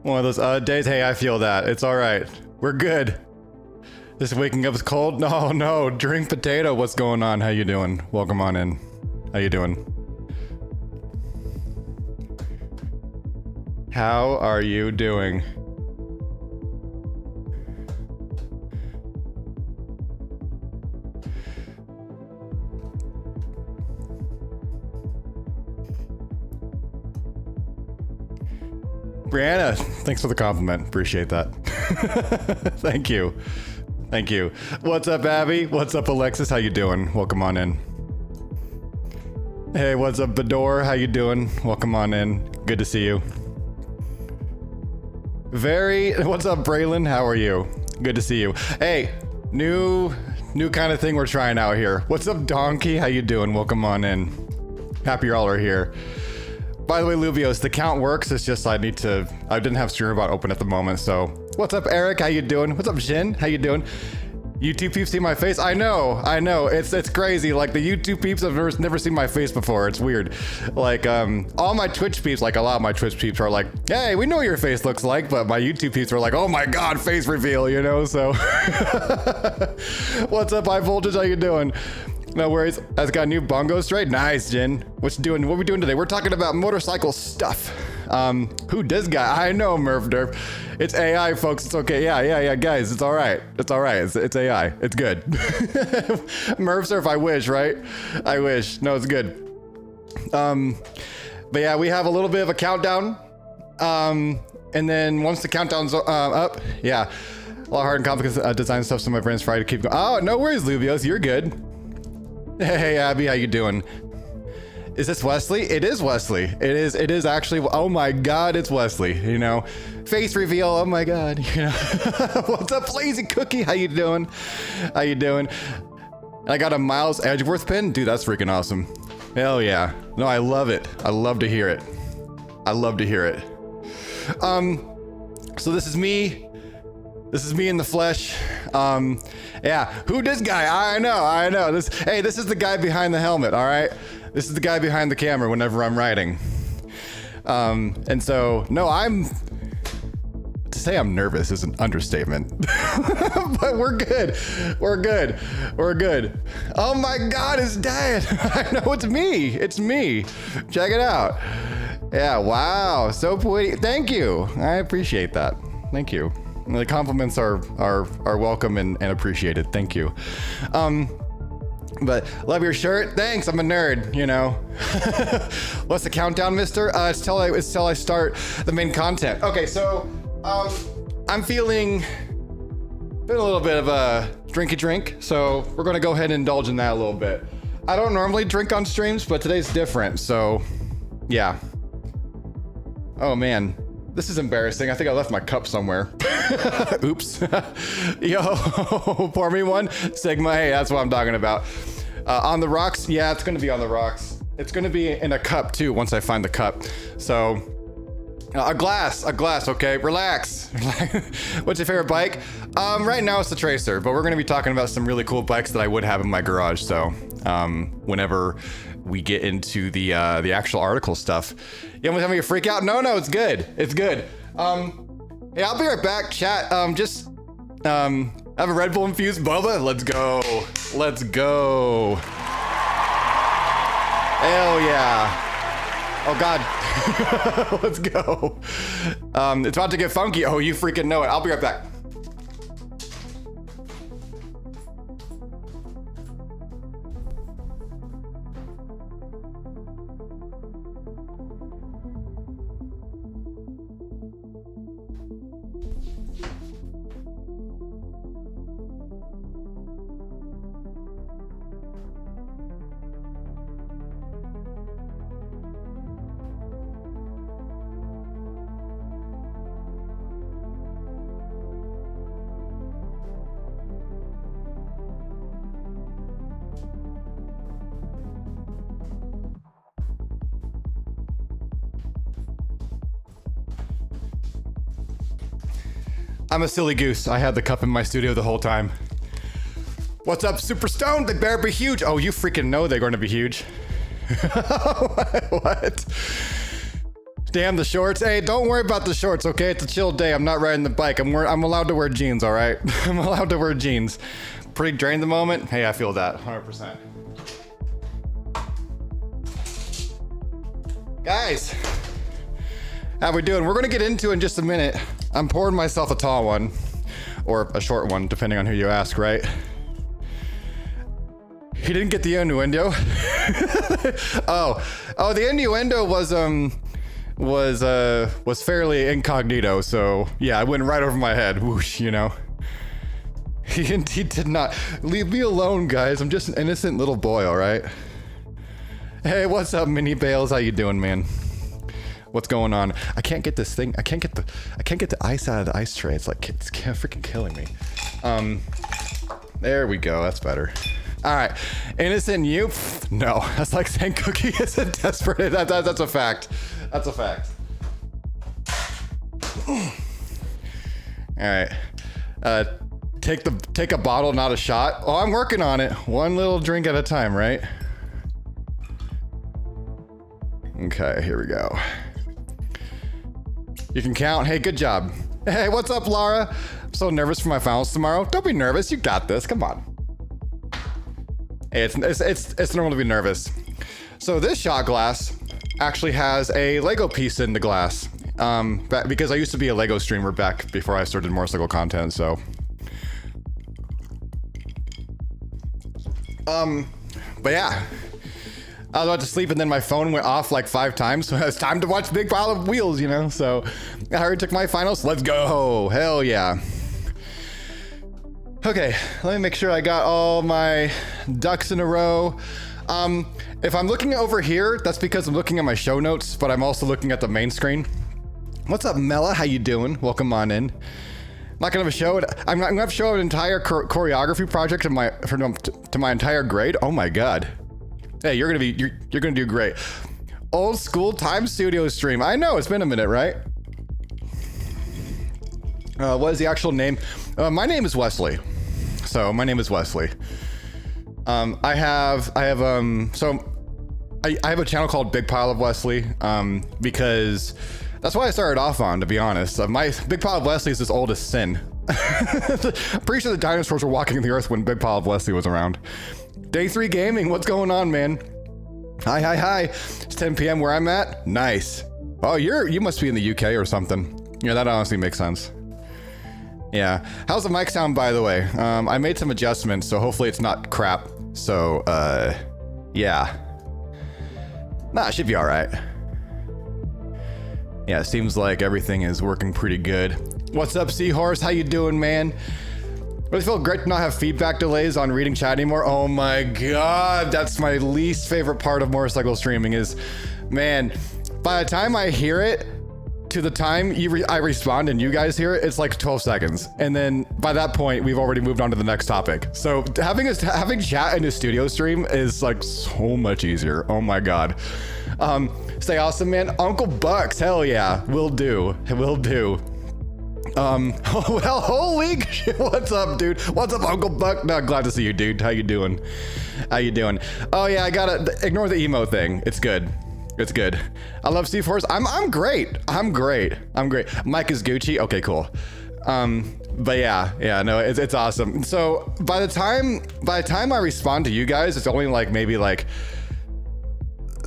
One of those days. Hey, I feel that. It's all right. We're good. Just waking up is cold. No, no. Drink potato. What's going on? How you doing? Welcome on in. How you doing? How are you doing? Brianna, thanks for the compliment. Appreciate that. Thank you. Thank you. What's up, Abby? What's up, Alexis? How you doing? Welcome on in. Hey, what's up, Bador? How you doing? Welcome on in. Good to see you. What's up, Braylon? How are you? Good to see you. Hey, new kind of thing we're trying out here. What's up, Donkey? How you doing? Welcome on in. Happy you all are here. By the way, Luvios, the count works. It's just I didn't have StreamAbot open at the moment, so. What's up, Eric? How you doing? What's up, Jin? How you doing? YouTube peeps see my face? I know. It's crazy. Like, the YouTube peeps have never seen my face before. It's weird. Like, all my Twitch peeps, like a lot of my Twitch peeps are like, hey, we know what your face looks like, but my YouTube peeps are like, oh my God, face reveal, you know, so. What's up, High Voltage? How you doing? No worries. I've got a new bongo straight. Nice, Jin. What we doing today? We're talking about motorcycle stuff. Who does guy? I know, Merv Derp. It's AI, folks. It's okay. Yeah, guys. It's all right. It's all right. It's AI. It's good. Merv Surf, I wish, right? I wish. No, it's good. But yeah, we have a little bit of a countdown. And then once the countdown's up, yeah, a lot of hard and complicated design stuff. So my brain's fried to keep going. Oh, no worries, Luvios. You're good. Hey, Abby, how you doing? Is this Wesley? It is Wesley. It is actually, oh my God, it's Wesley, you know? Face reveal, oh my God, you know? What's up, Lazy Cookie? How you doing? How you doing? And I got a Miles Edgeworth pin? Dude, that's freaking awesome. Hell yeah. No, I love it. I love to hear it. I love to hear it. So this is me. This is me in the flesh. Yeah, who this guy? I know. This is the guy behind the helmet, all right? This is the guy behind the camera whenever I'm writing. And so, no, to say I'm nervous is an understatement. But we're good. We're good. Oh my God, it's Dad. I know, it's me. Check it out. Yeah, wow, so pretty. Thank you. I appreciate that. Thank you. The compliments are welcome and appreciated. Thank you. But love your shirt. Thanks. I'm a nerd, you know. What's the countdown, mister? It's till I start the main content. Okay, so I'm feeling a little bit of a drinky drink, so we're gonna go ahead and indulge in that a little bit. I don't normally drink on streams, but today's different, so yeah. Oh man. This is embarrassing. I think I left my cup somewhere. Oops. Yo, pour me one. Sigma, hey, that's what I'm talking about. On the rocks? Yeah, it's gonna be on the rocks. It's gonna be in a cup too, once I find the cup. So, a glass, okay? Relax. What's your favorite bike? Right now it's the Tracer, but we're gonna be talking about some really cool bikes that I would have in my garage, so, whenever we get into the actual article stuff. You want to tell me you freak out? No, it's good. It's good. Yeah, I'll be right back, chat. Have a Red Bull infused boba. Let's go. Hell yeah. Oh God. Let's go. It's about to get funky. Oh, you freaking know it. I'll be right back. I'm a silly goose. I had the cup in my studio the whole time. What's up, Super Stone? They better be huge. Oh, you freaking know they're going to be huge. What? Damn the shorts. Hey, don't worry about the shorts, okay? It's a chill day. I'm not riding the bike. I'm allowed to wear jeans, all right? I'm allowed to wear jeans. Pretty drained the moment. Hey, I feel that 100%. Guys, how we doing? We're gonna get into it in just a minute. I'm pouring myself a tall one, or a short one, depending on who you ask, right? He didn't get the innuendo. oh, the innuendo was fairly incognito, so yeah, it went right over my head. Whoosh, you know. He did not. Leave me alone, guys. I'm just an innocent little boy, all right? Hey, what's up, Mini Bales? How you doing, man? What's going on? I can't get this thing. I can't get the ice out of the ice tray. It's like it's freaking killing me. There we go. That's better. All right, innocent you? No, that's like saying Cookie isn't desperate. That's a fact. That's a fact. All right, take a bottle, not a shot. Oh, I'm working on it. One little drink at a time, right? Okay, here we go. You can count. Hey, good job. Hey, what's up, Laura? I'm so nervous for my finals tomorrow. Don't be nervous. You got this. Come on. Hey, it's normal to be nervous. So this shot glass actually has a Lego piece in the glass. Because I used to be a Lego streamer back before I started motorcycle content, so. But yeah. I was about to sleep and then my phone went off like 5 times, so it's time to watch Big Pile of Wheels, you know? So I already took my finals. Let's go. Hell yeah. Okay, let me make sure I got all my ducks in a row. If I'm looking over here, that's because I'm looking at my show notes, but I'm also looking at the main screen. What's up, Mela? How you doing? Welcome on in. I'm not gonna have a show. I'm gonna have to show an entire choreography project to my entire grade. Oh my god. Hey, you're gonna do great. Old school time studio stream. I know it's been a minute, right? What is the actual name? My name is Wesley. So my name is Wesley. I have a channel called Big Pile of Wesley, because that's what I started off on, to be honest. My Big Pile of Wesley is as old as sin. I'm pretty sure the dinosaurs were walking the earth when Big Pile of Wesley was around. Day 3 gaming, what's going on, man? Hi. It's 10 p.m. where I'm at. Nice. Oh, you must be in the UK or something. Yeah, that honestly makes sense. Yeah. How's the mic sound, by the way? I made some adjustments, so hopefully it's not crap. So, yeah. Nah, it should be all right. Yeah, it seems like everything is working pretty good. What's up, Seahorse? How you doing, man? Really feel great to not have feedback delays on reading chat anymore. Oh my god, that's my least favorite part of motorcycle streaming is, man, by the time I hear it, to the time I respond and you guys hear it, it's like 12 seconds. And then by that point, we've already moved on to the next topic. So having chat in a studio stream is like so much easier. Oh my god. Stay awesome, man. Uncle Bucks, hell yeah, will do. Well, holy shit, what's up, dude? What's up, Uncle Buck? No, glad to see you, dude. How you doing? Oh yeah, I gotta ignore the emo thing. It's good. I love C4s. I'm great. Mike is Gucci. Okay, cool. But yeah, no, it's awesome. So by the time I respond to you guys, it's only like maybe like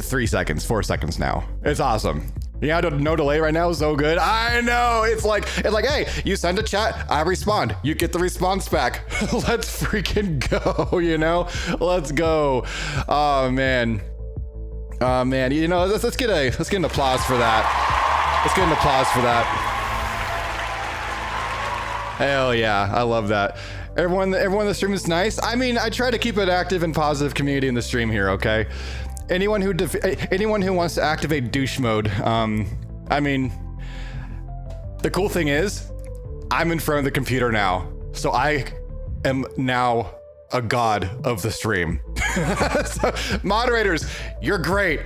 4 seconds now. It's awesome. Yeah, no delay right now. So good. I know. It's like, hey, you send a chat, I respond. You get the response back. Let's freaking go. You know, let's go. Oh man. You know, let's get an applause for that. Hell yeah, I love that. Everyone in the stream is nice. I mean, I try to keep an active and positive community in the stream here. Okay. Anyone who wants to activate douche mode, I mean, the cool thing is, I'm in front of the computer now, so I am now a god of the stream. So, moderators, you're great,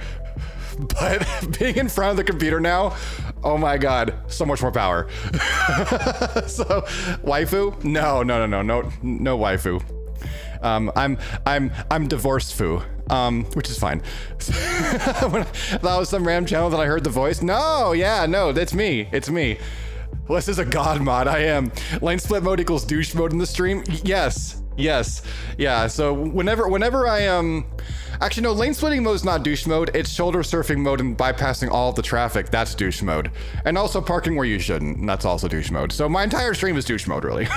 but being in front of the computer now, oh my god, so much more power. So, waifu? No waifu. I'm divorced foo. which is fine. When that was some random channel that I heard the voice. No, yeah, no, that's me. It's me. Well, this is a god mod. I am. Lane split mode equals douche mode in the stream. Yes. Yeah. So whenever I actually no, lane splitting mode is not douche mode. It's shoulder surfing mode and bypassing all of the traffic. That's douche mode. And also parking where you shouldn't. And that's also douche mode. So my entire stream is douche mode, really.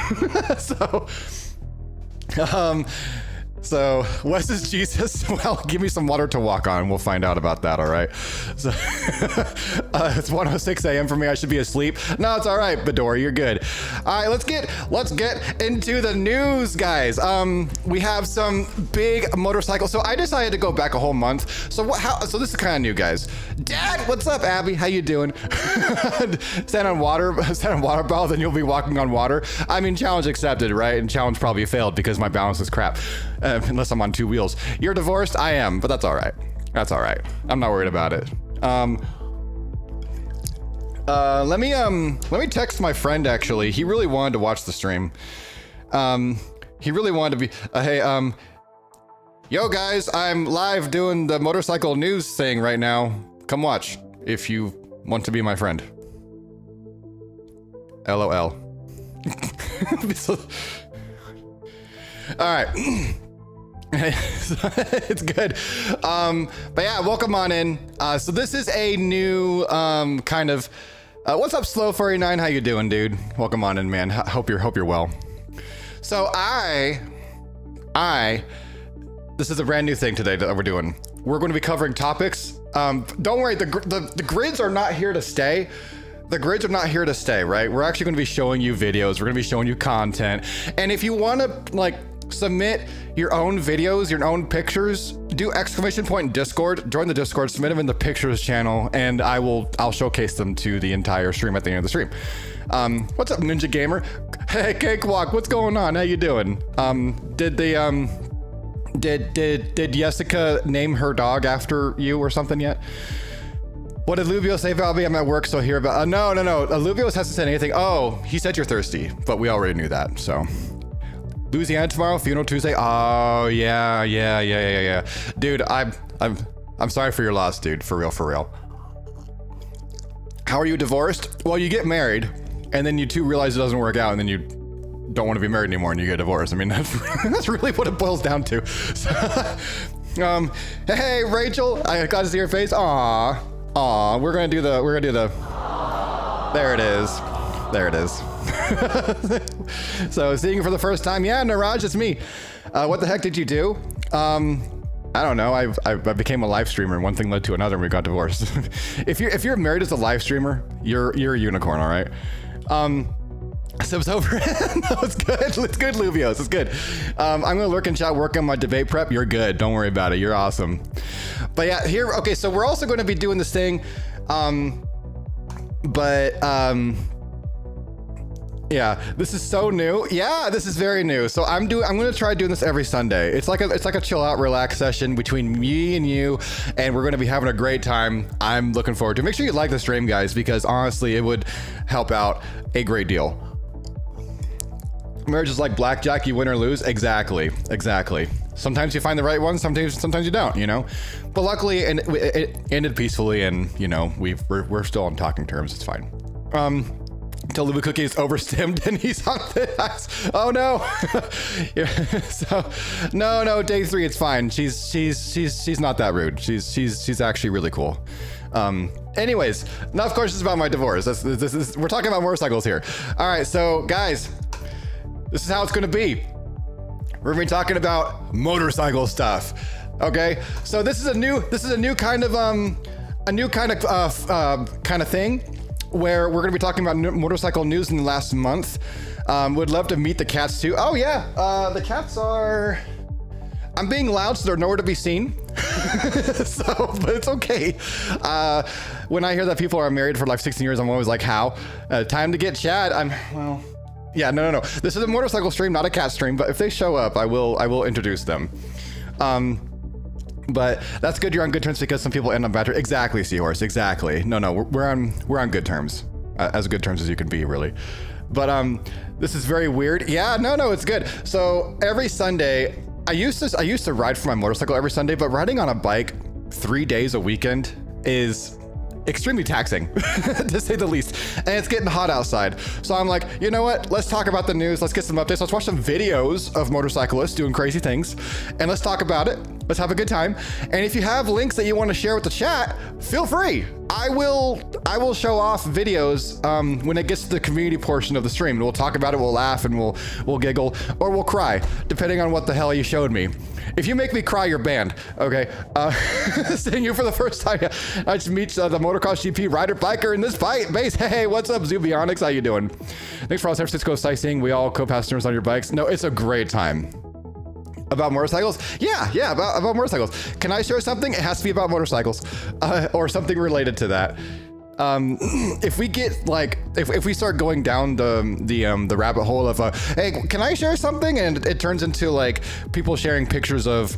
So Wes is Jesus. Well, give me some water to walk on. We'll find out about that. All right. So it's 1:06 a.m. for me. I should be asleep. No, it's all right, Bador. You're good. All right, let's get into the news, guys. We have some big motorcycles. So I decided to go back a whole month. So so this is kind of new, guys. Dad, what's up, Abby? How you doing? Stand on water bottle, then you'll be walking on water. I mean, challenge accepted, right? And challenge probably failed because my balance is crap. Unless I'm on two wheels. You're divorced? I am, but that's all right. That's all right. I'm not worried about it. Let me text my friend, actually. He really wanted to watch the stream. He really wanted to be, hey, yo guys, I'm live doing the motorcycle news thing right now. Come watch if you want to be my friend. LOL. All right. It's good. But yeah, welcome on in. So this is a new kind of what's up, Slow 49? How you doing, dude? Welcome on in, man. Hope you're well. So this is a brand new thing today that we're doing. We're going to be covering topics. Don't worry, the grids are not here to stay. The grids are not here to stay, right? We're actually going to be showing you videos. We're going to be showing you content. And if you want to like submit your own videos, your own pictures, do exclamation point Discord, join the Discord, submit them in the pictures channel, and I'll showcase them to the entire stream at the end of the stream. What's up, Ninja Gamer? Hey, Cakewalk, what's going on? How you doing? Did Jessica name her dog after you or something yet? What did Lubio say, Valby? I'm at work, so hear about. No. Lubio hasn't said anything. Oh, he said you're thirsty, but we already knew that. So, Louisiana tomorrow, funeral Tuesday. Oh yeah. Dude, I'm sorry for your loss, dude. For real. How are you divorced? Well, you get married, and then you two realize it doesn't work out, and then you don't want to be married anymore, and you get divorced. I mean, that's really what it boils down to. So, hey, Rachel, I got to see your face. Aw, we're gonna do the. There it is. So seeing you for the first time, yeah, Niraj, it's me. What the heck did you do? I don't know. I became a live streamer, and one thing led to another, and we got divorced. If you're married as a live streamer, you're a unicorn, all right. So it's over. No, it's good. It's good, Luvios. It's good. I'm gonna lurk in chat, work on my debate prep. You're good. Don't worry about it. You're awesome. But yeah, here. Okay, so we're also going to be doing this thing. Yeah, this is so new. Yeah, this is very new. So I'm gonna try doing this every Sunday. It's like a chill out, relax session between me and you, and we're gonna be having a great time. I'm looking forward to it. Make sure you like the stream, guys, because honestly, it would help out a great deal. Marriage is like blackjack, you win or lose. Exactly. Sometimes you find the right one, sometimes you don't, you know. But luckily, it ended peacefully, and you know we're still on talking terms. It's fine. Till Lubu Cookie is overstimmed and he's on the ice. Oh no. Yeah, so no, day 3, it's fine. She's not that rude. She's actually really cool. Anyways, now of course it's about my divorce. We're talking about motorcycles here. All right, so guys, this is how it's gonna be. We're gonna be talking about motorcycle stuff. Okay, so this is a new kind of thing where we're gonna be talking about motorcycle news in the last month. Would love to meet the cats too. Oh yeah, the cats are. I'm being loud, so they're nowhere to be seen. But it's okay. When I hear that people are married for like 16 years, I'm always like, how? Time to get chat. Yeah, no. This is a motorcycle stream, not a cat stream. But if they show up, I will introduce them. But that's good. You're on good terms because some people end on bad terms. Exactly, Seahorse. Exactly. No. We're on good terms, as good terms as you can be, really. But this is very weird. Yeah, no, it's good. So every Sunday, I used to ride for my motorcycle every Sunday, but riding on a bike 3 days a weekend is extremely taxing, to say the least. And it's getting hot outside. So I'm like, you know what? Let's talk about the news. Let's get some updates. Let's watch some videos of motorcyclists doing crazy things. And let's talk about it. Let's have a good time. And if you have links that you want to share with the chat, feel free. I will show off videos when it gets to the community portion of the stream. We'll talk about it, we'll laugh, and we'll giggle, or we'll cry, depending on what the hell you showed me. If you make me cry, you're banned. Okay. Seeing you for the first time, I just meet the Motocross GP rider biker in this base. Hey, what's up, Zubionics? How you doing? Thanks for all San Francisco sightseeing. We all co-passengers on your bikes. No, it's a great time. About motorcycles? Yeah, about motorcycles. Can I share something? It has to be about motorcycles, or something related to that. If we get like, if we start going down the rabbit hole of hey, can I share something? And it turns into like people sharing pictures of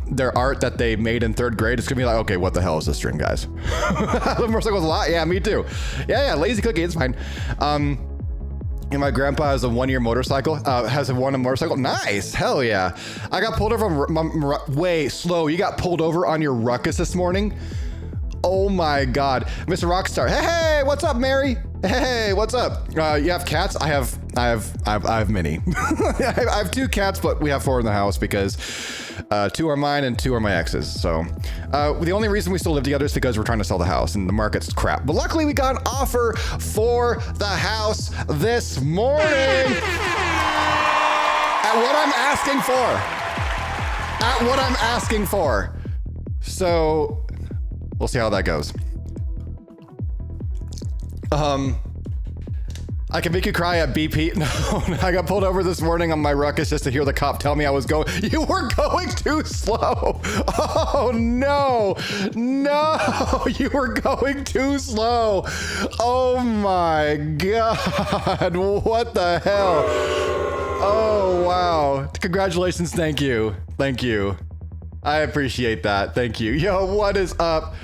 their art that they made in 3rd grade. It's gonna be like, okay, what the hell is this stream, guys? I love motorcycles a lot. Yeah, me too. Yeah, lazy cookie, it's fine. And my grandpa has a 1-year motorcycle, has a motorcycle. Nice, hell yeah. I got pulled over way slow. You got pulled over on your ruckus this morning? Oh my God, Mr. Rockstar. Hey, what's up, Mary? Hey, what's up? You have cats? I have many. I have 2 cats, but we have 4 in the house because 2 are mine and 2 are my ex's. So the only reason we still live together is because we're trying to sell the house and the market's crap. But luckily we got an offer for the house this morning at what I'm asking for. So we'll see how that goes. I can make you cry at BP. No, I got pulled over this morning on my ruckus just to hear the cop tell me I was going. You were going too slow. Oh no, you were going too slow. Oh my God, what the hell? Oh wow, congratulations, thank you. I appreciate that, thank you. Yo, what is up?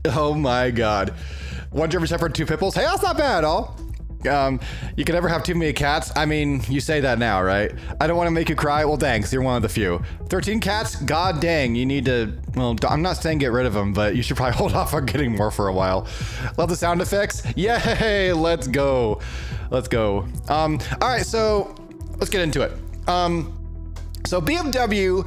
Oh my God. 1 German Shepherd, 2 Pitbulls. Hey, that's not bad at all. You can never have too many cats. I mean, you say that now, right? I don't want to make you cry. Well, thanks. You're one of the few. 13 cats? God dang. You need to, well, I'm not saying get rid of them, but you should probably hold off on getting more for a while. Love the sound effects. Yay, let's go. All right, so let's get into it. So BMW,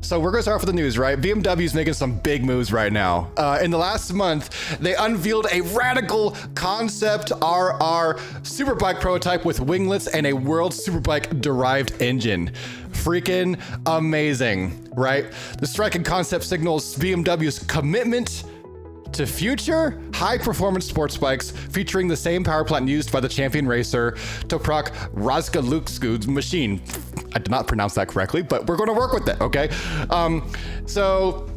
so we're gonna start off with the news, right? BMW's making some big moves right now. In the last month, they unveiled a radical concept RR superbike prototype with winglets and a World Superbike derived engine. Freaking amazing, right? The striking concept signals BMW's commitment to future high-performance sports bikes featuring the same power plant used by the champion racer Toprak Razgatlioglu's machine. I did not pronounce that correctly, but we're going to work with it, okay? So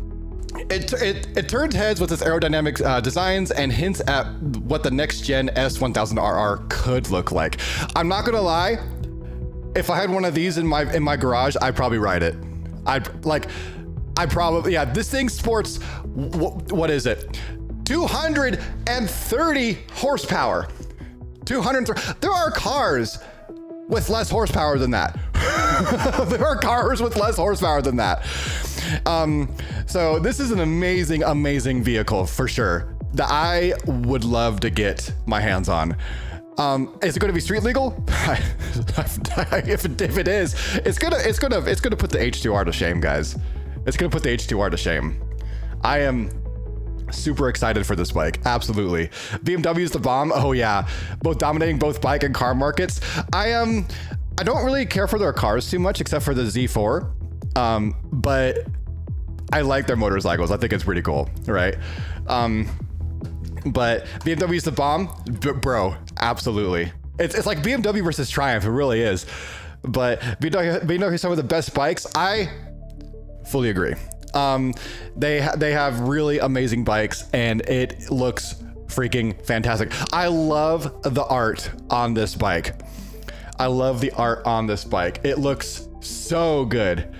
it turned heads with its aerodynamic designs and hints at what the next-gen S1000RR could look like. I'm not going to lie. If I had one of these in my garage, I'd probably ride it. Yeah, this thing sports, what is it? 230 horsepower. 230. There are cars with less horsepower than that. There are cars with less horsepower than that. So this is an amazing vehicle for sure that I would love to get my hands on. Is it going to be street legal? if it is, it's gonna put the H2R to shame, guys. It's gonna put the H2R to shame. I am super excited for this bike. Absolutely. BMW's the bomb. Oh yeah, both dominating both bike and car markets. I don't really care for their cars too much, except for the Z4. But I like their motorcycles. I think it's pretty cool, right? But BMW's the bomb, bro. Absolutely. It's like BMW versus Triumph. It really is. But BMW is some of the best bikes. I fully agree. They have really amazing bikes and it looks freaking fantastic. I love the art on this bike. It looks so good.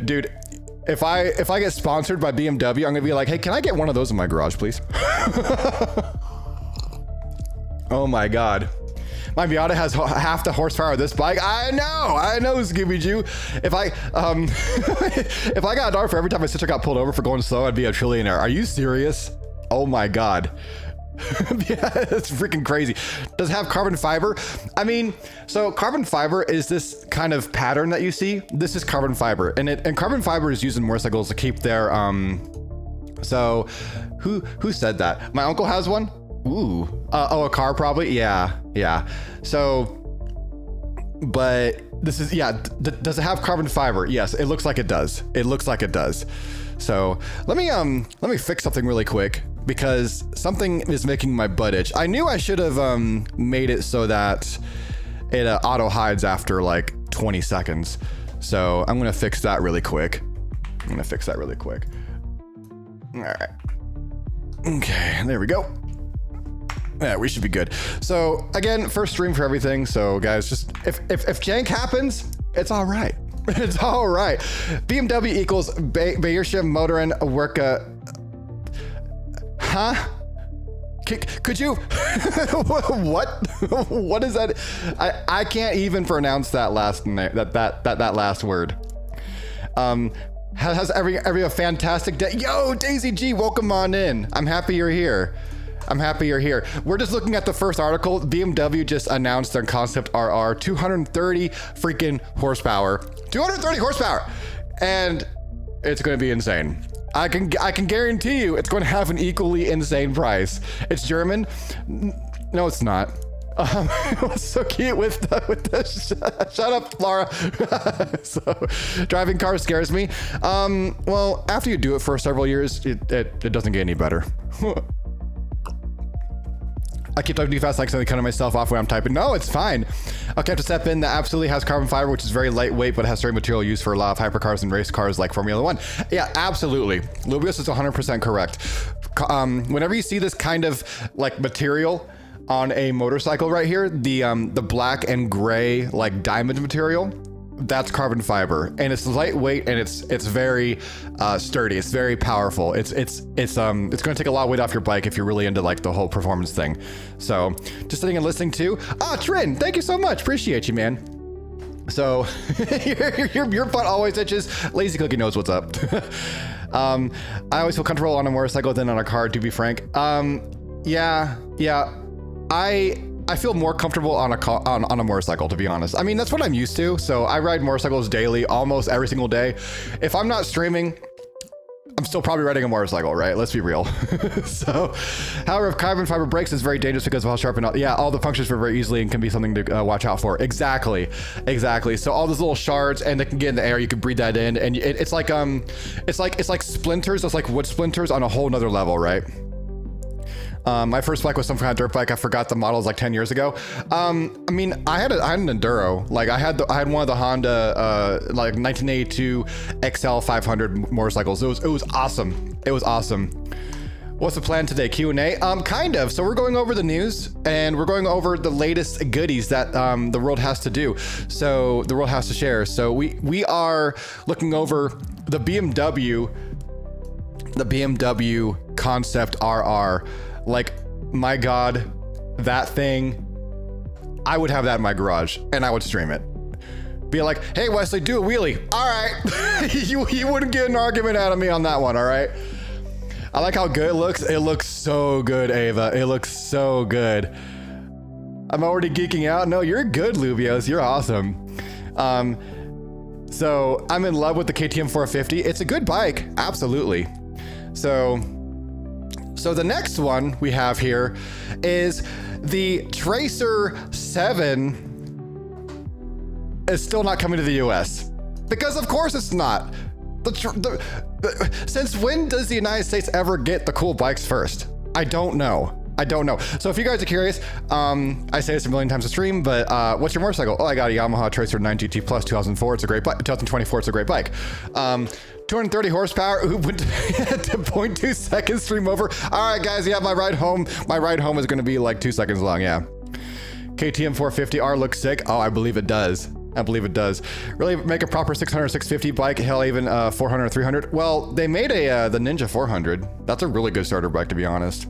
Dude. If I get sponsored by BMW, I'm gonna be like, hey, can I get one of those in my garage, please? Oh my God. My Miata has half the horsepower of this bike. I know, Scooby-Doo. If I if I got a dollar for every time my sister got pulled over for going slow, I'd be a trillionaire. Are you serious? Oh my God. Yeah, it's freaking crazy. Does it have carbon fiber? I mean, so carbon fiber is this kind of pattern that you see. This is carbon fiber, and carbon fiber is used in motorcycles to keep their So, who said that? My uncle has one. Ooh. Oh, a car probably. Yeah. So, but this is does it have carbon fiber? Yes, it looks like it does. So let me fix something really quick because something is making my butt itch. I knew I should have made it so that it auto hides after like 20 seconds. So I'm gonna fix that really quick. All right. Okay, there we go. Yeah, we should be good. So again, first stream for everything. So guys, just if jank happens, it's all right. It's all right. BMW equals Bayerische Motoren Werke. Huh? Could you? What is that? I can't even pronounce that last name. That last word. Has every a fantastic day. Yo, Daisy G, welcome on in. I'm happy you're here. We're just looking at the first article. BMW just announced their concept RR, 230 freaking horsepower. 230 horsepower. And it's going to be insane. I can guarantee you it's going to have an equally insane price. It's German. No, it's not. It was so cute with the shut up, Laura. So driving cars scares me. Well, after you do it for several years, it doesn't get any better. I keep typing too fast, like cutting myself off when I'm typing. No, it's fine. Okay, I have to step in. That absolutely has carbon fiber, which is very lightweight, but it has certain material used for a lot of hypercars and race cars like Formula One. Yeah, absolutely. Lubius is 100% correct. Whenever you see this kind of like material on a motorcycle right here, the black and gray like diamond material, that's carbon fiber, and it's lightweight and it's very sturdy. It's very powerful. It's going to take a lot of weight off your bike if you're really into like the whole performance thing. So just sitting and listening to Trin, thank you so much. Appreciate you, man. So your butt always itches. Lazy Cookie knows what's up. I always feel comfortable on a motorcycle than on a car, to be frank. Yeah. I feel more comfortable on a motorcycle, to be honest. I mean, that's what I'm used to. So I ride motorcycles daily, almost every single day. If I'm not streaming, I'm still probably riding a motorcycle, right? Let's be real. So, however, if carbon fiber breaks, it's very dangerous because of how sharp and all the punctures are very easily and can be something to watch out for. Exactly. So all those little shards, and they can get in the air. You can breathe that in, and it's like splinters. It's like wood splinters on a whole nother level, right? My first bike was some kind of dirt bike. I forgot the models like 10 years ago. I mean, I had an enduro. Like I had one of the Honda like 1982 XL 500 motorcycles. It was awesome. What's the plan today? Q&A? Kind of. So we're going over the news and we're going over the latest goodies that the world has to do. So the world has to share. So we are looking over the BMW concept RR. Like, my God, that thing, I would have that in my garage and I would stream it. Be like, hey, Wesley, do a wheelie. All right. you wouldn't get an argument out of me on that one. All right. I like how good it looks. It looks so good, Ava. It looks so good. I'm already geeking out. No, you're good, Lubios. You're awesome. So I'm in love with the KTM 450. It's a good bike. Absolutely. So the next one we have here is the Tracer 7 is still not coming to the US. Because of course it's not. Since when does the United States ever get the cool bikes first? I don't know. So if you guys are curious, I say this a million times a stream, but what's your motorcycle? Oh, I got a Yamaha Tracer 9 GT Plus 2004. It's a great bike. 2024. It's a great bike. 230 horsepower. Who went to 0.2 seconds stream over? All right, guys. Yeah, my ride home is going to be like 2 seconds long. Yeah. KTM 450R looks sick. Oh, I believe it does. Really make a proper 600, 650 bike. Hell, even 400, 300. Well, they made the Ninja 400. That's a really good starter bike, to be honest.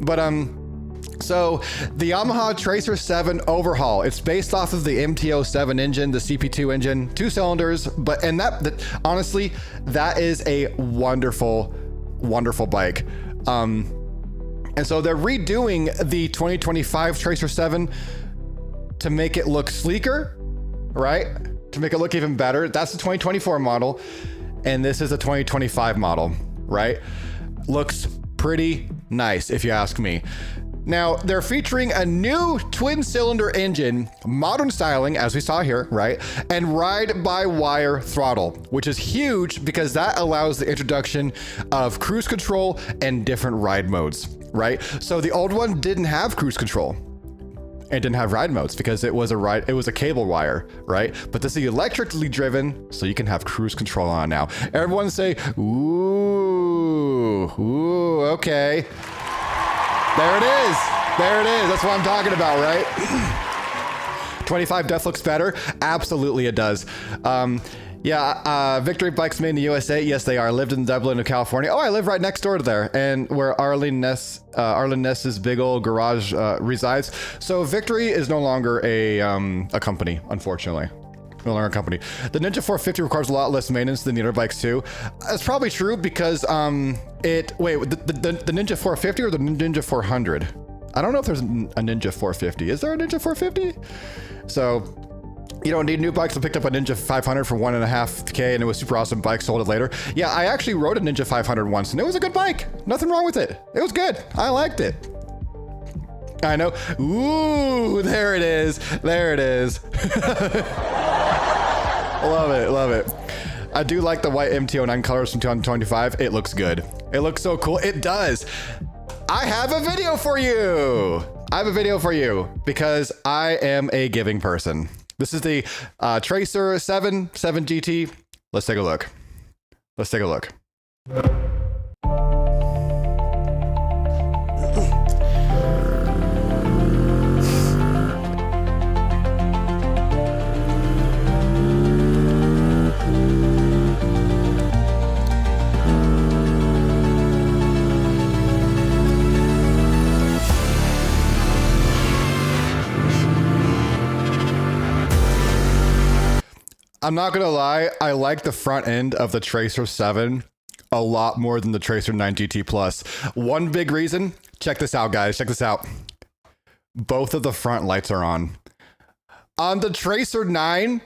But So the Yamaha Tracer 7 overhaul, it's based off of the MT-07 engine, the CP2 engine, 2 cylinders, and that honestly, that is a wonderful, wonderful bike. And so they're redoing the 2025 Tracer 7 to make it look sleeker, right? To make it look even better. That's the 2024 model, and this is the 2025 model, right? Looks pretty nice, if you ask me. Now, they're featuring a new twin-cylinder engine, modern styling, as we saw here, right? And ride-by-wire throttle, which is huge because that allows the introduction of cruise control and different ride modes, right? So the old one didn't have cruise control and didn't have ride modes because it was a cable wire, right? But this is electrically driven, so you can have cruise control on now. Everyone say, ooh, okay. There it is. There it is. That's what I'm talking about, right? 25 def looks better. Absolutely it does. Victory Bikes made in the USA. Yes, they are. Lived in Dublin, California. Oh, I live right next door to there, and where Arlene Ness's big old garage resides. So Victory is no longer a company, unfortunately. No longer a company. The Ninja 450 requires a lot less maintenance than the other bikes too. That's probably true because the Ninja 450 or the Ninja 400? I don't know if there's a Ninja 450. Is there a Ninja 450? So you don't need new bikes. I picked up a Ninja 500 for $1.5K and it was super awesome bike, sold it later. Yeah, I actually rode a Ninja 500 once and it was a good bike. Nothing wrong with it. It was good. I liked it. I know. Ooh, there it is. There it is. Love it. Love it. I do like the white MT-09 colors from 2025. It looks good. It looks so cool. It does. I have a video for you. I have a video for you because I am a giving person. This is the Tracer 7 GT. Let's take a look. Let's take a look. I'm not gonna lie, I like the front end of the Tracer 7 a lot more than the Tracer 9 GT Plus. One big reason, check this out guys, check this out. Both of the front lights are on. On the Tracer 9,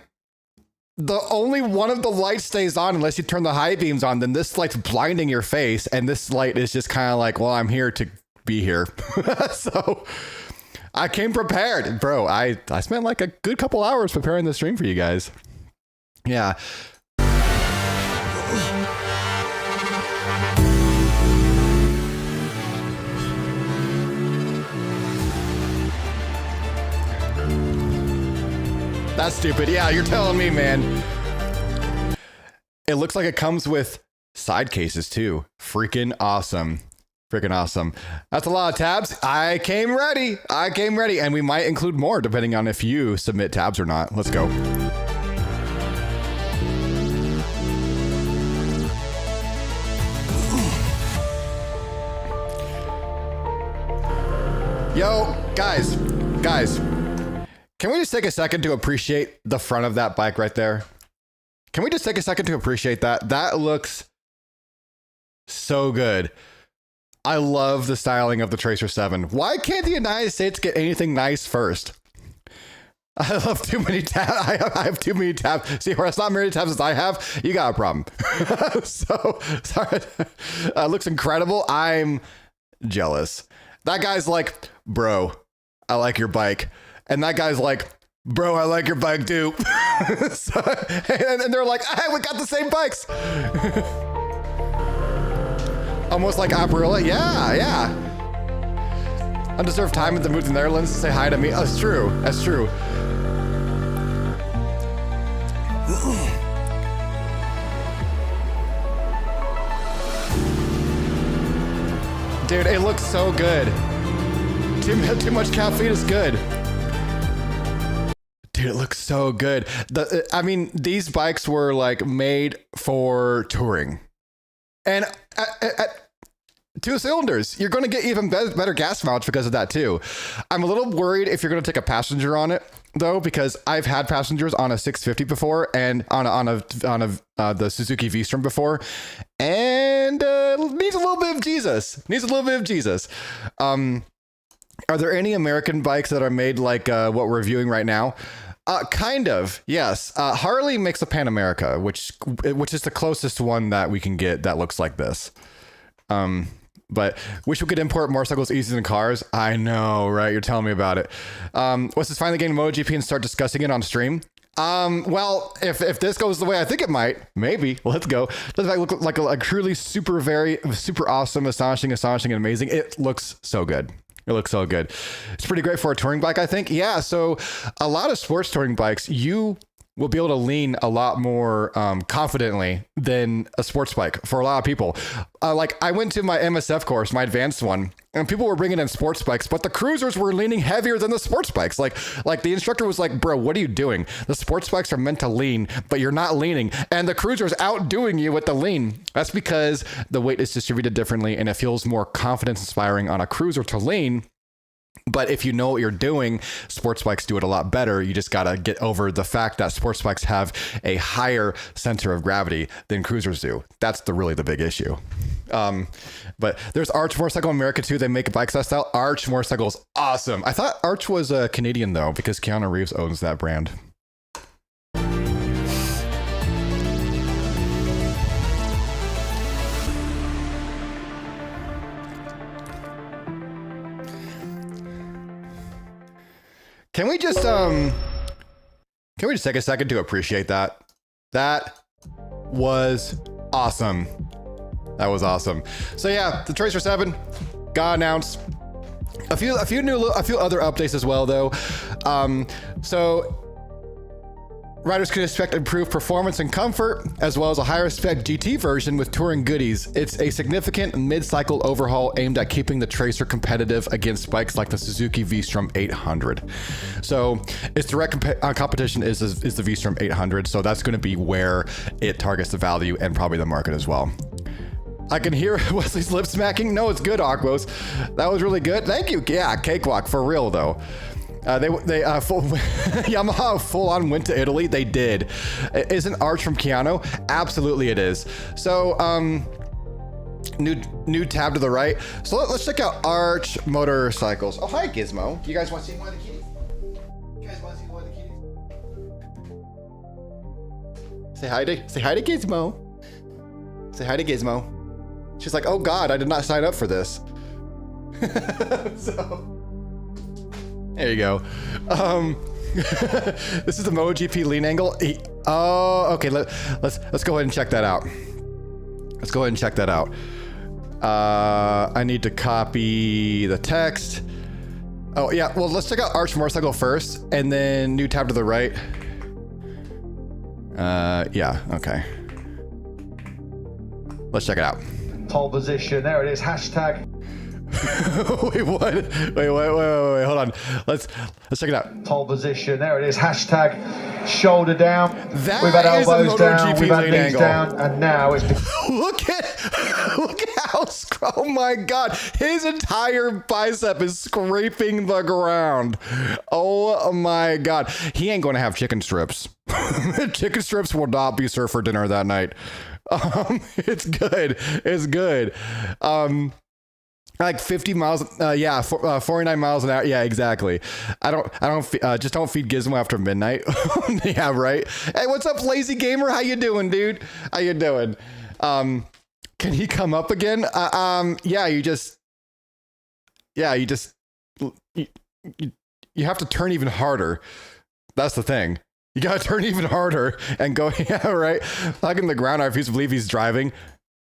the only one of the lights stays on unless you turn the high beams on, then this light's blinding your face, and this light is just kind of like, well, I'm here to be here. So I came prepared. Bro, I spent like a good couple hours preparing the stream for you guys. Yeah. That's stupid. Yeah, you're telling me, man. It looks like it comes with side cases too. Freaking awesome. Freaking awesome. That's a lot of tabs. I came ready. I came ready. And we might include more depending on if you submit tabs or not. Let's go. Yo, guys, can we just take a second to appreciate the front of that bike right there? Can we just take a second to appreciate that? That looks so good. I love the styling of the Tracer 7. Why can't the United States get anything nice first? I love too many tabs. I have too many tabs. See, where it's not many tabs as I have, you got a problem. So, sorry. Looks incredible. I'm jealous. That guy's like, bro, I like your bike. And that guy's like, bro, I like your bike too. So, and they're like, hey, we got the same bikes. Almost like Aprilia. Yeah, yeah. Undeserved time at the move to the Netherlands to say hi to me. Oh, that's true. That's true. Dude, it looks so good. Too much caffeine is good. Dude, it looks so good. I mean, these bikes were like made for touring. And 2 cylinders. You're going to get even better gas mileage because of that too. I'm a little worried if you're going to take a passenger on it though, because I've had passengers on a 650 before and on the Suzuki V-Strom before, and needs a little bit of Jesus. Are there any American bikes that are made like what we're reviewing right now? Kind of, yes. Harley makes a Pan America, which is the closest one that we can get that looks like this. But wish we could import motorcycles easier than cars. I know, right? You're telling me about it. What's this finally getting MotoGP and start discussing it on stream? Well, if this goes the way I think it might, maybe. Let's go. Does it look like a truly super awesome, astonishing, and amazing? It looks so good. It looks so good. It's pretty great for a touring bike, I think. Yeah, so a lot of sports touring bikes, you will be able to lean a lot more confidently than a sports bike for a lot of people. Like I went to my MSF course, my advanced one, and people were bringing in sports bikes, but the cruisers were leaning heavier than the sports bikes. Like the instructor was like, bro, what are you doing? The sports bikes are meant to lean, but you're not leaning. And the cruiser's outdoing you with the lean. That's because the weight is distributed differently and it feels more confidence inspiring on a cruiser to lean. But if you know what you're doing, sports bikes do it a lot better. You just got to get over the fact that sports bikes have a higher center of gravity than cruisers do. That's really the big issue. But there's Arch Motorcycle America too. They make bikes that style. Arch Motorcycle is awesome. I thought Arch was Canadian though, because Keanu Reeves owns that brand. Can we just take a second to appreciate that? That was awesome. That was awesome. So yeah, the Tracer 7 got announced. A few other updates as well though. So riders can expect improved performance and comfort, as well as a higher spec GT version with touring goodies. It's a significant mid-cycle overhaul aimed at keeping the Tracer competitive against bikes like the Suzuki V-Strom 800. So its direct competition is the V-Strom 800, so that's going to be where it targets the value and probably the market as well. I can hear Wesley's lip smacking. No, it's good, Aquos. That was really good. Thank you. Yeah, cakewalk for real though. Yamaha full on went to Italy. They did. Isn't Arch from Keanu? Absolutely it is. So, new tab to the right. So let's check out Arch Motorcycles. Oh, hi Gizmo. You guys want to see one of the kitties? Say hi to Gizmo. Say hi to Gizmo. She's like, oh God, I did not sign up for this. So. There you go. This is the MotoGP lean angle. Oh, okay. Let's go ahead and check that out. I need to copy the text. Oh yeah. Well, let's check out Arch Motorcycle first, and then new tab to the right. Yeah. Okay. Let's check it out. Pole position. There it is. Hashtag. Wait, what? Wait, hold on. Let's check it out. Pole position. There it is. Hashtag shoulder down. That we've had elbows down. MotoGP We've had knees angle. down, and now it's. look at how. Oh my God! His entire bicep is scraping the ground. Oh my God! He ain't going to have chicken strips. Chicken strips will not be served for dinner that night. It's good. It's good. Like 50 miles, 49 miles an hour. Yeah, exactly. Just don't feed Gizmo after midnight. Yeah, right. Hey, what's up, lazy gamer? How you doing, dude? How you doing? Can he come up again? You have to turn even harder. That's the thing. You gotta turn even harder and go, yeah, right. Hugging the ground. I refuse to believe he's driving.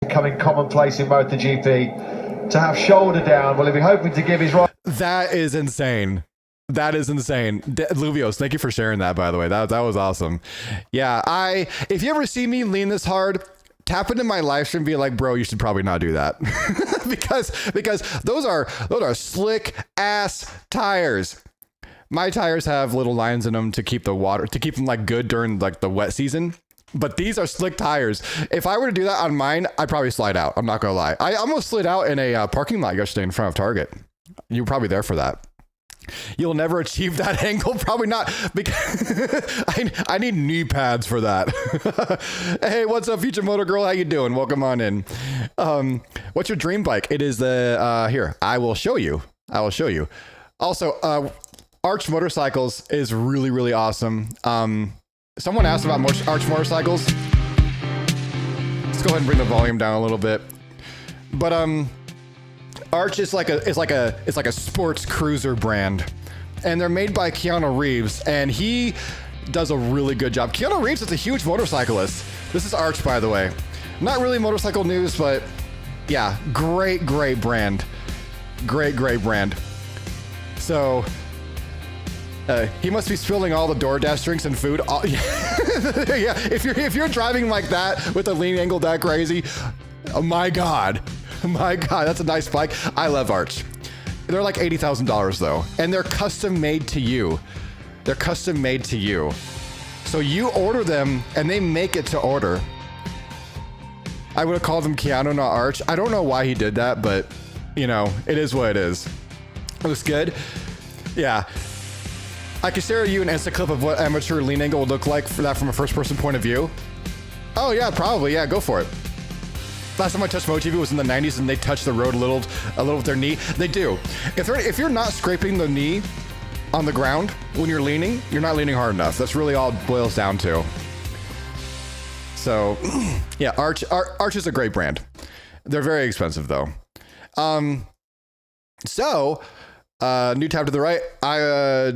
Becoming commonplace in MotoGP. To have shoulder down, well, if you're hoping to give his right. That is insane. Luvios, thank you for sharing that, by the way. That was awesome. Yeah, if you ever see me lean this hard, tap into my live stream and be like, bro, you should probably not do that. because those are slick ass tires. My tires have little lines in them to keep them like good during like the wet season. but these are slick tires. If I were to do that on mine, I'd probably slide out. I'm not gonna lie. I almost slid out in a parking lot yesterday in front of Target. You were probably there for that. You'll never achieve that angle, probably not, because I need knee pads for that. Hey, what's up, Future Motor Girl? How you doing? Welcome on in. What's your dream bike? It is the here. I will show you. Also, Arch Motorcycles is really, really awesome. Someone asked about Arch Motorcycles. Let's go ahead and bring the volume down a little bit. But Arch is like a sports cruiser brand, and they're made by Keanu Reeves, and he does a really good job. Keanu Reeves is a huge motorcyclist. This is Arch, by the way. Not really motorcycle news, but yeah, great brand. Great brand. So he must be spilling all the DoorDash drinks and food. Yeah, if you're driving like that with a lean angle that crazy, oh my God, that's a nice bike. I love Arch. They're like $80,000 though, and they're custom made to you. So you order them and they make it to order. I would have called them Keanu, not Arch. I don't know why he did that, but you know, it is what it is. It looks good. Yeah. I can share you an Insta clip of what amateur lean angle would look like for that from a first person point of view. Oh yeah, probably. Yeah, go for it. Last time I touched MotoGP was in the 90s, and they touched the road a little with their knee. They do. If you're not scraping the knee on the ground when you're leaning, you're not leaning hard enough. That's really all it boils down to. So, yeah, Arch is a great brand. They're very expensive though. New tab to the right,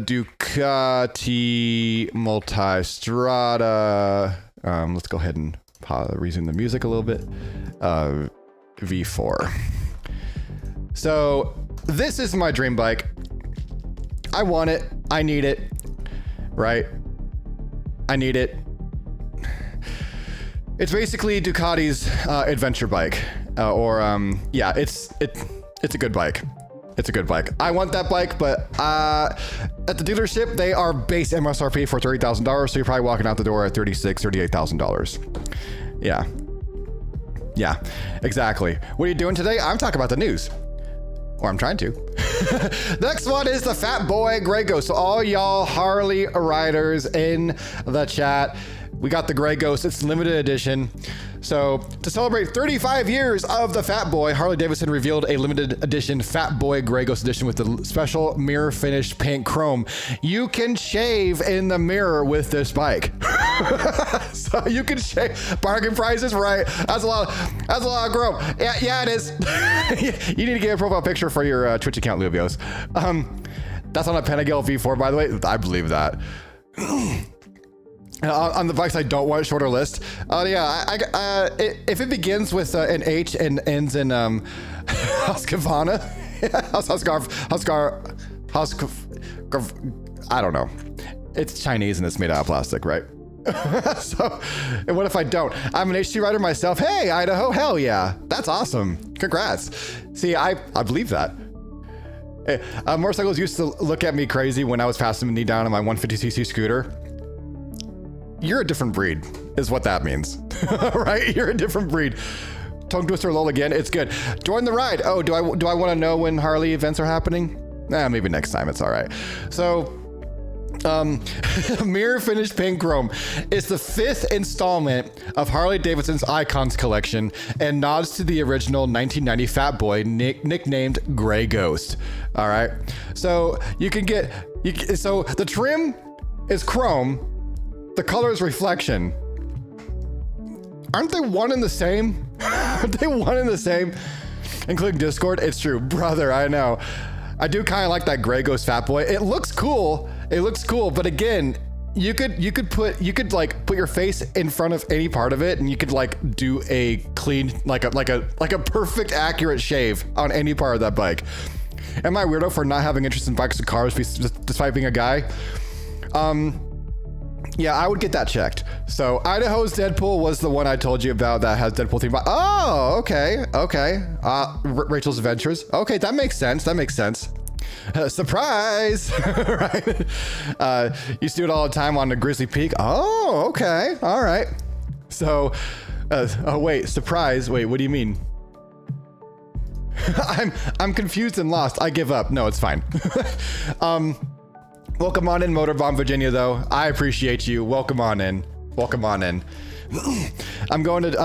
Ducati Multistrada. Let's go ahead and resume the music a little bit. V4. So this is my dream bike. I want it. I need it. Right? I need it. It's basically Ducati's adventure bike, yeah, it's a good bike. It's a good bike. I want that bike, but at the dealership, they are base MSRP for $30,000, so you're probably walking out the door at $38,000. Yeah, exactly. What are you doing today? I'm talking about the news. Or I'm trying to. The next one is the Fat Boy Grey Ghost. So all y'all Harley riders in the chat, we got the Grey Ghost. It's limited edition. So to celebrate 35 years of the Fat Boy, Harley Davidson revealed a limited edition Fat Boy Grey Ghost edition with the special mirror finished paint chrome. You can shave in the mirror with this bike. So you can shave. Bargain prices, right? That's a lot of chrome. Yeah, it is. You need to get a profile picture for your Twitch account, Luvios. That's on a Panigale V4, by the way. I believe that. On the bikes I don't want, shorter list. If it begins with an H and ends in Husqvarna, I don't know. It's Chinese and it's made out of plastic, right? So, and what if I don't? I'm an HT rider myself. Hey, Idaho, hell yeah, that's awesome. Congrats. See, I believe that. Motorcycles used to look at me crazy when I was passing the knee down on my 150cc scooter. You're a different breed, is what that means, right? You're a different breed. Tongue twister lol again. It's good. Join the ride. Oh, do I want to know when Harley events are happening? Maybe next time. It's all right. So, mirror finished paint chrome is the 5th installment of Harley Davidson's Icons collection and nods to the original 1990 Fat Boy nicknamed Grey Ghost. All right. So so the trim is chrome. The color is reflection. Aren't they one and the same? Aren't they one and the same? Including Discord. It's true, brother. I know. I do kind of like that Grey Ghost Fat Boy. It looks cool. But again, you could put your face in front of any part of it, and you could like do a clean, like a perfect accurate shave on any part of that bike. Am I weirdo for not having interest in bikes and cars despite being a guy? Yeah, I would get that checked. So Idaho's Deadpool was the one I told you about that has Deadpool theme. Oh, okay. Rachel's Adventures. Okay, that makes sense. Surprise, right? Used to do it all the time on the Grizzly Peak. Oh, okay. All right. So, oh wait, surprise. Wait, what do you mean? I'm confused and lost. I give up. No, it's fine. Welcome on in, Motorbomb Virginia, though. I appreciate you. Welcome on in. Welcome on in. I'm going to,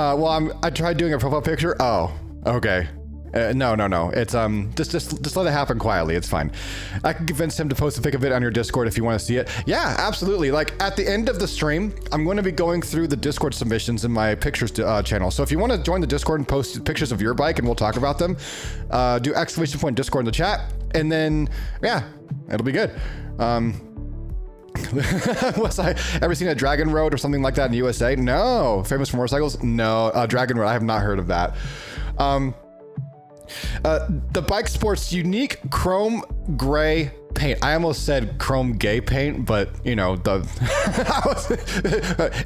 I tried doing a profile picture. Oh, okay. No. It's, just let it happen quietly. It's fine. I can convince him to post a pic of it on your Discord if you want to see it. Yeah, absolutely. Like at the end of the stream, I'm going to be going through the Discord submissions in my pictures channel. So if you want to join the Discord and post pictures of your bike and we'll talk about them, do !Discord in the chat. And then, yeah, it'll be good. Was I ever seen a Dragon Road or something like that in the USA? No. Famous for motorcycles? No. Dragon Road, I have not heard of that. The Bike Sports unique chrome gray paint. I almost said chrome gay paint, but you know,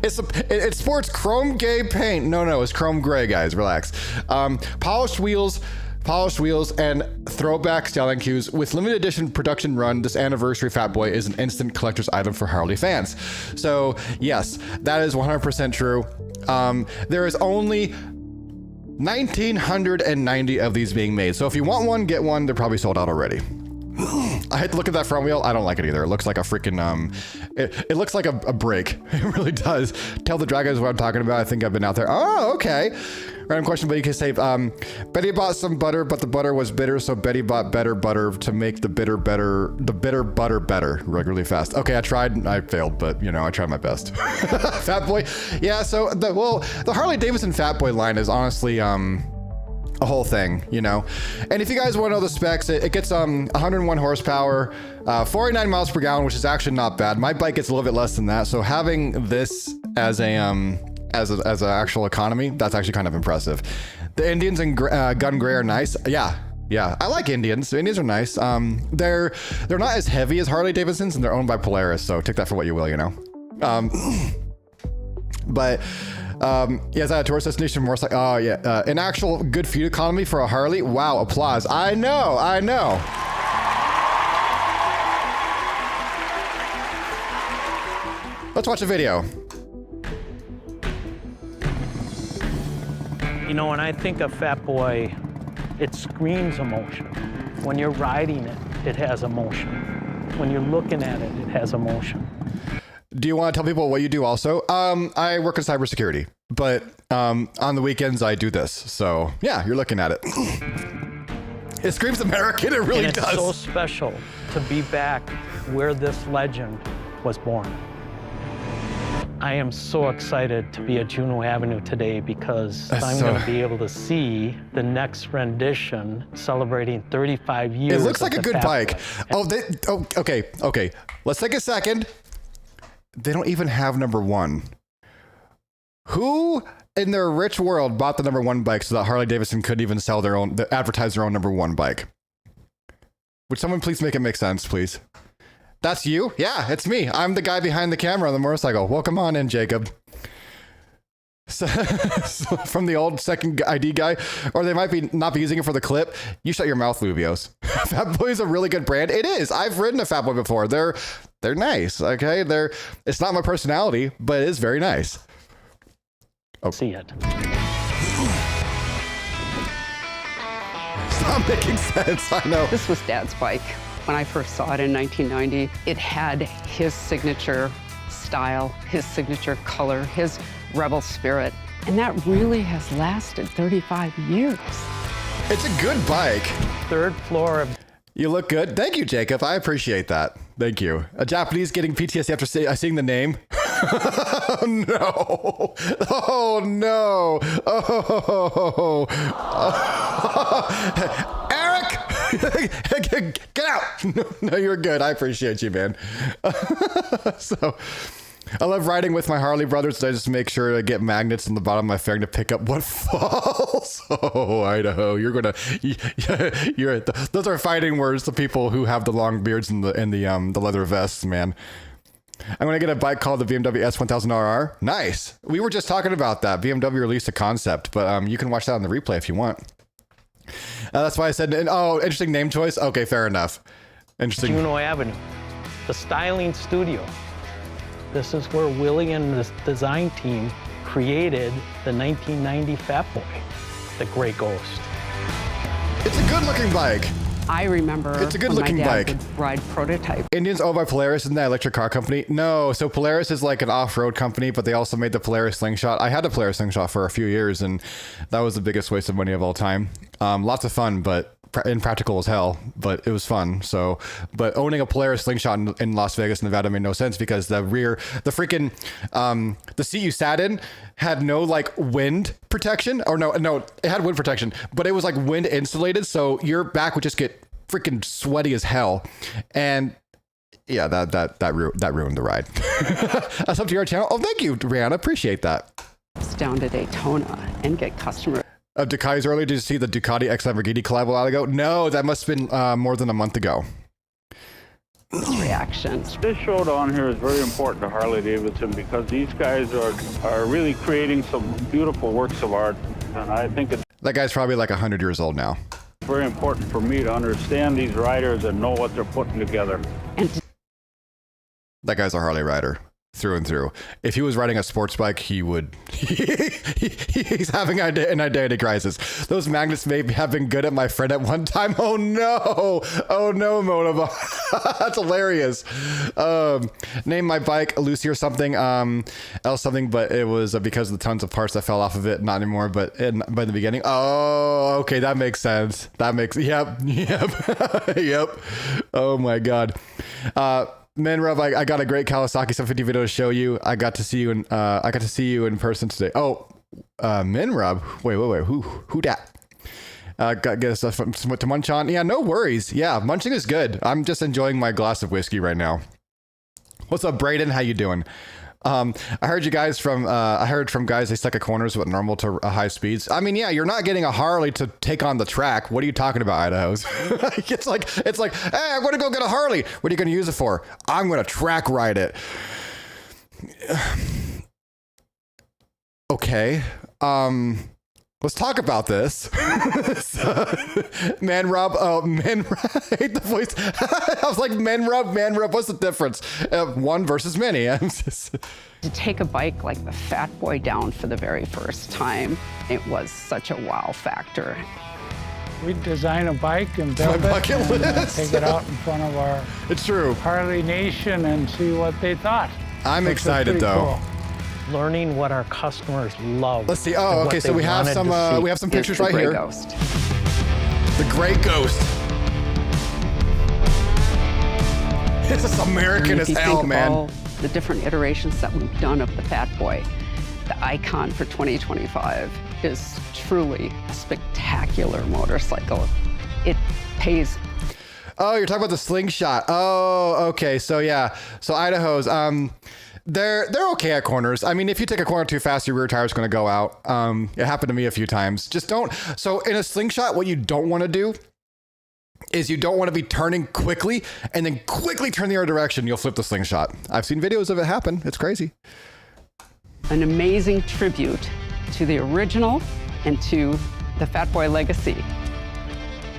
it's sports chrome gay paint. No, it's chrome gray, guys. Relax. Polished wheels and throwback styling cues with limited edition production run. This anniversary Fat Boy is an instant collector's item for Harley fans. So yes, that is 100% true. There is only 1,990 of these being made. So if you want one, get one. They're probably sold out already. I had to look at that front wheel. I don't like it either. It looks like a freaking, it looks like a brake. It really does. Tell the dragons what I'm talking about. I think I've been out there. Oh, okay. Random question, but you can say, Betty bought some butter, but the butter was bitter, so Betty bought better butter to make the bitter butter better. Really fast. Okay, I tried, I failed, but you know, I tried my best. Fat Boy. Yeah, so the Harley Davidson Fat Boy line is honestly, a whole thing, you know. And if you guys want to know the specs, it gets 101 horsepower, 49 miles per gallon, which is actually not bad. My bike gets a little bit less than that, so having this as an actual economy, that's actually kind of impressive. The Indians and Gun Gray are nice. Yeah, I like Indians. Indians are nice. They're not as heavy as Harley Davidsons, and they're owned by Polaris, so take that for what you will, you know. But yeah, is that a tourist destination motorcycle? Oh yeah, an actual good fuel economy for a Harley. Wow, applause. I know. Let's watch a video. You know, when I think of Fat Boy, it screams emotion. When you're riding it, it has emotion. When you're looking at it, it has emotion. Do you want to tell people what you do also? I work in cybersecurity, but on the weekends I do this. So yeah, you're looking at it. It screams American, it really does. It's so special to be back where this legend was born. I am so excited to be at Juneau Avenue today because I'm going to be able to see the next rendition celebrating 35 years. It looks like a good bike. Okay. Let's take a second. They don't even have number one. Who in their rich world bought the number one bike so that Harley Davidson couldn't even sell advertise their own number one bike? Would someone please make it make sense, please? That's you? Yeah, it's me. I'm the guy behind the camera on the motorcycle. Welcome on in, Jacob. So from the old second ID guy, or they might not be using it for the clip. You shut your mouth, Lubios. Fat Boy is a really good brand. It is. I've ridden a Fat Boy before. They're nice. Okay, it's not my personality, but it is very nice. Oh. See it. It's not making sense. I know. This was Dad's bike. When I first saw it in 1990, it had his signature style, his signature color, his rebel spirit, and that really has lasted 35 years. It's a good bike. Third floor of... You look good. Thank you, Jacob. I appreciate that. Thank you. A Japanese getting PTSD after seeing the name. Oh, no. Oh, no. Oh. Eric! Get out! No, you're good. I appreciate you, man. So, I love riding with my Harley brothers. I just make sure to get magnets on the bottom of my fairing to pick up what falls. Oh, Idaho, those are fighting words to people who have the long beards and the leather vests, man. I'm gonna get a bike called the BMW S1000RR. Nice. We were just talking about that. BMW released a concept, but you can watch that on the replay if you want. That's why I said, oh, interesting name choice. Okay, fair enough. Interesting. Juneau Avenue, the styling studio. This is where Willie and the design team created the 1990 Fat Boy, the Grey Ghost. It's a good-looking bike. I remember It's a good-looking when my dad bike. would ride Prototype. Indians owned by Polaris, isn't that electric car company? No, so Polaris is like an off-road company, but they also made the Polaris Slingshot. I had the Polaris Slingshot for a few years, and that was the biggest waste of money of all time. Lots of fun, but impractical as hell, but it was fun. So, but owning a Polaris Slingshot in Las Vegas, Nevada made no sense because the seat you sat in had no like wind protection, or no, it had wind protection, but it was like wind insulated, so your back would just get freaking sweaty as hell. And yeah, that ruined the ride. That's up to your channel. Oh, thank you, Rihanna. Appreciate that. Down to Daytona and get customers. Ducati's earlier. Did you see the Ducati X Lamborghini collab a while ago? No, that must have been more than a month ago. Reactions. This showdown here is very important to Harley Davidson because these guys are really creating some beautiful works of art, and I think it's That guy's probably like 100 years old now. very important for me to understand these riders and know what they're putting together. And That guy's a Harley rider through and through. If he was riding a sports bike, he would. He's having an identity crisis. Those magnets may have been good at my friend at one time. Oh no, Motiva. That's hilarious. Name my bike Lucy or something, else something, but it was because of the tons of parts that fell off of it. Not anymore, but by the beginning. Oh, okay, that makes sense. Yep. Yep. Oh my God. Minrub, I got a great Kawasaki 750 video to show you. I got to see you in person today. Oh, Minrub. Wait. Who dat? Got get stuff to munch on. Yeah, no worries. Yeah, munching is good. I'm just enjoying my glass of whiskey right now. What's up, Brayden? How you doing? I heard from guys they stuck at corners with normal to high speeds. I mean, yeah, you're not getting a Harley to take on the track. What are you talking about, Idaho's? it's like, hey, I'm going to go get a Harley. What are you going to use it for? I'm going to track ride it. Okay. Let's talk about this. Manrub, I hate the voice. I was like, Manrub, what's the difference? One versus many. I'm just... to take a bike like the Fat Boy down for the very first time, it was such a wow factor. We design a bike and My build it bucket and list. take it out in front of our It's true. Harley Nation and see what they thought. I'm Which was excited pretty though. cool. Learning what our customers love. Let's see. and Oh, what okay. So they we have wanted some to see. we have some Is pictures the right Grey here. Ghost. The Grey Ghost. This is American And as if you hell, think of man. all the different iterations that we've done of the Fat Boy, the Icon for 2025 is truly a spectacular motorcycle. It pays. Oh, you're talking about the Slingshot. Oh, okay. So yeah. So Idaho's, they're okay at corners. I mean, if you take a corner too fast, your rear tire's going to go out. It happened to me a few times. Just don't. So in a Slingshot, what you don't want to do is you don't want to be turning quickly and then quickly turn the other direction. You'll flip the Slingshot. I've seen videos of it happen. It's crazy. An amazing tribute to the original and to the Fat Boy legacy.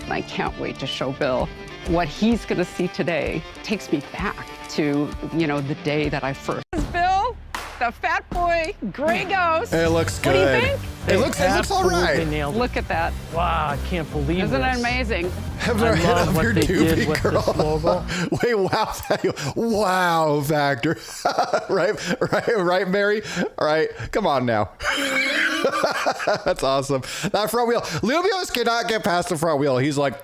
And I can't wait to show Bill what he's going to see today. Takes me back to, the day that I first. Bill, the Fat Boy Grey Ghost. It looks good. What do you think? It looks all Absolutely right. nailed it. Look at that. Wow, I can't believe Isn't this. it amazing? Have never I hit love up what your they doobie, did with girl. this logo. Wait, wow factor. right, Mary? All right, come on now. That's awesome. That front wheel. Lubios cannot get past the front wheel. He's like,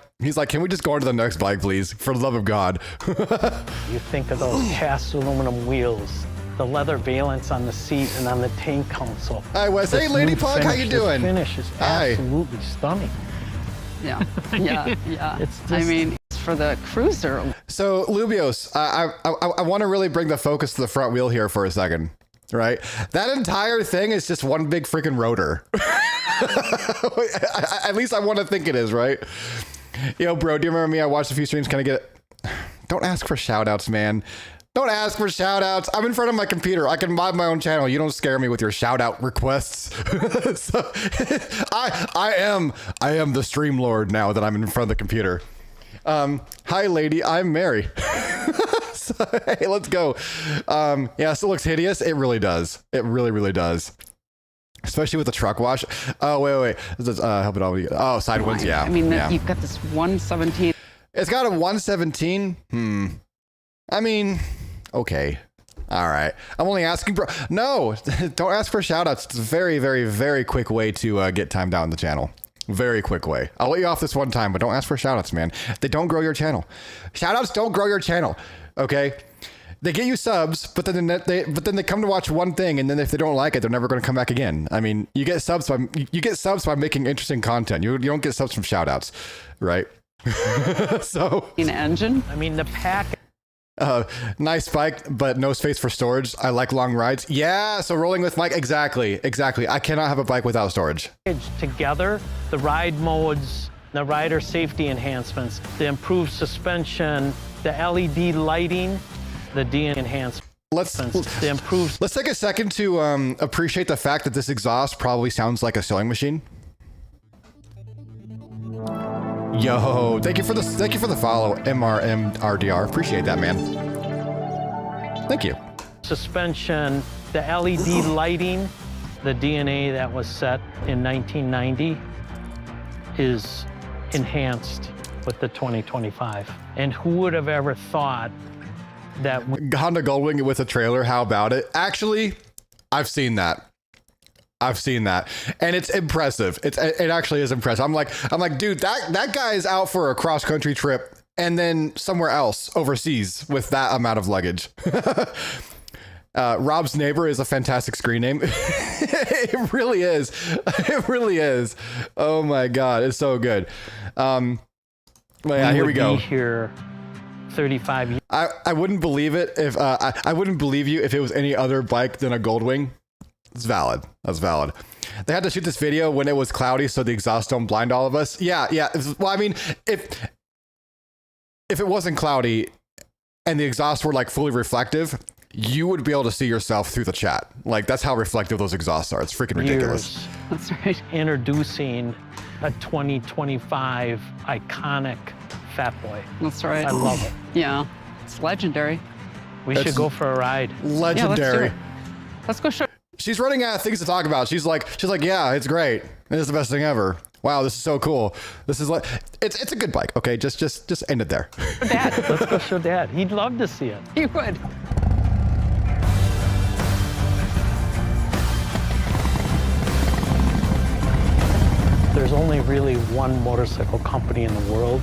can we just go on to the next bike, please? For the love of God. You think of those cast aluminum wheels, the leather valance on the seat and on the tank console. Hi, Wes. Hey, This Lady new Pug, how you finish, this doing? finish is Hi. absolutely stunning. Yeah, yeah. It's I just- mean, for the cruiser, So, Lubios, I want to really bring the focus to the front wheel here for a second. Right? That entire thing is just one big freaking rotor. At least I want to think it is, right? Yo, bro, do you remember me? I watched a few streams. Can I get it? Don't ask for shout outs, man. Don't ask for shout outs. I'm in front of my computer. I can mod my own channel. You don't scare me with your shout out requests. So, I am the stream lord now that I'm in front of the computer. Hi, lady. I'm Mary. So, hey, let's go. Yeah, so it looks hideous. It really does. It really, really does. especially with the truck wash. Oh, wait. This is, help it all. Oh, side winds. Yeah. I mean, yeah. you've got this 117. It's got a 117. I mean, okay. All right. I'm only asking for, no, don't ask for shout outs. It's a very, very, very quick way to get timed out in the channel. Very quick way. I'll let you off this one time, but don't ask for shout outs, man. They don't grow your channel. Shout outs don't grow your channel. Okay. They get you subs, but then they come to watch one thing, and then if they don't like it, they're never going to come back again. I mean, you get subs by making interesting content. You don't get subs from shout outs, right? So Engine. I mean, the pack nice bike, but no space for storage. I like long rides. Yeah, so rolling with Mike. Exactly. I cannot have a bike without storage. together, the ride modes, the rider safety enhancements, the improved suspension, the LED lighting, the D enhancements. The improved. Let's take a second to appreciate the fact that this exhaust probably sounds like a sewing machine. Yo, thank you for the follow, MRMRDR. Appreciate that, man. Thank you. Suspension, the LED lighting, the DNA that was set in 1990 is enhanced with the 2025. And who would have ever thought that Honda Goldwing with a trailer? How about it? Actually, I've seen that. And it's impressive. It actually is impressive. I'm like, dude, that guy is out for a cross country trip and then somewhere else overseas with that amount of luggage. Rob's Neighbor is a fantastic screen name. It really is. It really is. Oh my God. It's so good. Well, yeah, here we go. Here 35 years. I wouldn't believe it if I wouldn't believe you if it was any other bike than a Goldwing. It's valid. That's valid. They had to shoot this video when it was cloudy so the exhaust don't blind all of us. Yeah. Well, I mean, if it wasn't cloudy and the exhausts were like fully reflective, you would be able to see yourself through the chat. Like, that's how reflective those exhausts are. It's freaking ridiculous. That's right. Introducing a 2025 iconic Fat Boy. That's right. I love it. Yeah, it's legendary. We should go for a ride. Legendary. Yeah, let's go show. She's running out of things to talk about. She's like, yeah, it's great. It's the best thing ever. Wow, this is so cool. This is like, it's a good bike. Okay, just end it there. Dad. Let's go show Dad. He'd love to see it. He would. There's only really one motorcycle company in the world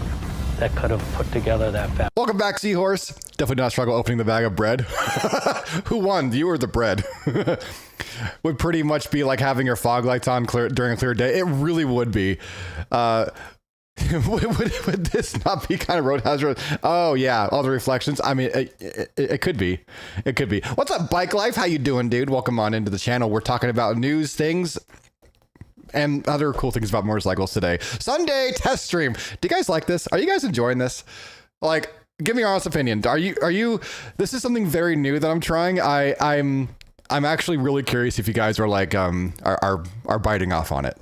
that could have put together that Fat. Welcome back, Seahorse. Definitely not struggle opening the bag of bread. Who won, you or the bread? Would pretty much be like having your fog lights on during a clear day. It really would be. Would this not be kind of road hazard? Oh yeah, all the reflections. I mean, it could be. It could be. What's up, Bike Life? How you doing, dude? Welcome on into the channel. We're talking about news, things, and other cool things about motorcycles today. Sunday test stream. Do you guys like this? Are you guys enjoying this? Like, give me your honest opinion. Are you? This is something very new that I'm trying. I'm actually really curious if you guys are like are biting off on it.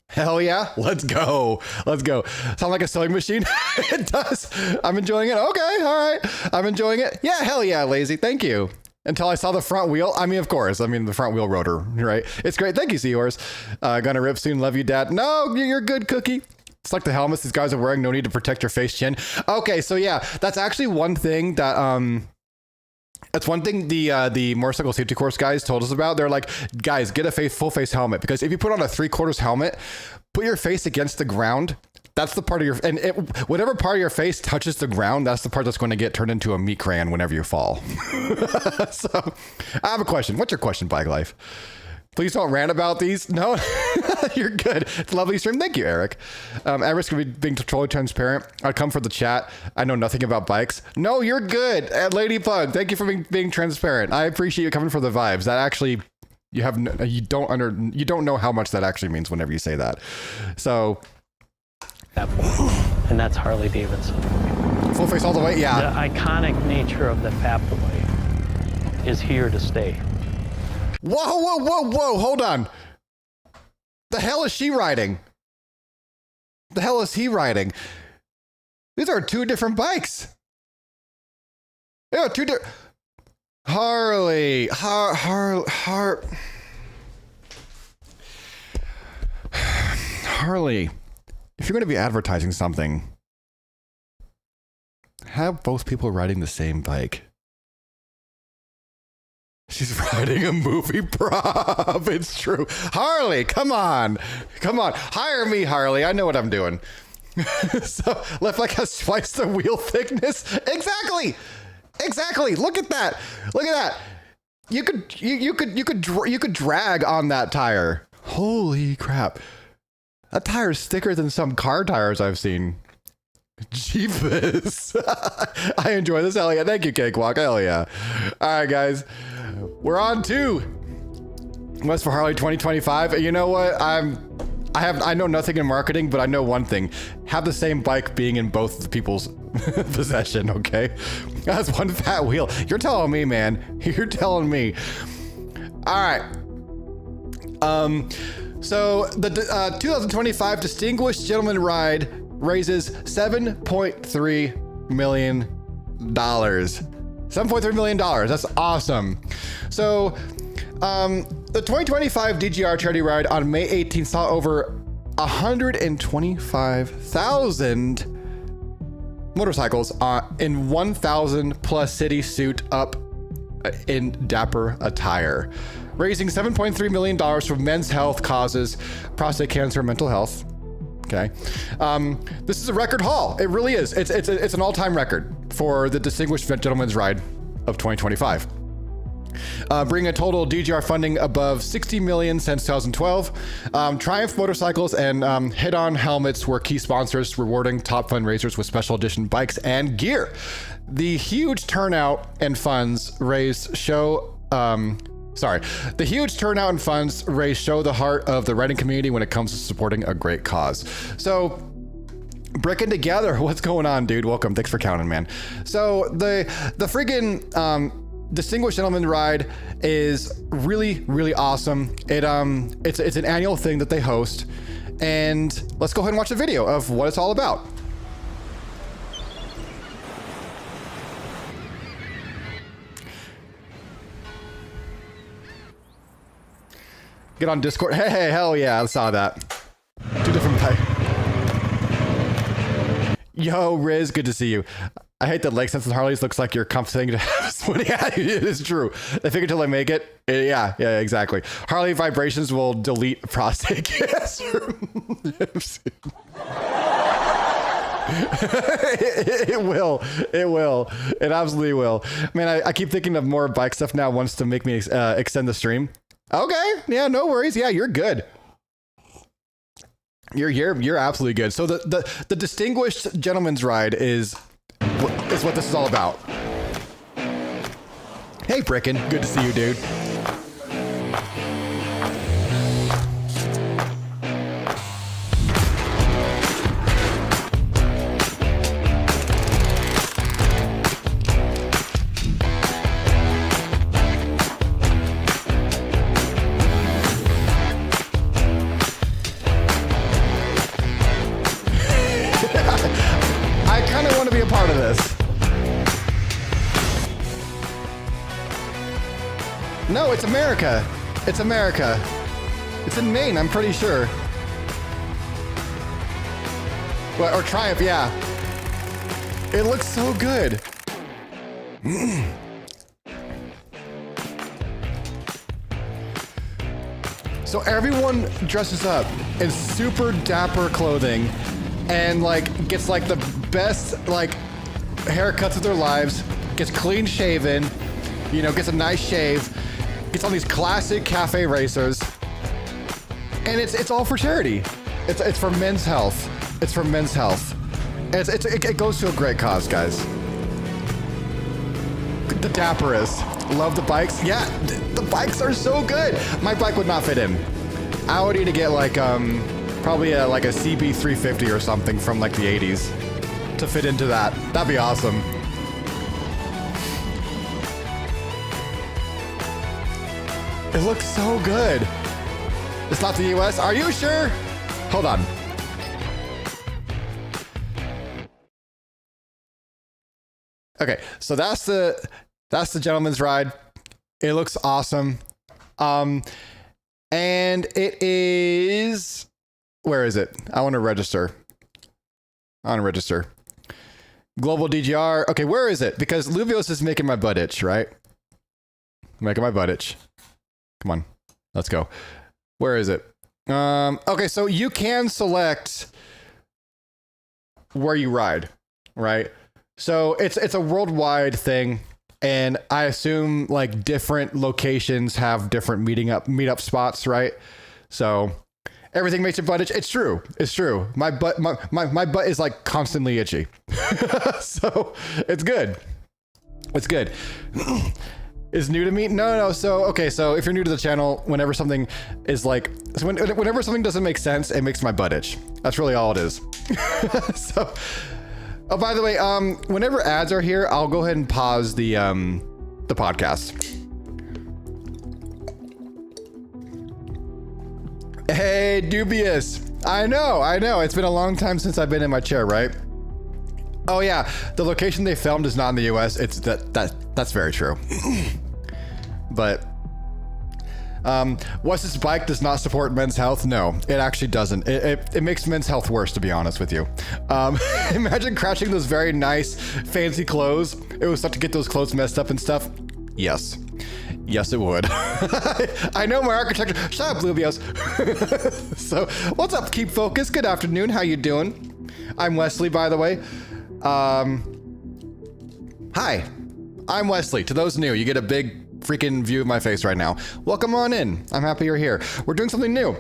Hell yeah, let's go. Sound like a sewing machine? It does. I'm enjoying it. Okay, all right. I'm enjoying it. Yeah, hell yeah, Lazy. Thank you. Until I saw the front wheel. I mean, of course. I mean, the front wheel rotor, right? It's great. Thank you, Seahorse. Gonna rip soon. Love you, Dad. No, you're good, Cookie. It's like the helmets these guys are wearing. No need to protect your face, chin. Okay, so yeah, that's actually one thing that that's one thing the motorcycle safety course guys told us about. They're like, guys, get a full face helmet, because if you put on a 3/4 helmet, put your face against the ground. That's the part of your, and whatever part of your face touches the ground, that's the part that's going to get turned into a meat crayon whenever you fall. So I have a question. What's your question, Bike Life? Please don't rant about these. No, you're good. It's a lovely stream. Thank you, Eric. Eric's going to be being totally transparent. I'd come for the chat. I know nothing about bikes. No, you're good. Lady Pug, thank you for being transparent. I appreciate you coming for the vibes. That actually, you don't know how much that actually means whenever you say that. So, and that's Harley Davidson. Full face all the way. Yeah. The iconic nature of the Fat Boy is here to stay. Whoa, hold on. The hell is she riding? The hell is he riding? These are two different bikes. Yeah, two different. Harley. Harley, if you're going to be advertising something, have both people riding the same bike. She's riding a movie prop. It's true. Harley, come on. Come on. Hire me, Harley. I know what I'm doing. So left leg has twice the wheel thickness. Exactly. Exactly. Look at that. Look at that. You could drag on that tire. Holy crap. That tire is thicker than some car tires I've seen. Jeepers. I enjoy this. Hell yeah. Thank you, Cakewalk. Hell yeah. All right, guys. We're on to West for Harley 2025. You know what? I know nothing in marketing, but I know one thing. Have the same bike being in both the people's possession, okay? That's one fat wheel. You're telling me, man. You're telling me. All right. So the 2025 Distinguished Gentleman Ride raises $7.3 million. $7.3 million. That's awesome. So, the 2025 DGR charity ride on May 18th saw over 125,000 motorcycles in 1,000 plus city suit up in dapper attire, raising $7.3 million for men's health causes, prostate cancer, mental health. Okay. This is a record haul. It really is. It's an all-time record for the Distinguished Gentleman's Ride of 2025. Bringing a total DGR funding above $60 million since 2012. Triumph Motorcycles and Head-On Helmets were key sponsors, rewarding top fundraisers with special edition bikes and gear. The huge turnout and funds raised show the huge turnout and funds show the heart of the riding community when it comes to supporting a great cause. So, Bricking Together, what's going on, dude? Welcome. Thanks for counting, man. So the friggin' Distinguished Gentleman Ride is really, really awesome. It's an annual thing that they host, and let's go ahead and watch a video of what it's all about. Get on Discord. Hey, hell yeah, I saw that. Two different types. Yo, Riz, good to see you. I hate that Lake Sense and Harley's looks like you're compensating to have sweaty. It is true. They figure until they make it. Yeah, exactly. Harley vibrations will delete prostate cancer. It will. It absolutely will. Man, I keep thinking of more bike stuff now wants to make me extend the stream. Okay. Yeah, no worries. Yeah, you're good. You're absolutely good. So the Distinguished Gentleman's Ride is what this is all about. Hey, Brickin', good to see you, dude. Part of this. No, it's America. It's America. It's in Maine, I'm pretty sure. Well, or Triumph, yeah. It looks so good. So everyone dresses up in super dapper clothing and like gets like the best like haircuts of their lives, gets clean shaven, you know, gets a nice shave, gets on these classic cafe racers, and it's all for charity. It's for men's health. It's for men's health. It goes to a great cause, guys. The dapperest. Love the bikes. Yeah, the bikes are so good. My bike would not fit in. I would need to get like probably like a CB 350 or something from like the 80s to fit into that. That'd be awesome. It looks so good. It's not the US. Are you sure? Hold on. Okay, so that's the Gentleman's Ride. It looks awesome. And it is Where is it? I want to register. Global DGR. Okay, where is it? Because Luvios is making my butt itch, right? Making my butt itch. Come on, let's go. Where is it? Okay, so you can select where you ride, right? So it's a worldwide thing, and I assume like different locations have different meetup spots, right? So everything makes your butt itch. It's true. My butt is like constantly itchy. So it's good. Is new to me? No. So if you're new to the channel, whenever something is like, whenever something doesn't make sense, it makes my butt itch. That's really all it is. So, oh, by the way, whenever ads are here, I'll go ahead and pause the podcast. Hey, Dubious. I know. It's been a long time since I've been in my chair, right? Oh yeah, the location they filmed is not in the US. It's that's very true. But what's this bike does not support men's health? No, it actually doesn't. It makes men's health worse, to be honest with you. Imagine crashing those very nice, fancy clothes. It would start to get those clothes messed up and stuff. Yes, it would. I know my architecture. Shut up, Bluebios. So, what's up, Keep Focus? Good afternoon. How you doing? I'm Wesley, by the way. Hi, I'm Wesley. To those new, you get a big freaking view of my face right now. Welcome on in. I'm happy you're here. We're doing something new.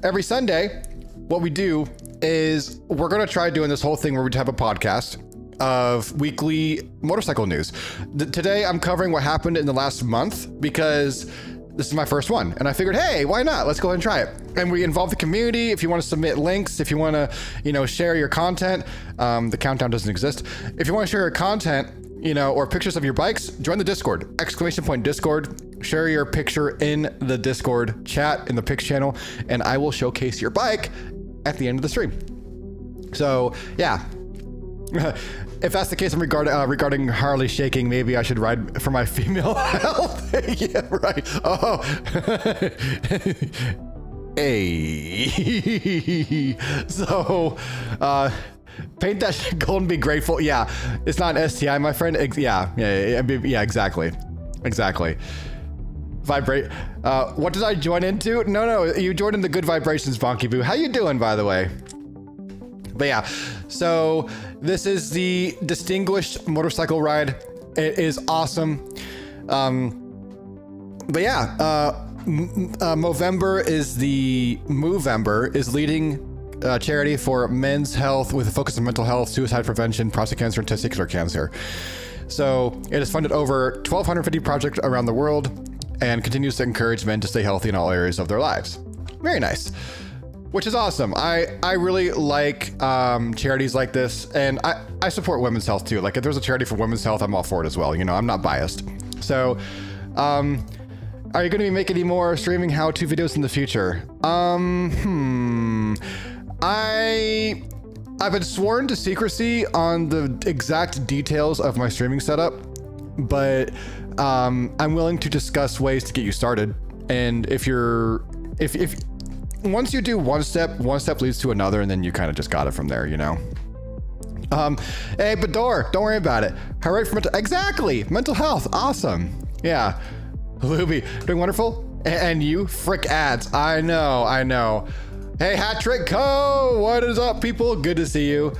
Every Sunday, what we do is we're going to try doing this whole thing where we have a podcast of weekly motorcycle news. Today, I'm covering what happened in the last month because this is my first one. And I figured, hey, why not? Let's go ahead and try it. And we involve the community. If you want to submit links, if you want to, share your content, the countdown doesn't exist. If you want to share your content, or pictures of your bikes, join the Discord, !Discord, share your picture in the Discord chat in the pics channel, and I will showcase your bike at the end of the stream. So yeah, if that's the case regarding Harley shaking, maybe I should ride for my female health. Yeah, right. Oh, hey. So, paint that shit gold and be grateful. Yeah, it's not an STI, my friend. Yeah, exactly. Vibrate. What did I join into? No, you joined in the good vibrations, Bonky Boo. How you doing, by the way? But yeah, so this is the Distinguished Motorcycle Ride. It is awesome. But yeah, Movember is leading charity for men's health with a focus on mental health, suicide prevention, prostate cancer, and testicular cancer. So it has funded over 1,250 projects around the world and continues to encourage men to stay healthy in all areas of their lives. Very nice. Which is awesome. I really like charities like this, and I support women's health too. Like if there's a charity for women's health, I'm all for it as well. I'm not biased. So, are you going to be making any more streaming how-to videos in the future? I've been sworn to secrecy on the exact details of my streaming setup, but I'm willing to discuss ways to get you started. And if once you do one step leads to another, and then you kind of just got it from there, Hey, Bador, don't worry about it. Hooray for mental health. Awesome. Yeah. Luby, doing wonderful. And you, frick ads. I know. Hey, Hat Trick Co, what is up, people? Good to see you.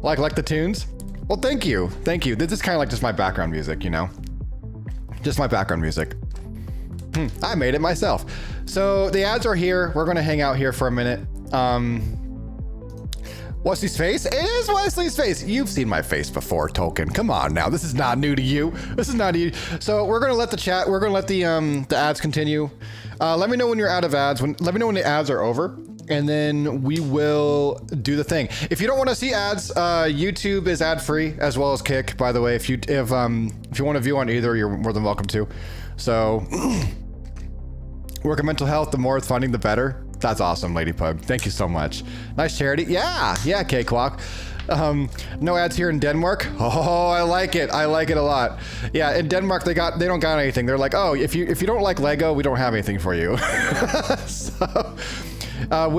Like the tunes? Well, thank you. This is kind of like just my background music, Just my background music. I made it myself. So the ads are here. We're gonna hang out here for a minute. Wesley's face? It is Wesley's face. You've seen my face before, Tolkien. Come on now. This is not new to you. So we're gonna let the ads continue. Let me know when you're out of ads. Let me know when the ads are over, and then we will do the thing. If you don't want to see ads, YouTube is ad free as well as Kick. By the way, if you want to view on either, you're more than welcome to. So, work on mental health. The more funding, the better. That's awesome, Lady Pug. Thank you so much. Nice charity. Yeah, Cakewalk. No ads here in Denmark. Oh, I like it a lot. Yeah, in Denmark they don't got anything. They're like, oh, if you don't like Lego, we don't have anything for you. So Wes,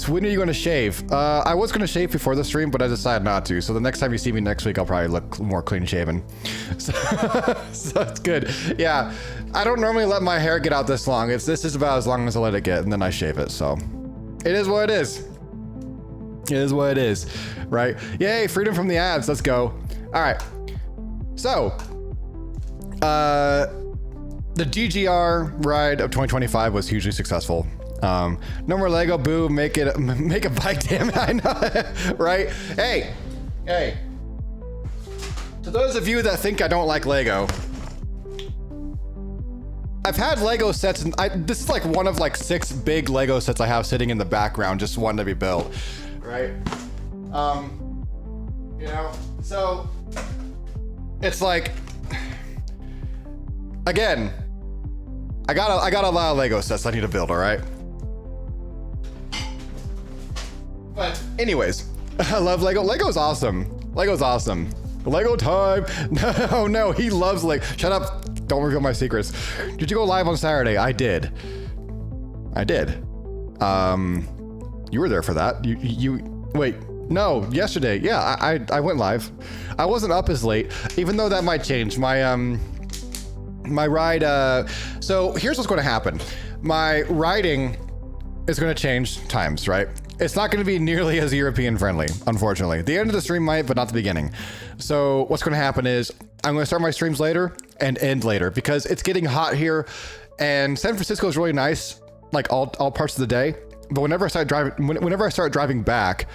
when are you going to shave? I was going to shave before the stream, but I decided not to. So the next time you see me next week, I'll probably look more clean shaven. So it's good. Yeah, I don't normally let my hair get out this long. This is about as long as I let it get, and then I shave it. So it is what it is. It is what it is, right? Yay, freedom from the ads. Let's go. All right. So, the GGR ride of 2025 was hugely successful. No more Lego, boo, make a bike, damn it, I know, right? Hey, to those of you that think I don't like Lego, I've had Lego sets, and this is like one of like 6 big Lego sets I have sitting in the background, just one to be built, right? You know, so it's like, again, I got a lot of Lego sets I need to build, all right? But anyways, I love Lego. Lego's awesome. Lego's awesome. Lego time. No, he loves Lego. Shut up. Don't reveal my secrets. Did you go live on Saturday? I did. You were there for that. You wait. No, yesterday. Yeah, I went live. I wasn't up as late, even though that might change. My ride, so here's what's going to happen. My riding is going to change times, right? It's not going to be nearly as European friendly, unfortunately. The end of the stream might, but not the beginning. So what's going to happen is I'm going to start my streams later and end later because it's getting hot here, and San Francisco is really nice, like all parts of the day. But whenever I start driving back,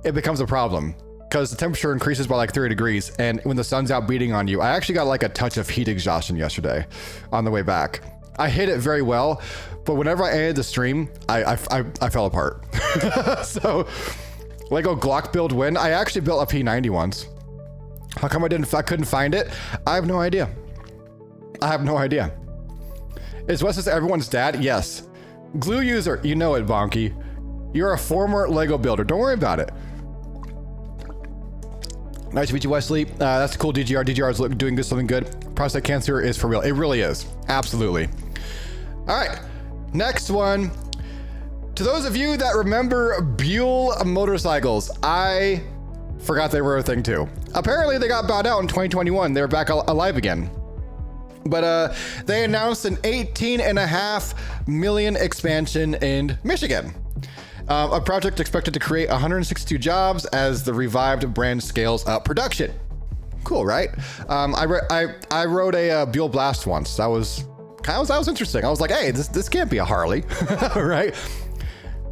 it becomes a problem. Because the temperature increases by like 30 degrees, and when the sun's out beating on you, I actually got like a touch of heat exhaustion yesterday on the way back. I hit it very well, but whenever I ended the stream, I fell apart. So, Lego Glock build win. I actually built a P90 once. How come I couldn't find it? I have no idea. Is Wes everyone's dad? Yes. Glue user, you know it, Bonky. You're a former Lego builder. Don't worry about it. Nice to meet you, Wesley. That's cool, DGR. DGR is doing something good. Prostate cancer is for real. It really is. Absolutely. All right. Next one. To those of you that remember Buell motorcycles, I forgot they were a thing too. Apparently they got bought out in 2021. They're back alive again. But they announced an $18.5 million expansion in Michigan. A project expected to create 162 jobs as the revived brand scales up production. Cool, right? I rode a Buell Blast once. That was interesting. I was like, hey, this can't be a Harley, right?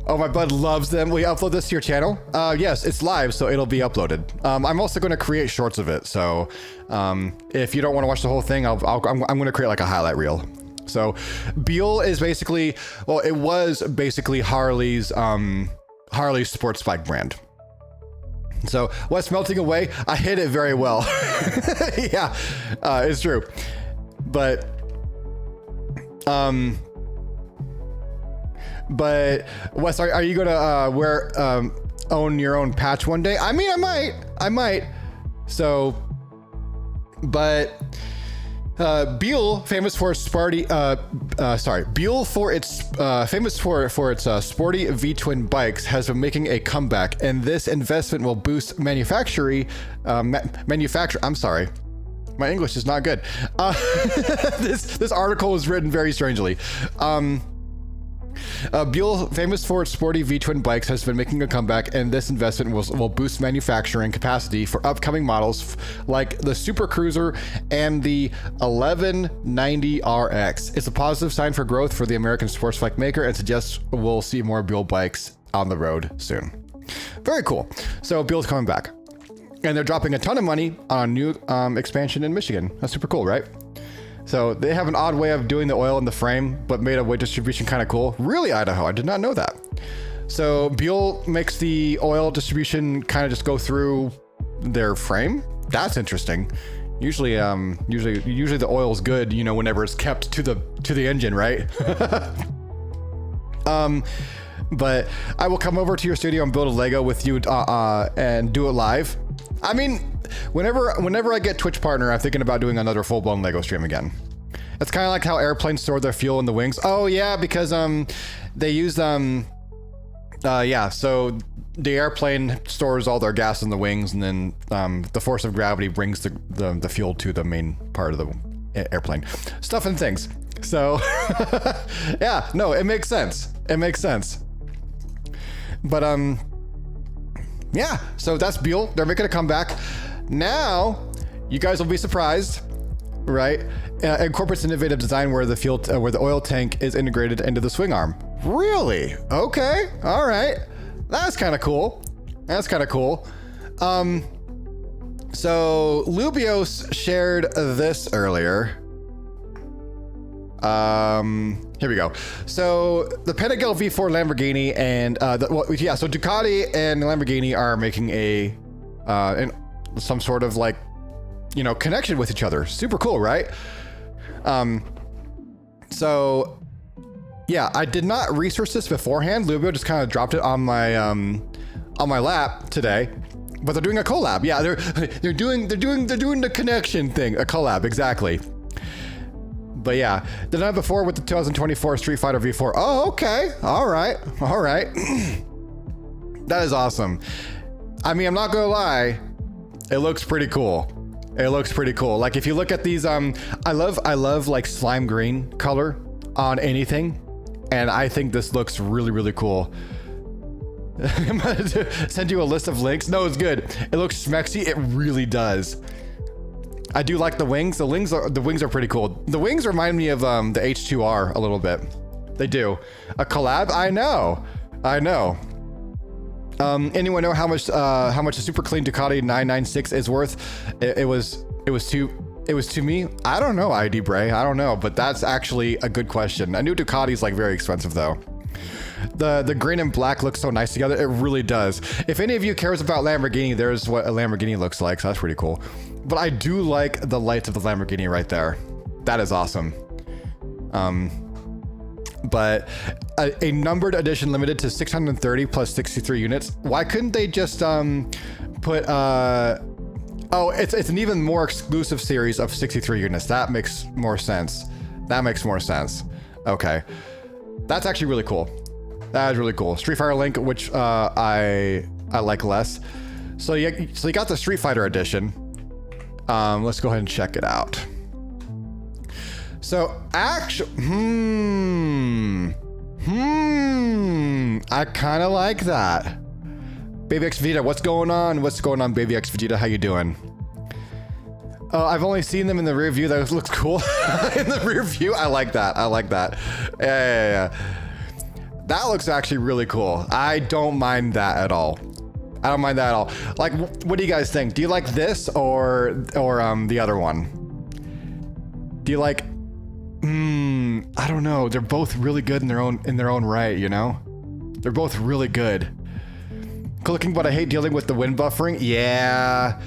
Oh, my bud loves them. Will you upload this to your channel? Yes, it's live, so it'll be uploaded. I'm also going to create shorts of it. So if you don't want to watch the whole thing, I'm going to create like a highlight reel. So Buell is basically, well, it was basically Harley's sports bike brand. So what's melting away? I hit it very well. Yeah, it's true. But Wes, are you gonna own your own patch one day? I mean, I might. So, but Buell, famous for its sporty, Buell for its famous for its sporty V-twin bikes, has been making a comeback, and this investment will boost manufacture. I'm sorry, my English is not good. This article was written very strangely. Buell, famous for its sporty V-twin bikes, has been making a comeback, and this investment will boost manufacturing capacity for upcoming models like the Super Cruiser and the 1190 RX. It's a positive sign for growth for the American sports bike maker and suggests we'll see more Buell bikes on the road soon. Very cool. So Buell's coming back, and they're dropping a ton of money on a new expansion in Michigan. That's super cool, right? So they have an odd way of doing the oil in the frame, but made a weight distribution kind of cool. Really, Idaho, I did not know that. So Buell makes the oil distribution kind of just go through their frame. That's interesting. Usually the oil's good, you know, whenever it's kept to the engine, right? But I will come over to your studio and build a Lego with you and do it live. I mean, whenever I get Twitch partner, I'm thinking about doing another full-blown Lego stream again. It's kind of like how airplanes store their fuel in the wings. Oh yeah, because they use yeah, so the airplane stores all their gas in the wings, and then the force of gravity brings the fuel to the main part of the airplane. Stuff and things. So yeah, no, it makes sense. It makes sense. But yeah, so that's Buell. They're making a comeback. Now, you guys will be surprised, right? Incorporates innovative design where the oil tank is integrated into the swing arm. Really? Okay. All right. That's kind of cool. That's kind of cool. So Lubios shared this earlier. Here we go. So the Panigale V4 Lamborghini and so Ducati and Lamborghini are making some sort of like, connection with each other. Super cool, right? So yeah, I did not research this beforehand. Lubio just kind of dropped it on my lap today. But they're doing a collab. Yeah, they're doing the connection thing. A collab, exactly. But yeah, the night before with the 2024 Street Fighter V4. Oh, okay. All right. That is awesome. I mean, I'm not gonna lie, it looks pretty cool. It looks pretty cool. Like if you look at these, I love like slime green color on anything, and I think this looks really, really cool. I'm gonna send you a list of links. No, it's good. It looks smexy. It really does. I do like the wings. The wings are pretty cool. The wings remind me of the H2R a little bit. They do. A collab? I know. Anyone know how much a super clean Ducati 996 is worth? It was to me. I don't know, ID Bray. I don't know, but that's actually a good question. I knew Ducati's like very expensive though. The green and black looks so nice together. It really does. If any of you cares about Lamborghini, there's what a Lamborghini looks like. So that's pretty cool. But I do like the lights of the Lamborghini right there. That is awesome. But a numbered edition limited to 630 plus 63 units. Why couldn't they just put oh, it's an even more exclusive series of 63 units. That makes more sense. Okay. That's actually really cool. That is really cool. Street Fighter Link, which I like less. So you got the Street Fighter edition. Let's go ahead and check it out. So actually, I kind of like that. Baby X Vegeta, what's going on? What's going on, Baby X Vegeta? How you doing? I've only seen them in the rear view. That looks cool. In the rear view, I like that. Yeah. That looks actually really cool. I don't mind that at all. Like, what do you guys think? Do you like this or the other one? Do you like? I don't know. They're both really good in their own right. They're both really good. Cool looking, but I hate dealing with the wind buffering. Yeah.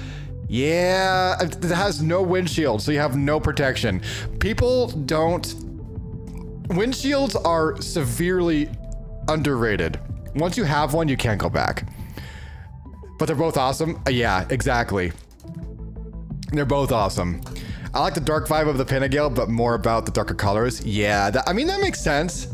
It has no windshield, so you have no protection. Windshields are severely underrated. Once you have one, you can't go back. But they're both awesome. Yeah, exactly. They're both awesome. I like the dark vibe of the Panigale, but more about the darker colors. Yeah, that makes sense.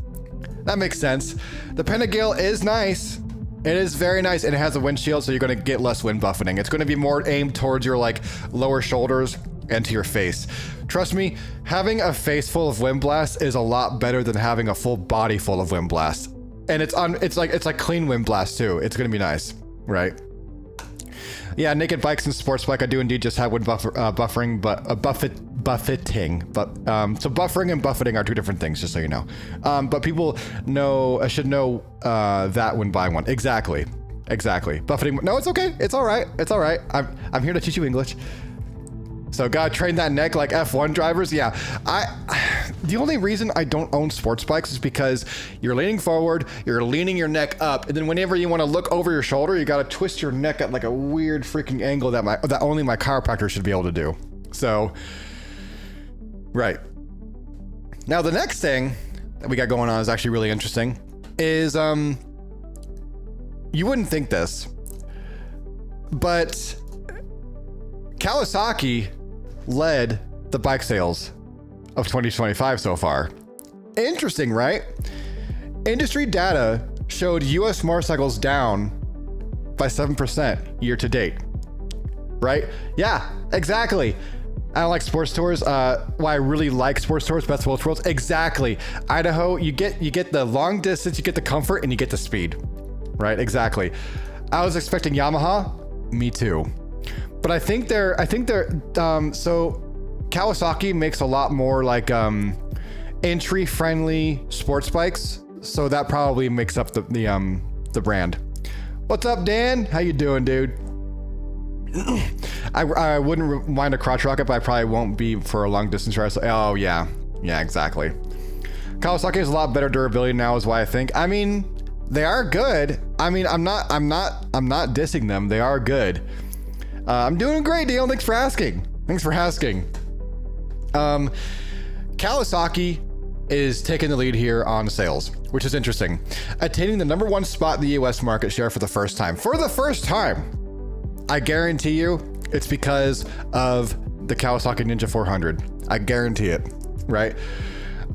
The Panigale is nice. It is very nice, and it has a windshield, so you're going to get less wind buffeting. It's going to be more aimed towards your like lower shoulders and to your face. Trust me, having a face full of wind blast is a lot better than having a full body full of wind blast. And it's like clean wind blast too. It's going to be nice, right? Yeah, naked bikes and sports bike, I do indeed just have wind buffering, but buffeting. But so buffering and buffeting are two different things, just so you know. But people should know that when buying one. Exactly. Buffeting. No, it's okay. It's all right. I'm here to teach you English. So gotta train that neck like F1 drivers. Yeah, the only reason I don't own sports bikes is because you're leaning forward, you're leaning your neck up, and then whenever you want to look over your shoulder, you gotta twist your neck at like a weird freaking angle that only my chiropractor should be able to do. So, right. Now the next thing that we got going on is actually really interesting. Is you wouldn't think this, but Kawasaki led the bike sales of 2025 so far. Interesting, right? Industry data showed US motorcycles down by 7% year to date. Right? Yeah, exactly. I don't like sports tours. Why I really like sports tours, best of both worlds. Exactly. Idaho, you get the long distance, you get the comfort, and you get the speed. Right? Exactly. I was expecting Yamaha. Me too. But I think they're so Kawasaki makes a lot more like entry friendly sports bikes. So that probably makes up the brand. What's up, Dan? How you doing, dude? I wouldn't mind a crotch rocket, but I probably won't be for a long distance ride. So, oh yeah, exactly. Kawasaki has a lot better durability now, is why I think. I mean, they are good. I mean, I'm not dissing them. They are good. I'm doing great, Deal. Thanks for asking. Kawasaki is taking the lead here on sales, which is interesting. Attaining the #1 spot in the US market share for the first time. I guarantee you it's because of the Kawasaki Ninja 400. I guarantee it, right?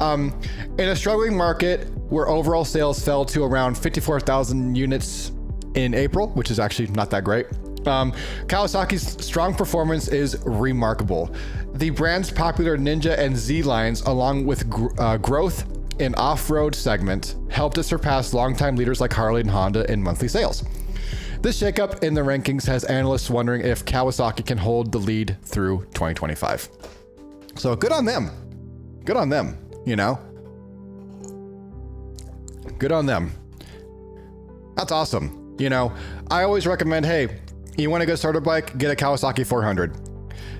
In a struggling market where overall sales fell to around 54,000 units in April, which is actually not that great, Kawasaki's strong performance is remarkable. The brand's popular Ninja and Z lines, along with growth in off-road segment, helped it surpass longtime leaders like Harley and Honda in monthly sales. This shakeup in the rankings has analysts wondering if Kawasaki can hold the lead through 2025. So good on them. Good on them, you know? Good on them. That's awesome. You know, I always recommend, hey, you want to go start a bike, get a Kawasaki 400.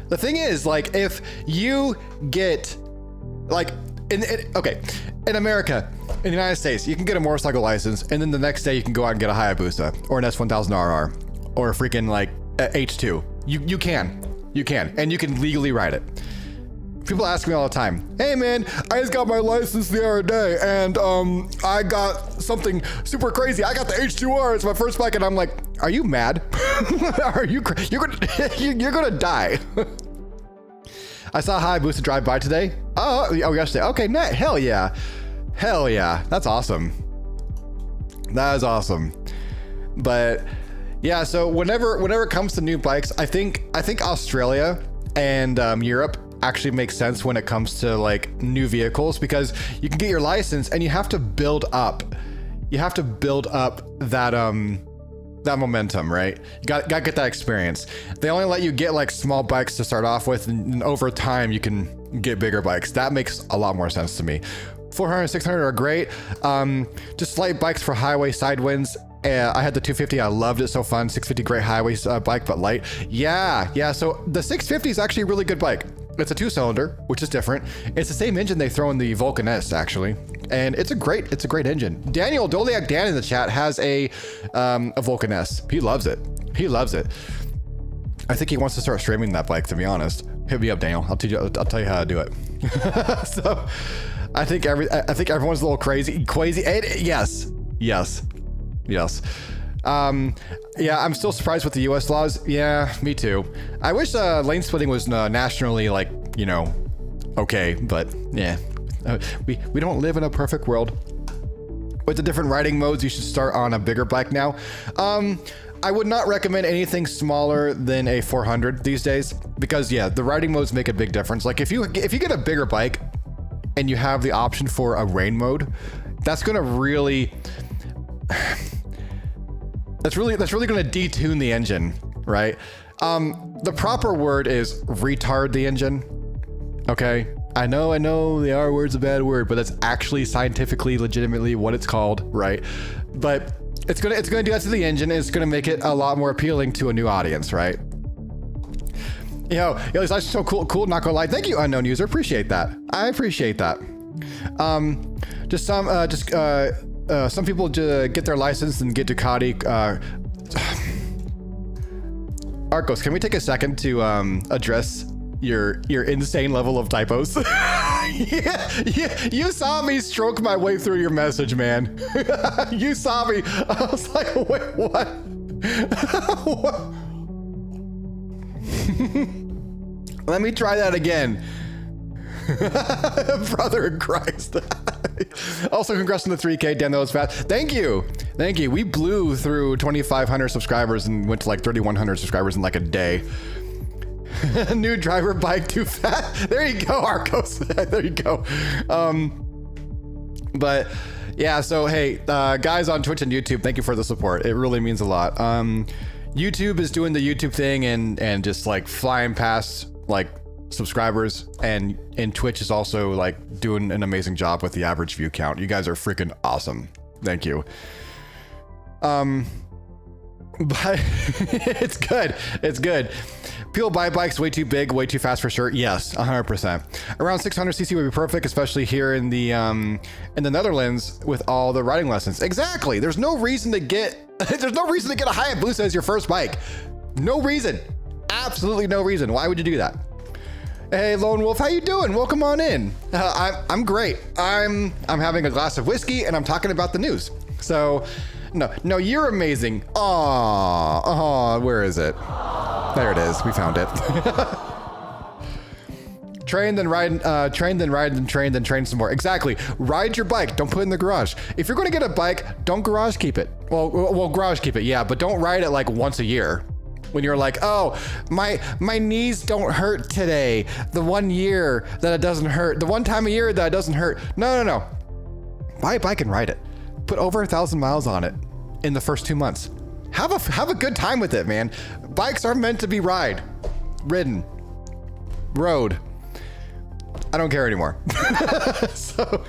The thing is, like, if you get, like, in America, in the United States, you can get a motorcycle license, and then the next day you can go out and get a Hayabusa or an S1000RR or a freaking like H2. You can, and you can legally ride it. People ask me all the time, hey man, I just got my license the other day, and I got something super crazy. I got the H2R. It's my first bike, and I'm like, are you mad? You're gonna die. I saw Hayabusa drive by today. Oh, yesterday. Okay, hell yeah. That's awesome. That is awesome. But yeah, so whenever it comes to new bikes, I think Australia and Europe actually makes sense when it comes to like new vehicles, because you can get your license and you have to build up that momentum, right? You got to get that experience. They only let you get like small bikes to start off with, and over time you can get bigger bikes. That makes a lot more sense to me. 400, 600 are great. Just slight bikes for highway side winds. I had the 250. I loved it. So fun. 650, great highway bike, but light. Yeah. So the 650 is actually a really good bike. It's a 2-cylinder, which is different. It's the same engine they throw in the Vulcan S, actually, and it's a great engine. Daniel Doliak Dan in the chat has a Vulcan S. He loves it. I think he wants to start streaming that bike, to be honest. Hit me up, Daniel. I'll tell you how to do it. So I think everyone's a little crazy. And yes. Yeah, I'm still surprised with the US laws. Yeah, me too. I wish lane splitting was nationally, like, you know, okay, but yeah, we don't live in a perfect world. With the different riding modes, you should start on a bigger bike now. I would not recommend anything smaller than a 400 these days, because yeah, the riding modes make a big difference. Like if you get a bigger bike and you have the option for a rain mode, that's gonna really That's really going to detune the engine, right? The proper word is retard the engine. Okay, I know the R word's a bad word, but that's actually scientifically, legitimately what it's called, right? But it's gonna do that to the engine, and it's gonna make it a lot more appealing to a new audience, right? It's actually so cool. Not gonna lie. Thank you, unknown user. Appreciate that. I appreciate that. Some people get their license and get Ducati. Arcos, can we take a second to address your insane level of typos? yeah, you saw me stroke my way through your message, man. You saw me. I was like, wait, what? What? Let me try that again. Brother in Christ. Also, congrats on the 3K, Dan. That was fast. Thank you. Thank you. We blew through 2,500 subscribers and went to like 3,100 subscribers in like a day. New driver bike too fast. There you go, Arcos. There you go. But yeah, so hey, guys on Twitch and YouTube, thank you for the support. It really means a lot. YouTube is doing the YouTube thing and just like flying past like subscribers, and Twitch is also like doing an amazing job with the average view count. You guys are freaking awesome. Thank you. But it's good. It's good. People buy bikes way too big, way too fast for sure. Yes, 100%. Around 600cc would be perfect, especially here in the Netherlands with all the riding lessons. Exactly. There's no reason to get a Hayabusa as your first bike. No reason. Absolutely no reason. Why would you do that? Hey, Lone Wolf, how you doing? Welcome on in. I'm great. I'm having a glass of whiskey and I'm talking about the news. So. No, you're amazing. Aw, where is it? There it is. We found it. Train, then ride, train, then ride, then train, then train some more. Exactly. Ride your bike. Don't put it in the garage. If you're going to get a bike, don't garage keep it. Well, garage keep it, yeah, but don't ride it like once a year. When you're like, oh, my knees don't hurt today. The 1 year that it doesn't hurt. The one time a year that it doesn't hurt. No. Buy a bike and ride it. Put over 1,000 miles on it in the first 2 months. Have a good time with it, man. Bikes are meant to be ridden, rode. I don't care anymore. So,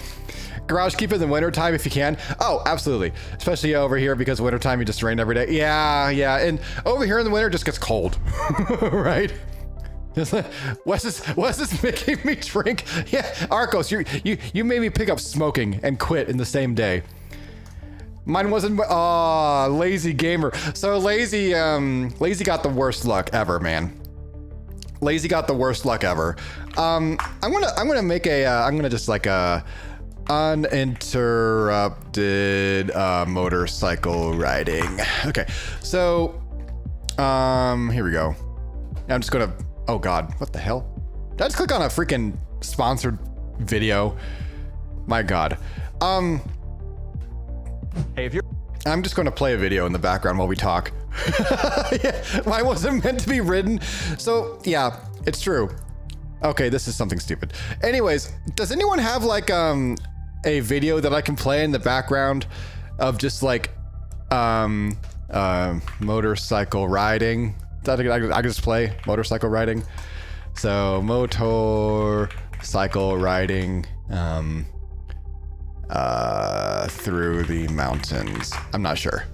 garage keep it in the wintertime if you can. Oh, absolutely. Especially over here because wintertime you just rain every day. Yeah. And over here in the winter it just gets cold, right? Wes is making me drink. Yeah, Arcos, you made me pick up smoking and quit in the same day. Mine wasn't. Lazy gamer. So lazy got the worst luck ever, man. Lazy got the worst luck ever. I'm gonna make a. I'm gonna just like a uninterrupted motorcycle riding. Okay, so here we go. I'm just gonna. Oh God, what the hell? Did I just click on a freaking sponsored video? My God. Hey, if you're... I'm just going to play a video in the background while we talk. Yeah, mine wasn't meant to be ridden. So yeah, it's true. Okay, this is something stupid. Anyways, does anyone have like a video that I can play in the background of just like motorcycle riding? That I can just play motorcycle riding. So motorcycle riding through the mountains. I'm not sure.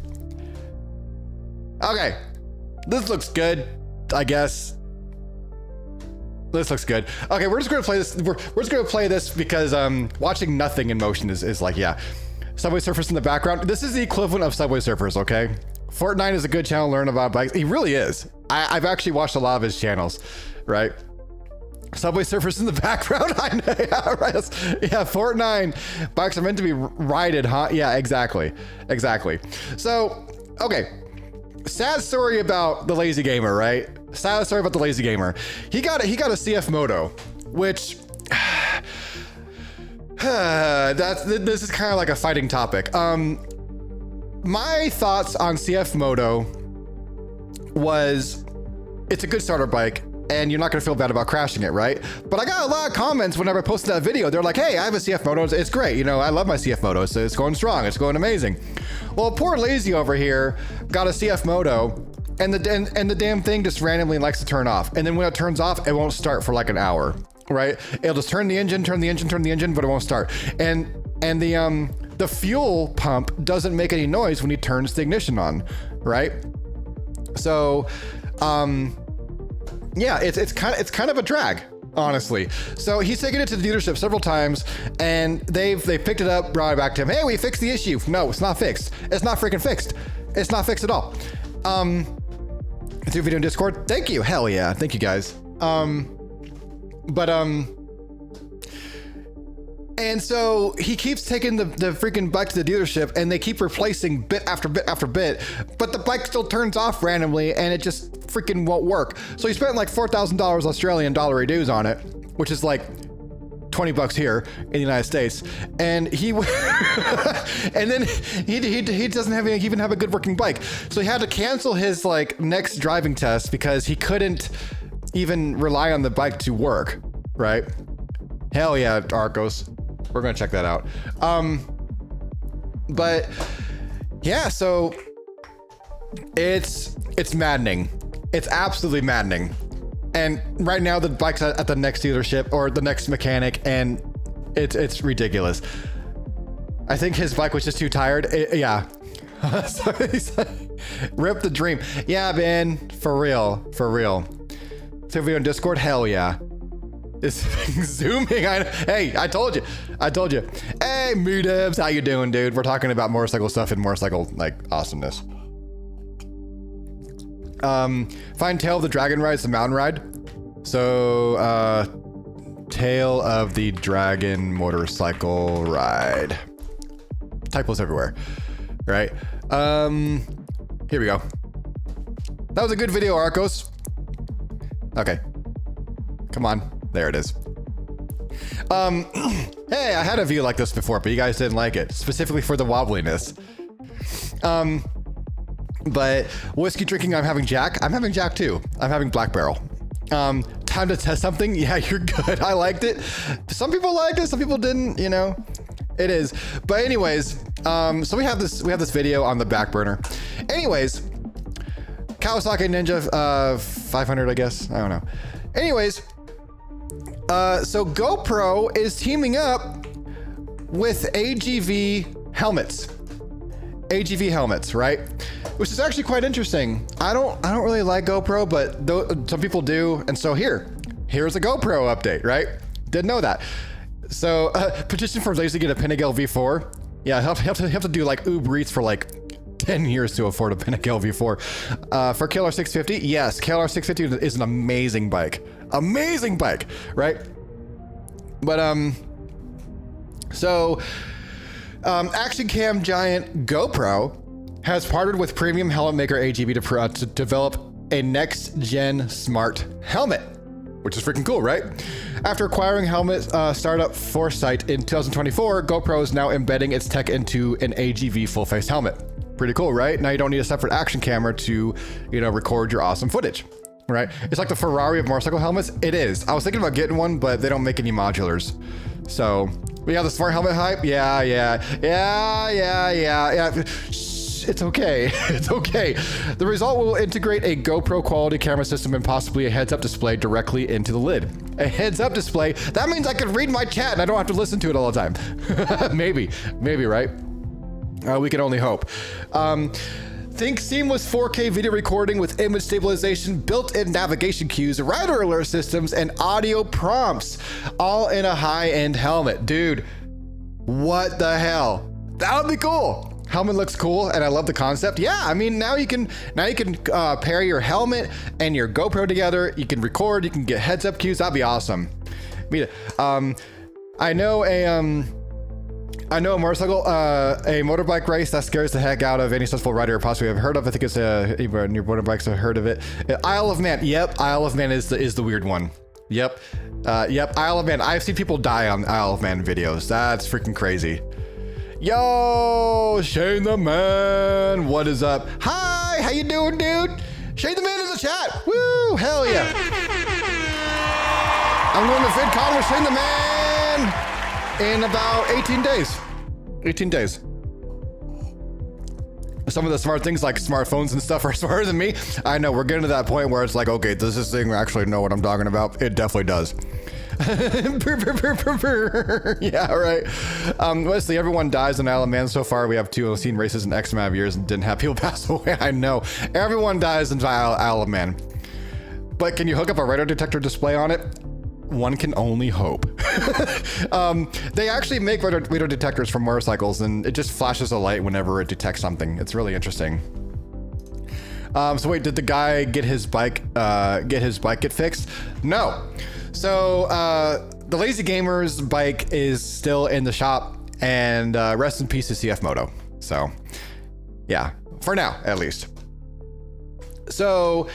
Okay, this looks good, I guess. This looks good. Okay, we're just gonna play this. We're just gonna play this because watching nothing in motion is like, yeah. Subway Surfers in the background. This is the equivalent of Subway Surfers, okay? Fortnite is a good channel to learn about bikes. He really is. I've actually watched a lot of his channels, right? Subway Surfers in the background. I know, yeah, right. Yeah, Fortnite bikes are meant to be ridden, huh? Yeah, exactly. So, okay. Sad story about the lazy gamer, right? Sad story about the lazy gamer. He got a CF Moto, which this is kind of like a fighting topic. My thoughts on CF Moto was it's a good starter bike and you're not gonna feel bad about crashing it, right? But I got a lot of comments whenever I posted that video. They're like, hey, I have a CF Moto, it's great. You know, I love my CF Moto, it's going strong, it's going amazing. Well, poor Lazy over here got a CF Moto and the damn thing just randomly likes to turn off. And then when it turns off, it won't start for like an hour, right? It'll just turn the engine, but it won't start. And the fuel pump doesn't make any noise when he turns the ignition on, right? So, yeah, it's kind of a drag, honestly. So he's taken it to the dealership several times, and they've picked it up, brought it back to him. Hey, we fixed the issue. No, it's not fixed. It's not freaking fixed. It's not fixed at all. It's your video in Discord. Thank you. Hell yeah. Thank you guys. And so he keeps taking the freaking bike to the dealership and they keep replacing bit after bit after bit, but the bike still turns off randomly and it just freaking won't work. So he spent like $4,000 Australian dollar dues on it, which is like $20 here in the United States, and he and then he doesn't even have a good working bike, so he had to cancel his like next driving test because he couldn't even rely on the bike to work, right? Hell yeah, Arcos, we're gonna check that out. But yeah, so it's maddening. It's absolutely maddening. And right now the bike's at the next dealership or the next mechanic, and it's ridiculous. I think his bike was just too tired. Yeah. So he's like, rip the dream. Yeah, man, for real. So video on Discord, hell yeah. It's zooming. Hey, I told you. Hey, Moodebs, how you doing, dude? We're talking about motorcycle stuff and motorcycle like awesomeness. Find Tale of the Dragon Ride, it's the mountain ride. So, Tale of the Dragon motorcycle ride. Typos everywhere, right? Here we go. That was a good video, Arcos. Okay, come on, there it is. Hey, I had a view like this before, but you guys didn't like it, specifically for the wobbliness. But whiskey drinking, I'm having Jack. I'm having Jack too. I'm having Black Barrel. Time to test something. Yeah, you're good. I liked it. Some people liked it, some people didn't, you know. It is. But anyways, so we have this video on the back burner. Anyways, Kawasaki Ninja 500, I guess. I don't know. Anyways, so GoPro is teaming up with AGV helmets. AGV helmets, right? Which is actually quite interesting. I don't really like GoPro, but some people do, and so here's a GoPro update, right? Didn't know that. So petition for Lazy to get a Pinnacle V4. Yeah, have to do like Uber Eats for like 10 years to afford a Pinnacle V4. For KLR 650, yes, KLR 650 is an amazing bike, right? But so action cam giant GoPro has partnered with premium helmet maker AGV to develop a next-gen smart helmet, which is freaking cool, right? After acquiring helmet startup Foresight in 2024, GoPro is now embedding its tech into an AGV full-face helmet. Pretty cool, right? Now you don't need a separate action camera to, you know, record your awesome footage, right? It's like the Ferrari of motorcycle helmets. It is. I was thinking about getting one, but they don't make any modulars. So we have the smart helmet hype. Yeah. It's okay. It's okay. The result will integrate a GoPro quality camera system and possibly a heads-up display directly into the lid. A heads-up display, that means I can read my chat and I don't have to listen to it all the time. Maybe, right? We can only hope. Think seamless 4K video recording with image stabilization, built-in navigation cues, rider alert systems, and audio prompts, all in a high-end helmet. Dude, what the hell? That would be cool. Helmet looks cool, and I love the concept. Yeah, I mean, now you can pair your helmet and your GoPro together. You can record, you can get heads-up cues. That'd be awesome. I know a motorcycle, a motorbike race that scares the heck out of any successful rider possibly have heard of. I think it's New Motorbikes have heard of it. Isle of Man. Yep, Isle of Man is the weird one. Yep, Isle of Man. I've seen people die on Isle of Man videos. That's freaking crazy. Yo, Shane the Man, what is up? Hi, how you doing, dude? Shane the Man in the chat. Woo, hell yeah. I'm going to VidCon with Shane the Man in about 18 days. 18 days. Some of the smart things like smartphones and stuff are smarter than me. I know, we're getting to that point where it's like, okay, does this thing actually know what I'm talking about? It definitely does. Yeah, right. Wesley, everyone dies in Isle of Man so far. We have seen races in X amount of years and didn't have people pass away. I know. Everyone dies in Isle of Man. But can you hook up a radar detector display on it? One can only hope. They actually make radar detectors for motorcycles, and it just flashes a light whenever it detects something. It's really interesting. So wait, did the guy get his bike get fixed? No. So the Lazy Gamer's bike is still in the shop, and rest in peace to CF Moto. So yeah, for now at least. So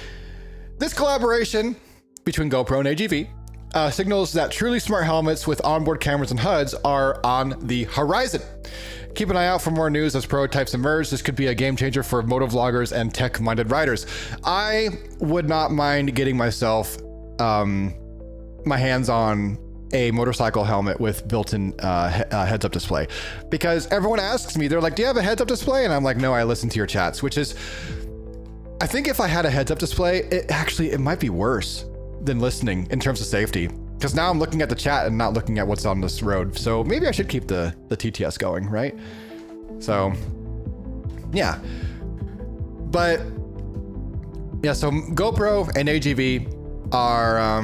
this collaboration between GoPro and AGV signals that truly smart helmets with onboard cameras and HUDs are on the horizon. Keep an eye out for more news as prototypes emerge. This could be a game changer for motovloggers and tech-minded riders. I would not mind getting myself my hands on a motorcycle helmet with built-in heads-up display, because everyone asks me, they're like, do you have a heads-up display? And I'm like, no, I listen to your chats, which is, I think if I had a heads-up display, it might be worse than listening in terms of safety, because now I'm looking at the chat and not looking at what's on this road. So maybe I should keep the TTS going, right? So yeah, but yeah, so GoPro and AGV are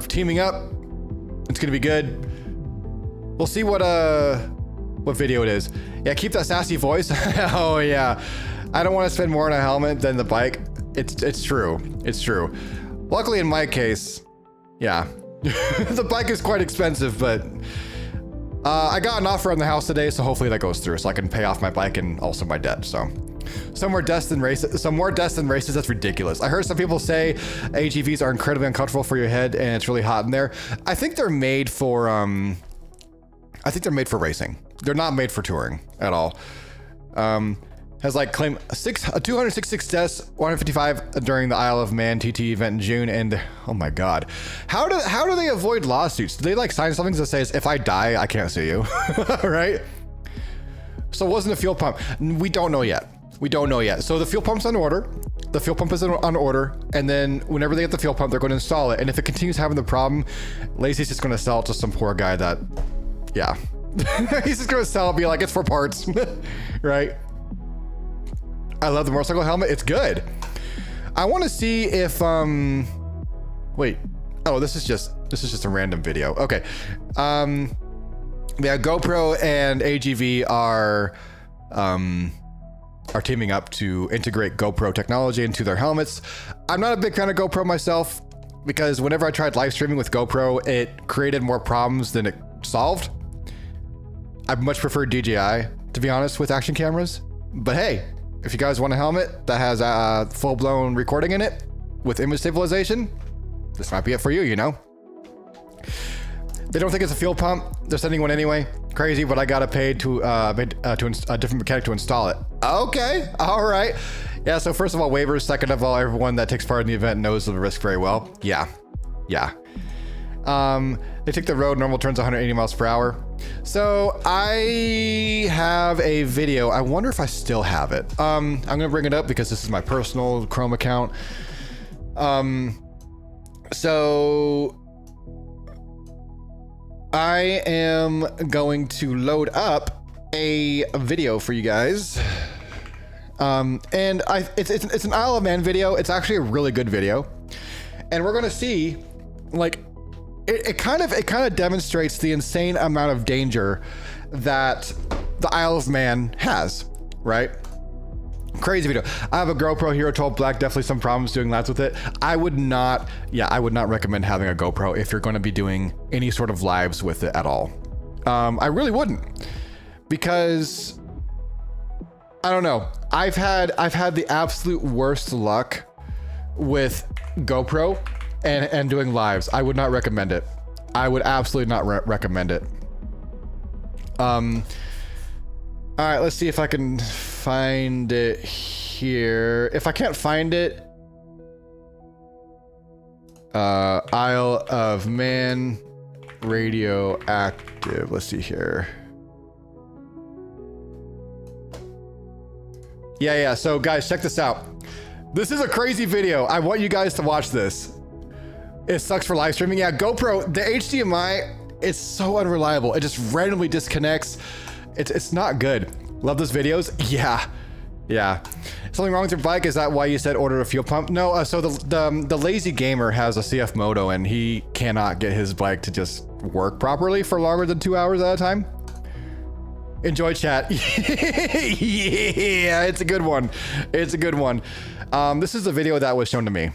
teaming up. It's gonna be good. We'll see what video it is. Yeah, keep that sassy voice. Oh yeah, I don't want to spend more on a helmet than the bike. It's true. It's true. Luckily in my case, yeah, the bike is quite expensive, but I got an offer on the house today, so hopefully that goes through, so I can pay off my bike and also my debt. So some more deaths than races. That's ridiculous. I heard some people say AGVs are incredibly uncomfortable for your head and it's really hot in there. I think they're made for racing. They're not made for touring at all. Has like claimed 266 deaths, 155 during the Isle of Man TT event in June, and oh my god, how do they avoid lawsuits? Do they like sign something that says if I die I can't sue you, right? So it wasn't a fuel pump. We don't know yet. So the fuel pump's on order. The fuel pump is on order, and then whenever they get the fuel pump, they're going to install it. And if it continues having the problem, Lacey's just going to sell it to some poor guy that, yeah, he's just going to sell it, be like, it's for parts, right? I love the motorcycle helmet. It's good. I want to see if wait. Oh, this is just a random video. Okay. Yeah, GoPro and AGV are teaming up to integrate GoPro technology into their helmets. I'm not a big fan of GoPro myself, because whenever I tried live streaming with GoPro, it created more problems than it solved. I much prefer DJI, to be honest, with action cameras. But hey, if you guys want a helmet that has full-blown recording in it with image stabilization, this might be it for you, you know? They don't think it's a fuel pump. They're sending one anyway. Crazy, but I gotta pay to a different mechanic to install it. Okay, all right. Yeah, so first of all, waivers. Second of all, everyone that takes part in the event knows the risk very well. Yeah. They take the road, normal turns 180 miles per hour. So I have a video. I wonder if I still have it. I'm gonna bring it up because this is my personal Chrome account. So I am going to load up a video for you guys. And it's an Isle of Man video. It's actually a really good video. And we're gonna see, like, it kind of demonstrates the insane amount of danger that the Isle of Man has, right? Crazy video. I have a GoPro Hero 12 Black, definitely some problems doing lives with it. I would not recommend having a GoPro if you're going to be doing any sort of lives with it at all. I really wouldn't, because I don't know. I've had the absolute worst luck with GoPro and doing lives. I would not recommend it. I would absolutely not recommend it. All right, let's see if I can find it here. If I can't find it, Isle of Man radioactive. Let's see here. Yeah. So guys, check this out. This is a crazy video. I want you guys to watch this. It sucks for live streaming. Yeah, GoPro, the HDMI, it's so unreliable. It just randomly disconnects. It's not good. Love those videos? Yeah. Something wrong with your bike? Is that why you said order a fuel pump? No, so the lazy gamer has a CF Moto and he cannot get his bike to just work properly for longer than 2 hours at a time. Enjoy chat. Yeah, it's a good one. This is the video that was shown to me.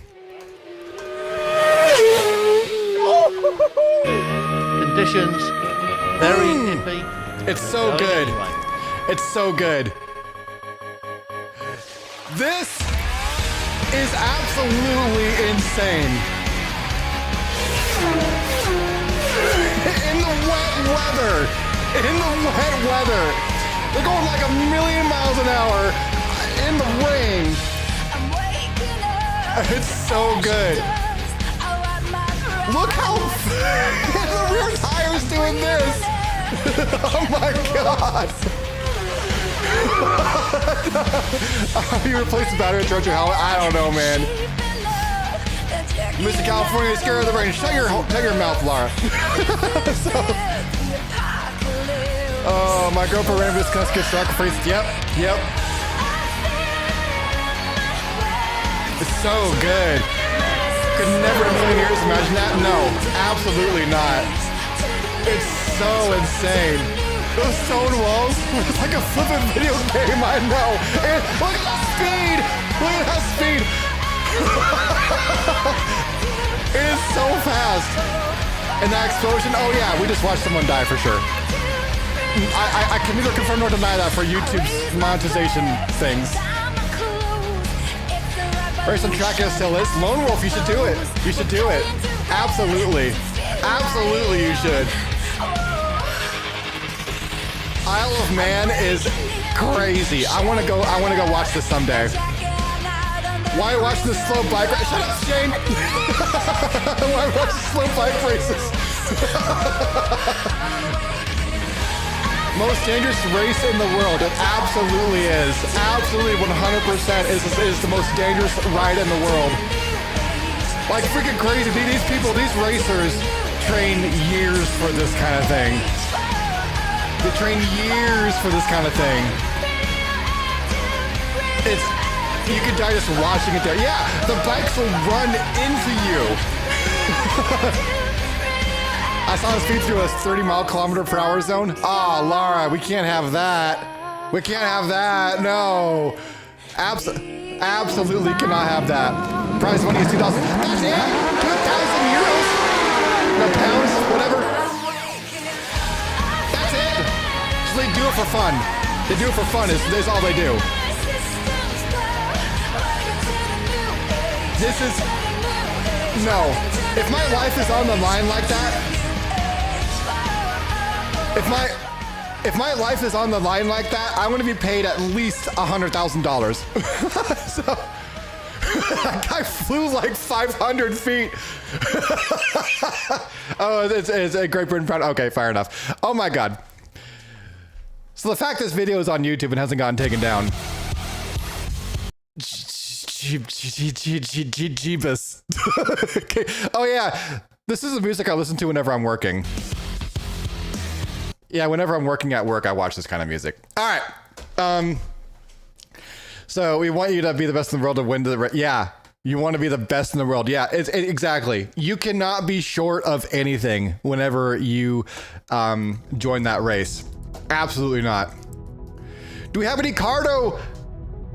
Conditions very iffy. It's so good. Anyway. It's so good. This is absolutely insane. In the wet weather. In the wet weather. They're going like 1,000,000 miles an hour in the rain. It's so good. Look how the rear tire's doing this. Oh my god. You replaced the battery charger helmet? I don't know, man. Mr. California is scared of the rain. Shut your mouth, Laura. Oh, my girlfriend ran this Cusco truck freeze. Yep. It's so good. Could never in a million years imagine that. No, absolutely not. It's so insane. Those stone walls, it's like a flippin' video game, I know. And look at that speed! Look at that speed! It is so fast. And that explosion, oh yeah, we just watched someone die for sure. I can neither confirm nor deny that for YouTube's monetization things. Race on track is still is. Lone Wolf, you should do it. You should do it. Absolutely. Absolutely you should. Isle of Man is crazy. I wanna go watch this someday. Why watch the slow bike race? Shut up, Shane! Why watch the slow bike races? Most dangerous race in the world. It absolutely is. Absolutely 100% is the most dangerous ride in the world. Like freaking crazy. These people, these racers train years for this kind of thing. They train years for this kind of thing. You could die just watching it there. Yeah, the bikes will run into you. I saw this feed through a 30-mile/km/h zone. Oh, Laura, we can't have that. We can't have that. No. Absolutely cannot have that. Prize money is 2,000. That's it. 2,000 euros. No, pounds, whatever. That's it. So they do it for fun. They do it for fun. Is all they do. This is no. If my life is on the line like that. If my life is on the line like that, I'm going to be paid at least $100,000. So, that guy flew like 500 feet. Oh, it's a Great Britain proud. Okay, fair enough. Oh my God. So the fact this video is on YouTube and hasn't gotten taken down. Jeebus. Okay. Oh yeah, this is the music I listen to whenever I'm working. Yeah, whenever I'm working at work, I watch this kind of music. All right. So we want you to be the best in the world to win the. Yeah, you want to be the best in the world. Yeah, exactly. You cannot be short of anything whenever you join that race. Absolutely not. Do we have any Cardo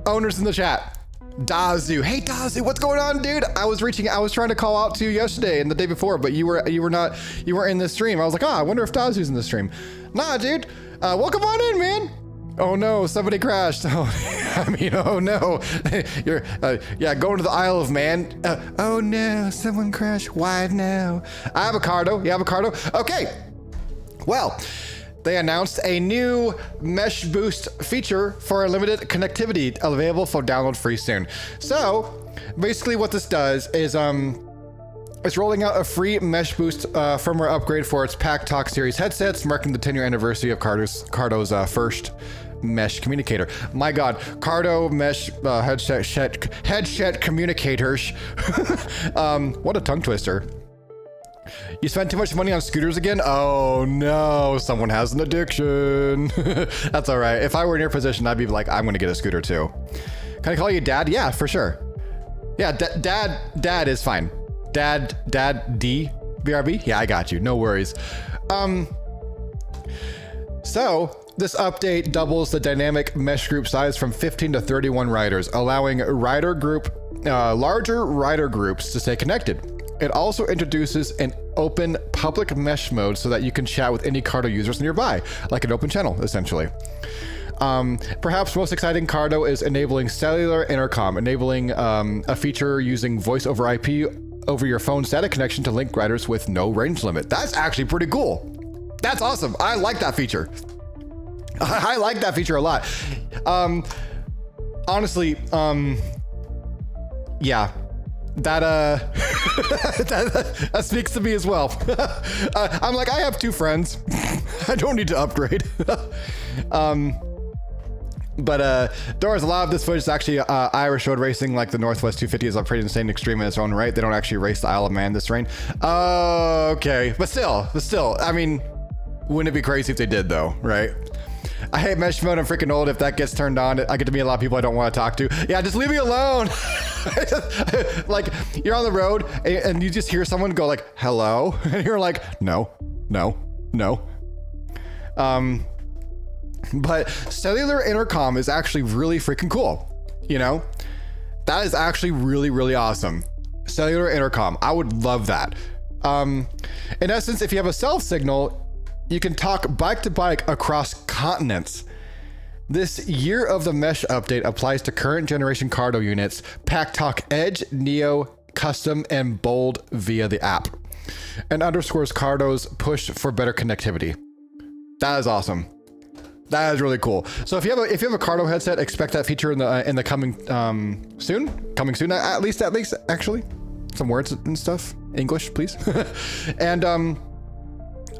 owners in the chat? Dazu, hey Dazu, what's going on, dude? I was trying to call out to you yesterday and the day before, but you weren't in the stream. I was like, I wonder if Dazu's in the stream. Nah, dude. Welcome on in, man. Oh no, somebody crashed. Oh, I mean, oh no. You're going to the Isle of Man. Oh no, someone crashed. Why now? I have a Cardo. You have a Cardo? Okay. Well, they announced a new Mesh Boost feature for limited connectivity available for download free soon. So basically what this does is it's rolling out a free Mesh Boost firmware upgrade for its Pack Talk series headsets, marking the 10-year anniversary of Cardo's first mesh communicator. My God, Cardo mesh headset communicators. What a tongue twister. You spent too much money on scooters again? Oh no, someone has an addiction. That's all right. If I were in your position, I'd be like, I'm gonna get a scooter too. Can I call you Dad? Yeah, for sure. Yeah, Dad is fine. Dad, D, BRB? Yeah, I got you. No worries. So this update doubles the dynamic mesh group size from 15 to 31 riders, allowing larger rider groups to stay connected. It also introduces an open public mesh mode so that you can chat with any Cardo users nearby, like an open channel, essentially. Perhaps most exciting, Cardo is enabling cellular intercom, enabling a feature using voice over IP over your phone's data connection to link riders with no range limit. That's actually pretty cool. That's awesome. I like that feature. I like that feature a lot. Honestly, yeah, that that speaks to me as well. I'm like, I have 2 friends. I don't need to upgrade. But Doris, a lot of this footage is actually Irish road racing, like the Northwest 250 is a pretty insane extreme in its own right. They don't actually race the Isle of Man this terrain. Okay, but still, I mean, wouldn't it be crazy if they did though, right? I hate mesh mode. I'm freaking old. If that gets turned on, I get to meet a lot of people I don't want to talk to. Yeah, just leave me alone. Like, you're on the road and you just hear someone go like, hello. And you're like, no. But cellular intercom is actually really freaking cool. You know, that is actually really, really awesome. Cellular intercom. I would love that. In essence, if you have a cell signal, you can talk bike to bike across continents. This Year of the Mesh update applies to current generation Cardo units, PackTalk Edge, Neo, Custom, and Bold via the app, and underscores Cardo's push for better connectivity. That is awesome. That is really cool. So if you have a Cardo headset, expect that feature in the coming soon. Coming soon, at least actually, some words and stuff. English, please. And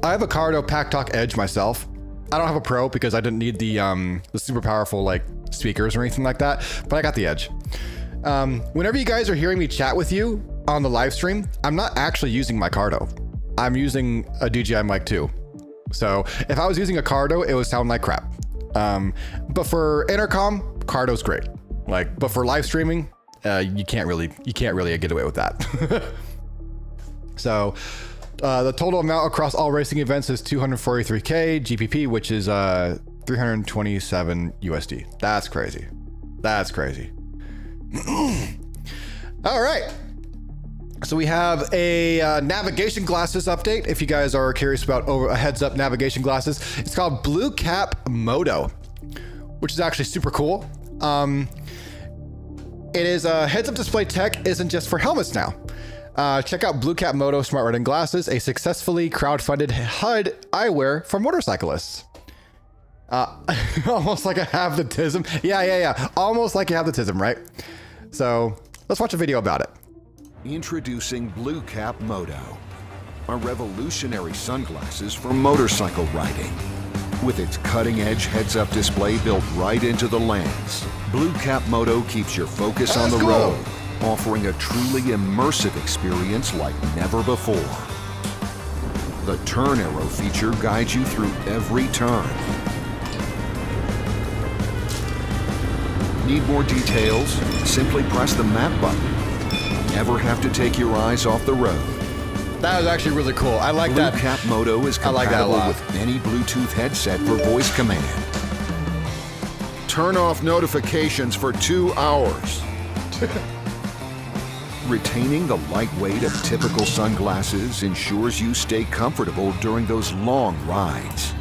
I have a Cardo PackTalk Edge myself. I don't have a Pro because I didn't need the super powerful like speakers or anything like that, but I got the Edge. Whenever you guys are hearing me chat with you on the live stream, I'm not actually using my Cardo. I'm using a DJI Mic 2. So if I was using a Cardo, it would sound like crap. But for intercom, Cardo's great. Like, but for live streaming, you can't really get away with that. So the total amount across all racing events is 243K GPP, which is 327 USD. That's crazy. That's crazy. All right. So we have a navigation glasses update. If you guys are curious about a heads-up navigation glasses, it's called Blue Cap Moto, which is actually super cool. It is a heads-up display tech isn't just for helmets now. Check out Blue Cap Moto Smart Riding Glasses, a successfully crowdfunded HUD eyewear for motorcyclists. Almost like I have the TISM. Yeah. Almost like you have the TISM, right? So let's watch a video about it. Introducing Blue Cap Moto, a revolutionary sunglasses for motorcycle riding. With its cutting-edge heads-up display built right into the lens, Blue Cap Moto keeps your focus on the road, offering a truly immersive experience like never before. The turn arrow feature guides you through every turn. Need more details? Simply press the map button. Never have to take your eyes off the road. That was actually really cool. I like that. Blue Cap Moto is compatible with any Bluetooth headset for voice command. Turn off notifications for 2 hours. Retaining the light weight of typical sunglasses ensures you stay comfortable during those long rides.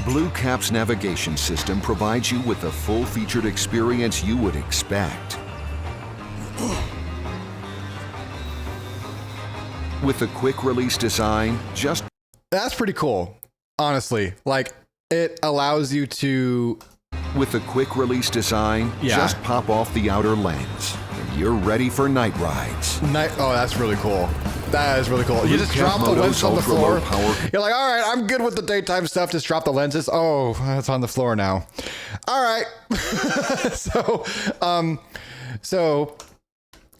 Blue Cap's navigation system provides you with the full-featured experience you would expect. With a quick-release design, That's pretty cool, honestly. Like, it allows you to... With a quick-release design, just pop off the outer lens, and you're ready for night rides. Oh, that's really cool. That is really cool. You just drop the lens on the floor. You're like, all right, I'm good with the daytime stuff. Just drop the lenses. Oh, it's on the floor now. All right.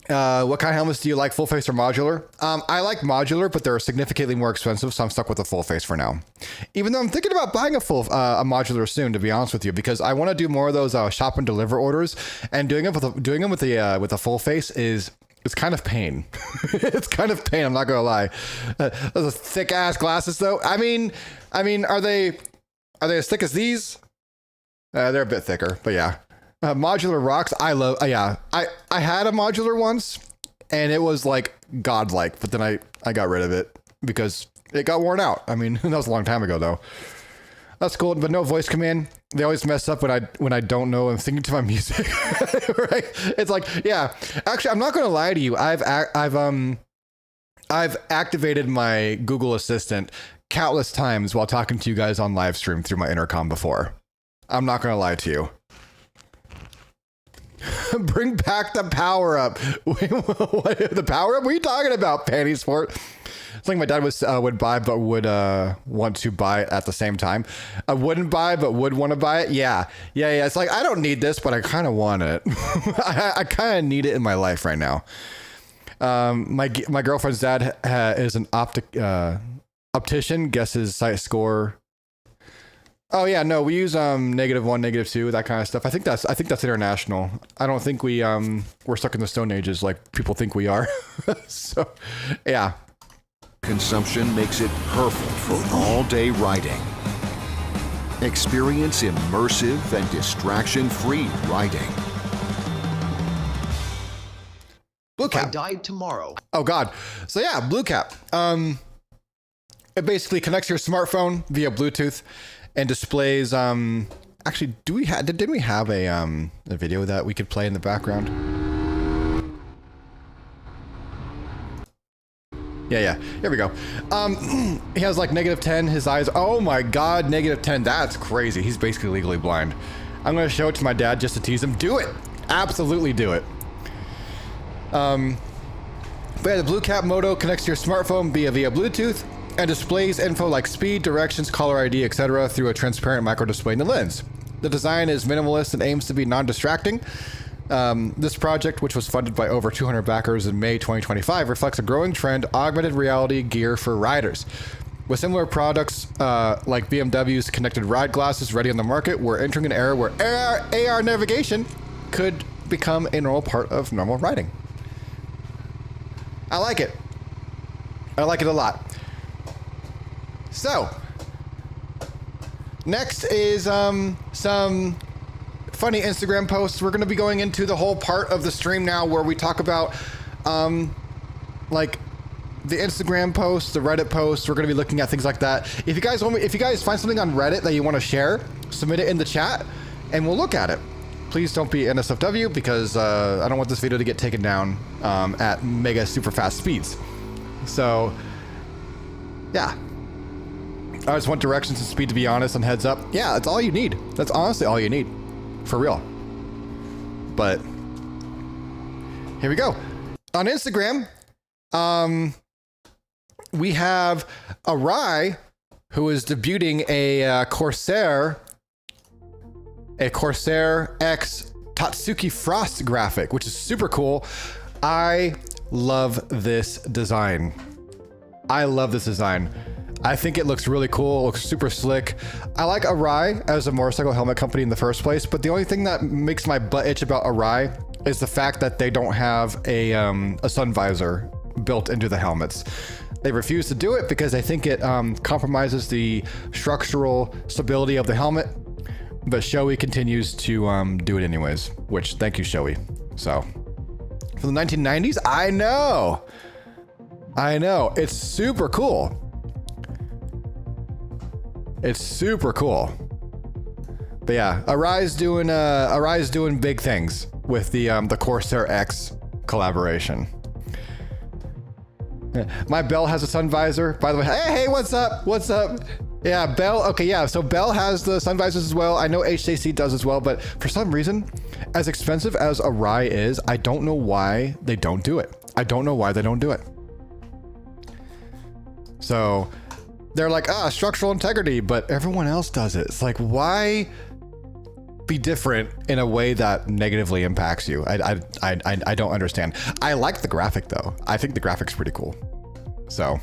What kind of helmets do you like, full face or modular? I like modular, but they're significantly more expensive, so I'm stuck with the full face for now. Even though I'm thinking about buying a modular soon, to be honest with you, because I want to do more of those shop and deliver orders, and doing them with the full face is kind of pain. It's kind of pain. I'm not gonna lie. Those thick ass glasses, though. I mean, are they as thick as these? They're a bit thicker, but yeah. Modular rocks. I love. I had a modular once, and it was like godlike, but then I got rid of it because it got worn out. I mean, that was a long time ago, though. That's cool, but no voice command. They always mess up when I don't know I'm thinking to my music. Right? It's like, yeah. Actually, I'm not gonna lie to you. I've activated my Google Assistant countless times while talking to you guys on live stream through my intercom before. I'm not gonna lie to you. Bring back the power up. Wait, what, the power up? What are you talking about, Panty Sport? It's like my dad would buy but would want to buy it at the same time. I wouldn't buy but would want to buy it. Yeah. It's like, I don't need this, but I kind of want it. I kind of need it in my life right now. My girlfriend's dad is an optician. Guess his site score. Oh yeah, no, we use -1, -2, that kind of stuff. I think that's international. I don't think we're stuck in the Stone Ages like people think we are. So, yeah. Consumption makes it perfect for all-day riding. Experience immersive and distraction-free riding. Blue Cap. I died tomorrow. Oh God. So yeah, Blue Cap. It basically connects your smartphone via Bluetooth and displays. Actually, didn't we have a video that we could play in the background? Yeah. Here we go. He has like -10. His eyes. Oh my God, -10. That's crazy. He's basically legally blind. I'm gonna show it to my dad just to tease him. Do it. Absolutely do it. But yeah, the Blue Cap Moto connects to your smartphone via Bluetooth and displays info like speed, directions, caller ID, etc. through a transparent micro display in the lens. The design is minimalist and aims to be non-distracting. This project, which was funded by over 200 backers in May 2025, reflects a growing trend: augmented reality gear for riders. With similar products like BMW's connected ride glasses ready on the market, we're entering an era where AR navigation could become a normal part of normal riding. I like it. I like it a lot. So, next is some funny Instagram posts. We're going to be going into the whole part of the stream now where we talk about like the Instagram posts, the Reddit posts. We're going to be looking at things like that. If you guys find something on Reddit that you want to share, submit it in the chat and we'll look at it. Please don't be NSFW because I don't want this video to get taken down at mega super fast speeds. So, yeah. I just want directions and speed, to be honest, and heads up. Yeah, that's all you need. That's honestly all you need. For real. But, here we go. On Instagram, we have Arai, who is debuting a Corsair X Tatsuki Frost graphic, which is super cool. I love this design. I think it looks really cool. It looks super slick. I like Arai as a motorcycle helmet company in the first place, but the only thing that makes my butt itch about Arai is the fact that they don't have a sun visor built into the helmets. They refuse to do it because they think it compromises the structural stability of the helmet. But Shoei continues to do it anyways, which thank you, Shoei. So, from the 1990s, I know, it's super cool. It's super cool. But yeah, Arai's doing big things with the Corsair X collaboration. My Bell has a sun visor, by the way. Hey, what's up? Yeah, Bell. Okay, yeah. So Bell has the sun visors as well. I know HJC does as well, but for some reason, as expensive as Arai is, I don't know why they don't do it. So they're like, structural integrity, but everyone else does it. It's like, why be different in a way that negatively impacts you? I don't understand. I like the graphic though. I think the graphic's pretty cool. So.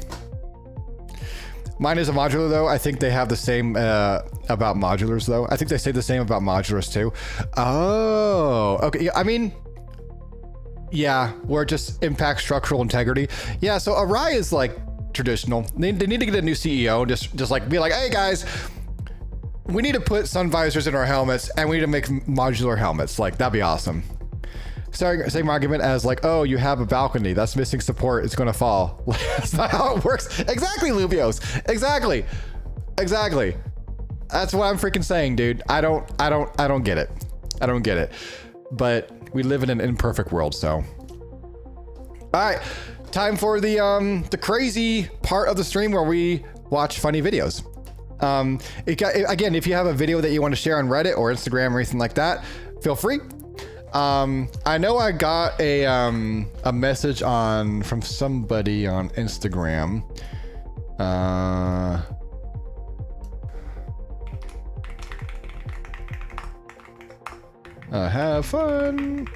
Mine is a modular though. I think they have the same about modulars though. I think they say the same about modulars too. Oh, okay. I mean, yeah, where it just impacts structural integrity. Yeah, so Arai is like traditional. They need to get a new CEO. Just like be like, hey guys, we need to put sun visors in our helmets and we need to make modular helmets. Like that'd be awesome. Same argument as like, oh, you have a balcony that's missing support, it's gonna fall. That's not how it works. Exactly, Lubios. Exactly. That's what I'm freaking saying, dude. I don't get it. I don't get it. But we live in an imperfect world, so. All right, time for the crazy part of the stream where we watch funny videos. Again, if you have a video that you want to share on Reddit or Instagram or anything like that, feel free. I know I got a message from somebody on Instagram. Have fun.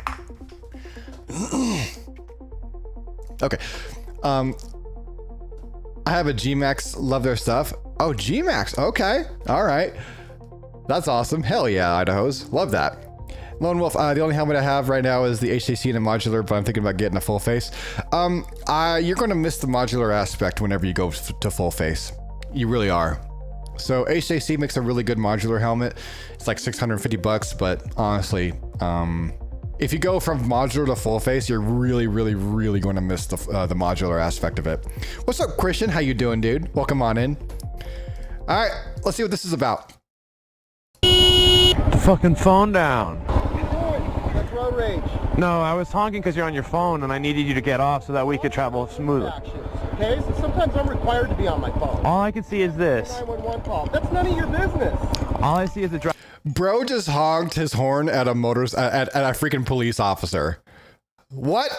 Okay. I have a G-Max, love their stuff. Oh, G-Max. Okay. All right. That's awesome. Hell yeah, Idahos. Love that. Lone Wolf, the only helmet I have right now is the HJC and a modular, but I'm thinking about getting a full face. You're going to miss the modular aspect whenever you go to full face. You really are. So HJC makes a really good modular helmet. It's like 650 bucks, but honestly, if you go from modular to full face, you're really going to miss the modular aspect of it. What's up, Christian? How you doing, dude? Welcome on in. All right, let's see what this is about. Fucking phone down. That's road rage. No, I was honking because you're on your phone and I needed you to get off so that we could travel smoothly. Okay, so sometimes I'm required to be on my phone. All I can see is this. 911 call. That's none of your business. All I see is a Bro just honked his horn at a at a freaking police officer. What?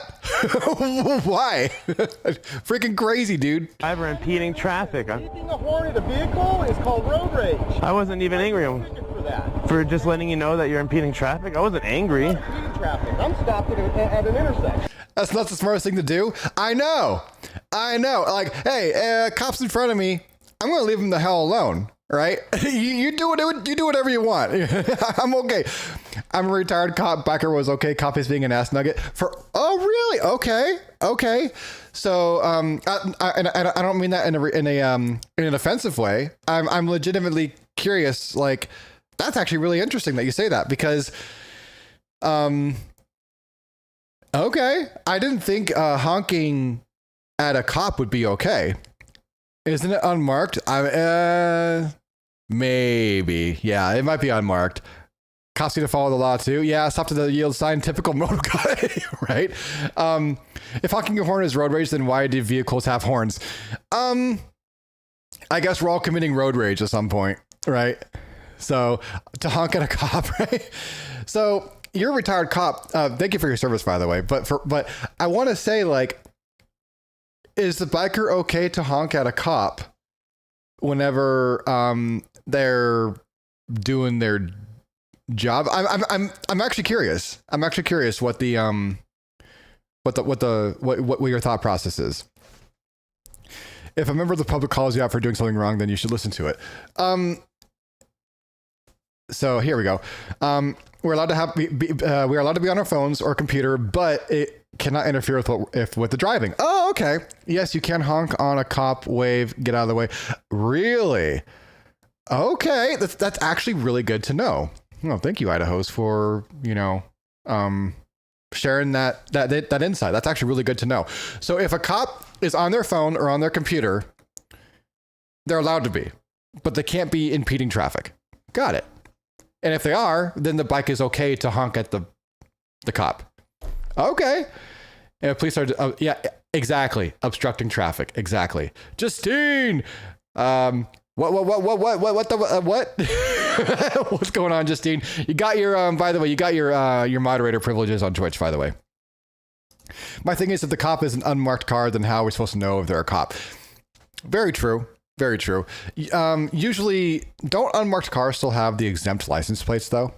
Why? Freaking crazy, dude. Driver impeding traffic. Beeping a horn at a vehicle is called road rage. I wasn't even angry. For that. For just letting you know that you're impeding traffic? I wasn't angry. I'm not impeding traffic. I'm stopped at an intersection. That's not the smartest thing to do. I know. Like, hey, cops in front of me. I'm gonna leave them the hell alone, right? you do whatever you want. I'm okay. I'm a retired cop. Biker was okay. Cop is being an ass nugget. Oh really? Okay. So I don't mean that in an offensive way. I'm legitimately curious. Like, that's actually really interesting that you say that because okay, I didn't think honking at a cop would be okay. Isn't it unmarked? Maybe. Yeah, it might be unmarked. Cops need to follow the law too. Yeah, stop to the yield sign, typical motor guy, right? If honking your horn is road rage, then why do vehicles have horns? I guess we're all committing road rage at some point, right? So to honk at a cop, right? So you're a retired cop. Thank you for your service, by the way. But I want to say, like, is the biker okay to honk at a cop whenever they're doing their job? I'm actually curious. I'm actually curious what your thought process is. If a member of the public calls you out for doing something wrong, then you should listen to it. So here we go. We're allowed to we're allowed to be on our phones or computer, but it cannot interfere with the driving. Oh, okay. Yes, you can honk on a cop, wave, get out of the way. Really? Okay, that's actually really good to know. Well, thank you, Idahos, for sharing that insight. That's actually really good to know. So if a cop is on their phone or on their computer, they're allowed to be, but they can't be impeding traffic. Got it. And if they are, then the bike is okay to honk at the cop. Okay. And if police are, yeah, exactly. Obstructing traffic. Exactly. Justine. What? What's going on, Justine? You got your, by the way, you got your moderator privileges on Twitch, by the way. My thing is, if the cop is an unmarked car, then how are we supposed to know if they're a cop? Very true. Very true. Usually, don't unmarked cars still have the exempt license plates, though?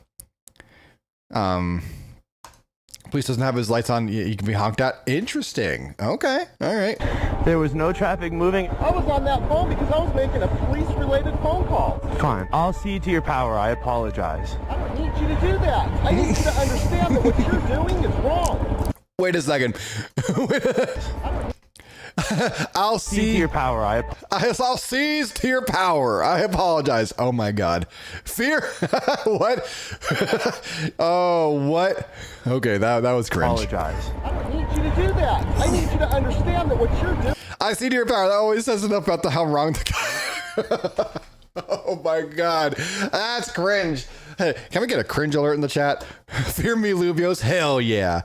Police doesn't have his lights on. You can be honked at. Interesting. Okay. All right. There was no traffic moving. I was on that phone because I was making a police-related phone call. Fine. I'll cede to your power. I apologize. I don't need you to do that. I need you to understand that what you're doing is wrong. Wait a second. I'll cede to your power. I'll seize to your power. I apologize. Oh my God. Fear? What? Oh, what? Okay, that was cringe. Apologize. I don't need you to do that. I need you to understand that what you're doing. I see to your power. That always says enough about how wrong the guy. Oh my God, that's cringe. Hey, can we get a cringe alert in the chat? Fear me, Lubios. Hell yeah.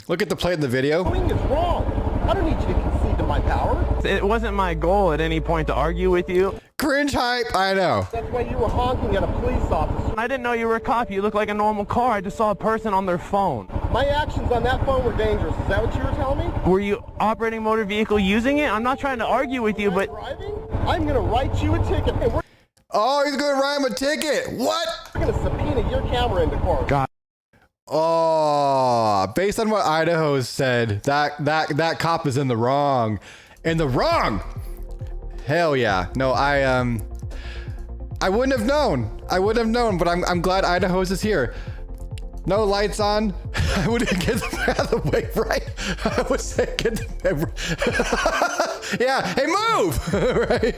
Look at the play in the video. What is wrong? I don't need you to concede to my power. It wasn't my goal at any point to argue with you. Cringe hype, I know. That's why you were honking at a police officer. I didn't know you were a cop. You look like a normal car. I just saw a person on their phone. My actions on that phone were dangerous. Is that what you were telling me? Were you operating a motor vehicle using it? I'm not trying to argue with you, but... Driving? I'm going to write you a ticket, and we're Oh, he's going to write him a ticket. What? going to subpoena your camera into court. God. Oh, based on what Idaho said, that cop is in the wrong. In the wrong. Hell yeah. No, I wouldn't have known. I wouldn't have known, but I'm glad Idaho's is here. No lights on. I would get them out of the way, right? I would say get them. Yeah. Hey, move. Right.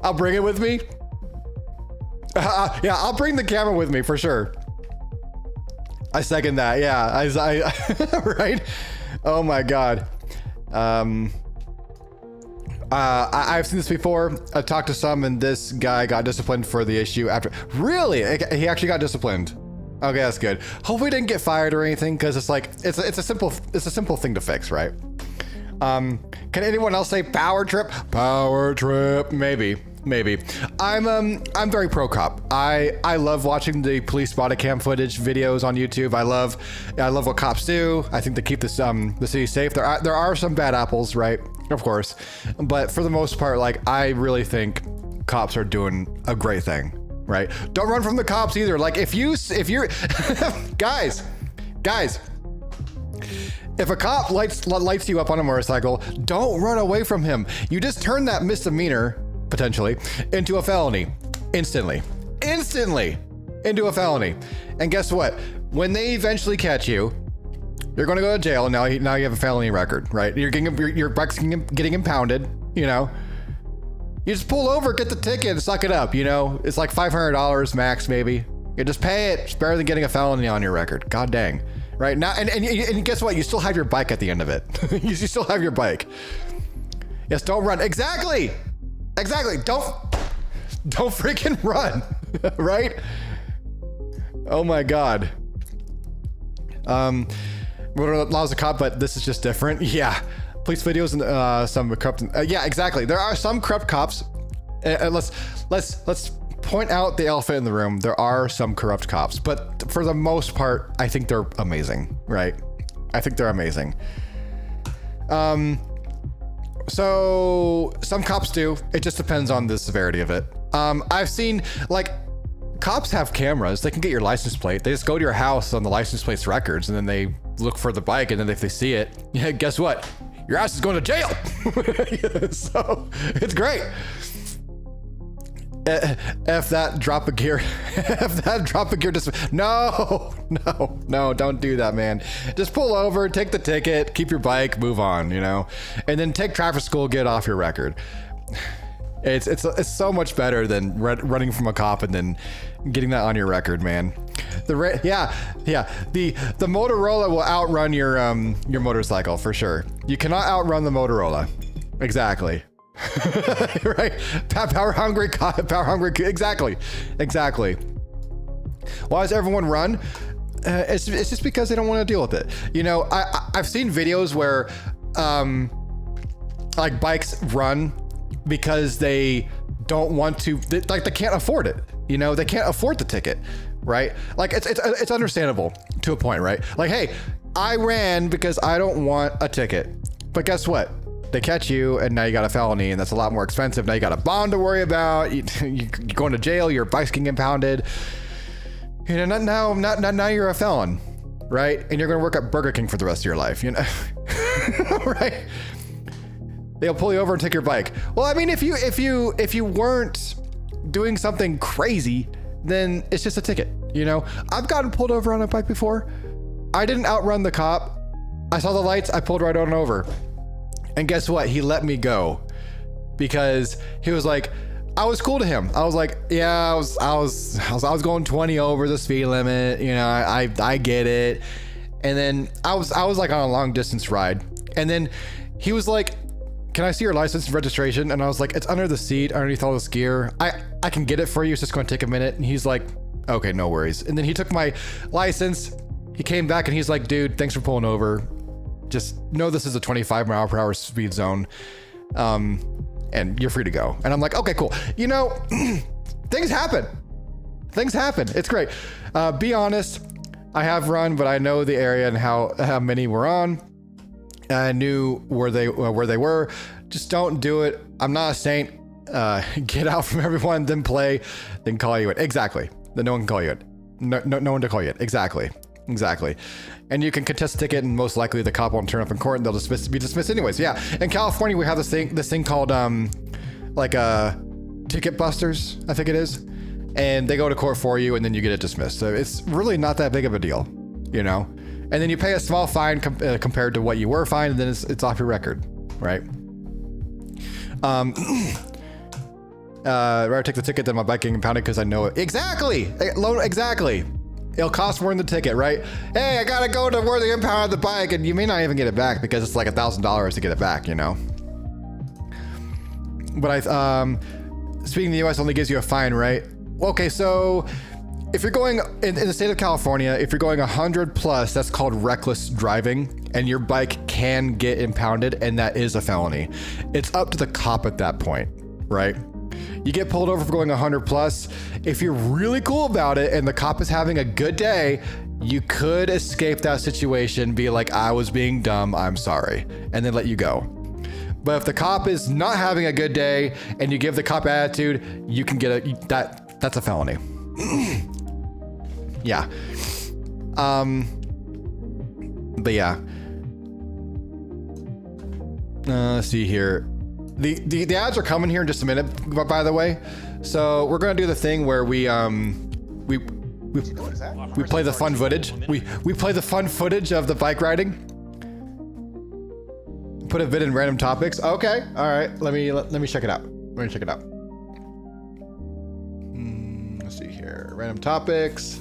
I'll bring it with me. Yeah, I'll bring the camera with me for sure. I second that. Yeah, I right. Oh my God. I've seen this before. I talked to some, and this guy got disciplined for the issue after. Really? He actually got disciplined. Okay, that's good. Hopefully, he didn't get fired or anything, because it's like it's a simple thing to fix, right? Can anyone else say power trip? Power trip, maybe. I'm very pro cop. I love watching the police body cam footage videos on YouTube. I love what cops do. I think they keep this the city safe. There are some bad apples, right? Of course, but for the most part, like, I really think cops are doing a great thing, right? Don't run from the cops either. Like, if you're guys, if a cop lights you up on a motorcycle, don't run away from him. You just turn that misdemeanor, potentially, into a felony instantly into a felony. And guess what? When they eventually catch you, you're going to go to jail, and now you have a felony record, right? You're getting your bike's getting impounded, you know. You just pull over, get the ticket, and suck it up, you know. It's like $500 max, maybe. You just pay it. It's better than getting a felony on your record. God dang. Right now, and guess what? You still have your bike at the end of it. You still have your bike. Yes, don't run. Exactly. Don't freaking run. Right? Oh my God. Laws of cop, but this is just different. Yeah. Police videos and some corrupt. Yeah, exactly. There are some corrupt cops. Let's point out the elephant in the room. There are some corrupt cops, but for the most part, I think they're amazing, right? I think they're amazing. So some cops do. It just depends on the severity of it. I've seen, like, cops have cameras. They can get your license plate. They just go to your house on the license plate's records, and then they look for the bike, and then if they see it, yeah, guess what? Your ass is going to jail. So it's great. F that drop a gear. F that drop a gear. No, don't do that, man. Just pull over, take the ticket, keep your bike, move on, you know, and then take traffic school, get off your record. It's so much better than running from a cop and then getting that on your record, man. The Motorola will outrun your motorcycle for sure. You cannot outrun the Motorola. Exactly. Right? Power hungry. Exactly. Why does everyone run? It's just because they don't want to deal with it. You know, I've seen videos where like bikes run because they don't want to, they can't afford it. You know, they can't afford the ticket, right? Like it's understandable to a point, right? Like, hey, I ran because I don't want a ticket, but guess what? They catch you, and now you got a felony, and that's a lot more expensive. Now you got a bond to worry about. You're going to jail. Your bike's getting impounded. You know, now you're a felon, right? And you're going to work at Burger King for the rest of your life. You know, right? They'll pull you over and take your bike. Well, I mean, if you weren't doing something crazy, then it's just a ticket. You know, I've gotten pulled over on a bike before. I didn't outrun the cop. I saw the lights. I pulled right on over. And guess what? He let me go because he was like, I was cool to him. I was like, yeah, I was going 20 over the speed limit. You know, I get it. And then I was like on a long distance ride. And then he was like can I see your license and registration? And I was like, it's under the seat, underneath all this gear. I can get it for you. It's just going to take a minute. And he's like, okay, no worries. And then he took my license. He came back and he's like, dude, thanks for pulling over. Just know this is a 25 mile per hour speed zone. And you're free to go. And I'm like, okay, cool. You know, things happen. Things happen. It's great. Be honest. I have run, but I know the area and how many we're on. I knew where they were. Just don't do it. I'm not a saint. Get out from everyone, then play, then call you it. Exactly. Then no one can call you it. No one to call you it. Exactly. And you can contest a ticket, and most likely the cop won't turn up in court, and they'll be dismissed anyways. Yeah. In California, we have this thing called ticket busters, I think it is, and they go to court for you, and then you get it dismissed. So it's really not that big of a deal, you know. And then you pay a small fine compared to what you were fined, and then it's off your record, right? Rather take the ticket than my bike getting impounded because I know it. Exactly. It'll cost more than the ticket, right? Hey, I gotta go to where they impounded the bike, and you may not even get it back because it's like $1,000 to get it back, you know. But speaking of the U.S. only gives you a fine, right? Okay, so if you're going in the state of California, if you're going 100 plus, that's called reckless driving, and your bike can get impounded, and that is a felony. It's up to the cop at that point, right? You get pulled over for going 100 plus. If you're really cool about it and the cop is having a good day, you could escape that situation, be like, I was being dumb, I'm sorry, and then let you go. But if the cop is not having a good day and you give the cop attitude, you can get that's a felony. Yeah. But yeah. Let's see here. The ads are coming here in just a minute, by the way. So we're gonna do the thing where we play the fun footage. We play the fun footage of the bike riding. Put a vid in random topics. Okay, all right. Let me check it out. Let's see here. Random topics.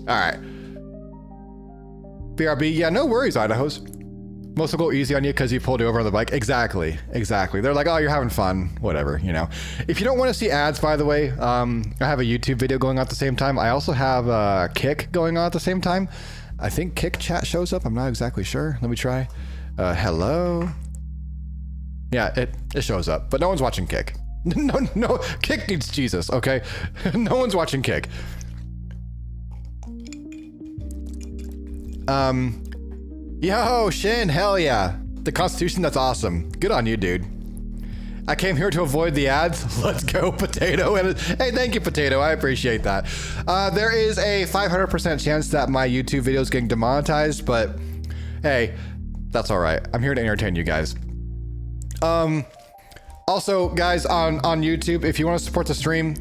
All right. BRB, yeah, no worries, Idahos. Most will go easy on you because you pulled you over on the bike. Exactly. They're like, oh, you're having fun, whatever, you know. If you don't want to see ads, by the way, I have a YouTube video going on at the same time. I also have Kick going on at the same time. I think Kick chat shows up. I'm not exactly sure. Let me try. Hello. Yeah, it shows up, but no one's watching Kick. No, Kick needs Jesus, okay? No one's watching Kick. Yo, Shin, hell yeah. The Constitution, that's awesome. Good on you, dude. I came here to avoid the ads. Let's go, Potato. And hey, thank you, Potato. I appreciate that. There is a 500% chance that my YouTube video is getting demonetized, but hey, that's all right. I'm here to entertain you guys. Also, guys, on YouTube, if you want to support the stream,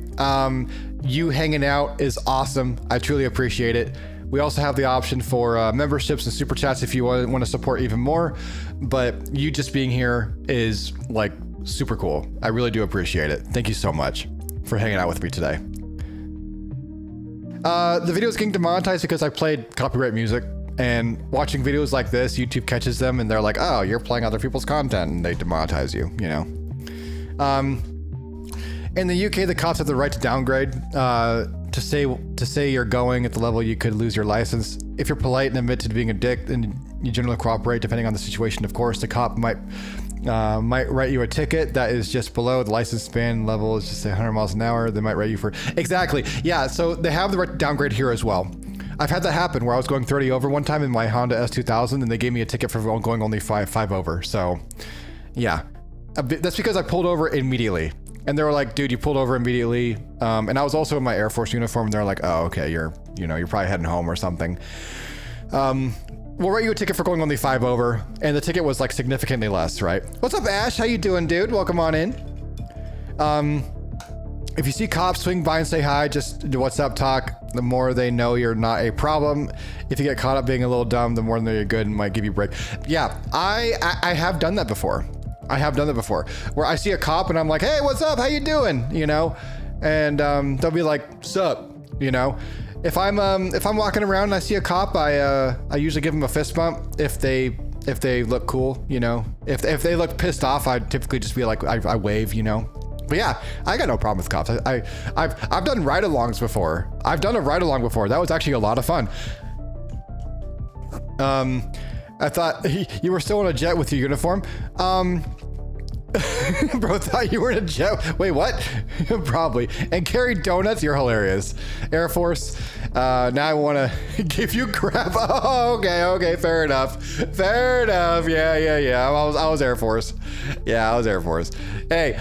you hanging out is awesome. I truly appreciate it. We also have the option for memberships and super chats if you want to support even more, but you just being here is like super cool. I really do appreciate it. Thank you so much for hanging out with me today. The video is getting demonetized because I played copyright music, and watching videos like this, YouTube catches them and they're like, oh, you're playing other people's content, and they demonetize you, you know. In the UK, the cops have the right to downgrade, to say you're going at the level you could lose your license. If you're polite and admit to being a dick, and you generally cooperate, depending on the situation, of course, the cop might write you a ticket that is just below the license ban level is just 100 miles an hour. They might write you for exactly. Yeah, so they have the right to downgrade here as well. I've had that happen where I was going 30 over one time in my Honda S2000, and they gave me a ticket for going only 5 over. So yeah, that's because I pulled over immediately. And they were like, dude, you pulled over immediately. And I was also in my Air Force uniform, and they're like, oh, okay, you're probably heading home or something. We'll write you a ticket for going only 5 over, and the ticket was like significantly less, right? What's up, Ash? How you doing, dude? Welcome on in. If you see cops swing by and say hi, just do what's up talk. The more they know you're not a problem. If you get caught up being a little dumb, the more they know you're good and might give you a break. Yeah, I have done that before. Where I see a cop and I'm like, hey, what's up? How you doing? You know? And they'll be like, sup? You know? if I'm walking around and I see a cop, I usually give them a fist bump if they look cool, you know. If they look pissed off, I typically just be like, I wave, you know. But yeah, I got no problem with cops. I've done ride-alongs before. I've done a ride-along before. That was actually a lot of fun. I thought you were still in a jet with your uniform. Bro thought you were in a jet. Wait, what? Probably. And carry donuts. You're hilarious. Air Force. Now I want to give you crap. Oh, okay. Fair enough. Yeah. I was Air Force. Yeah, I was Air Force. Hey,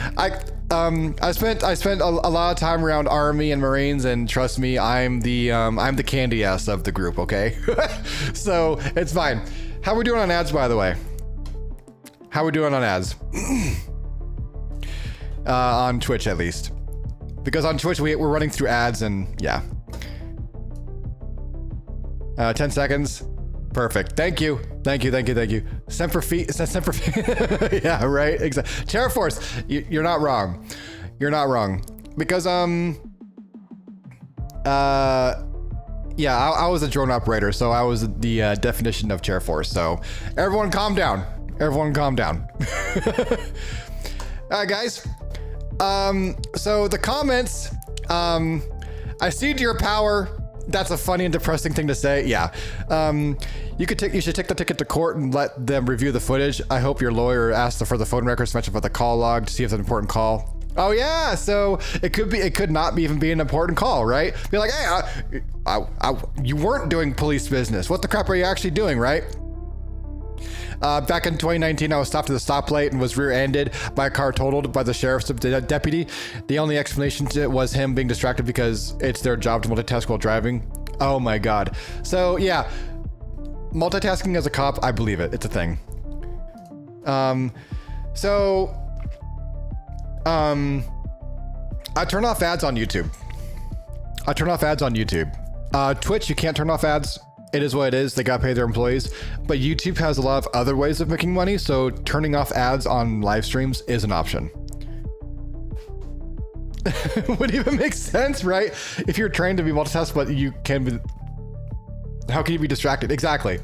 I spent a lot of time around Army and Marines, and trust me, I'm the candy ass of the group. Okay, so it's fine. How we doing on ads, by the way? How we doing on ads? On Twitch, at least, because on Twitch we're running through ads, and yeah. 10 seconds. Perfect. Thank you. Semper Fi. Yeah, right. Exactly. Terra Force. You're not wrong. You're not wrong. Because yeah, I was a drone operator, so I was the definition of Terra Force. So everyone, calm down. Everyone, calm down. All right, guys. So the comments. I cede your power. That's a funny and depressing thing to say. Yeah. You should take the ticket to court and let them review the footage. I hope your lawyer asked for the phone records mentioned for the call log to see if it's an important call. Oh yeah, so it could not even be an important call, right? Be like, hey, you weren't doing police business. What the crap are you actually doing, right? Back in 2019, I was stopped at the stoplight and was rear-ended by a car totaled by the sheriff's deputy. The only explanation to it was him being distracted because it's their job to multitask while driving. Oh my God. So yeah, multitasking as a cop, I believe it. It's a thing. I turn off ads on YouTube. Twitch, you can't turn off ads. It is what it is. They got to pay their employees. But YouTube has a lot of other ways of making money, so turning off ads on live streams is an option. Would even make sense, right? If you're trained to be multitask, but you can be... How can you be distracted? Exactly. If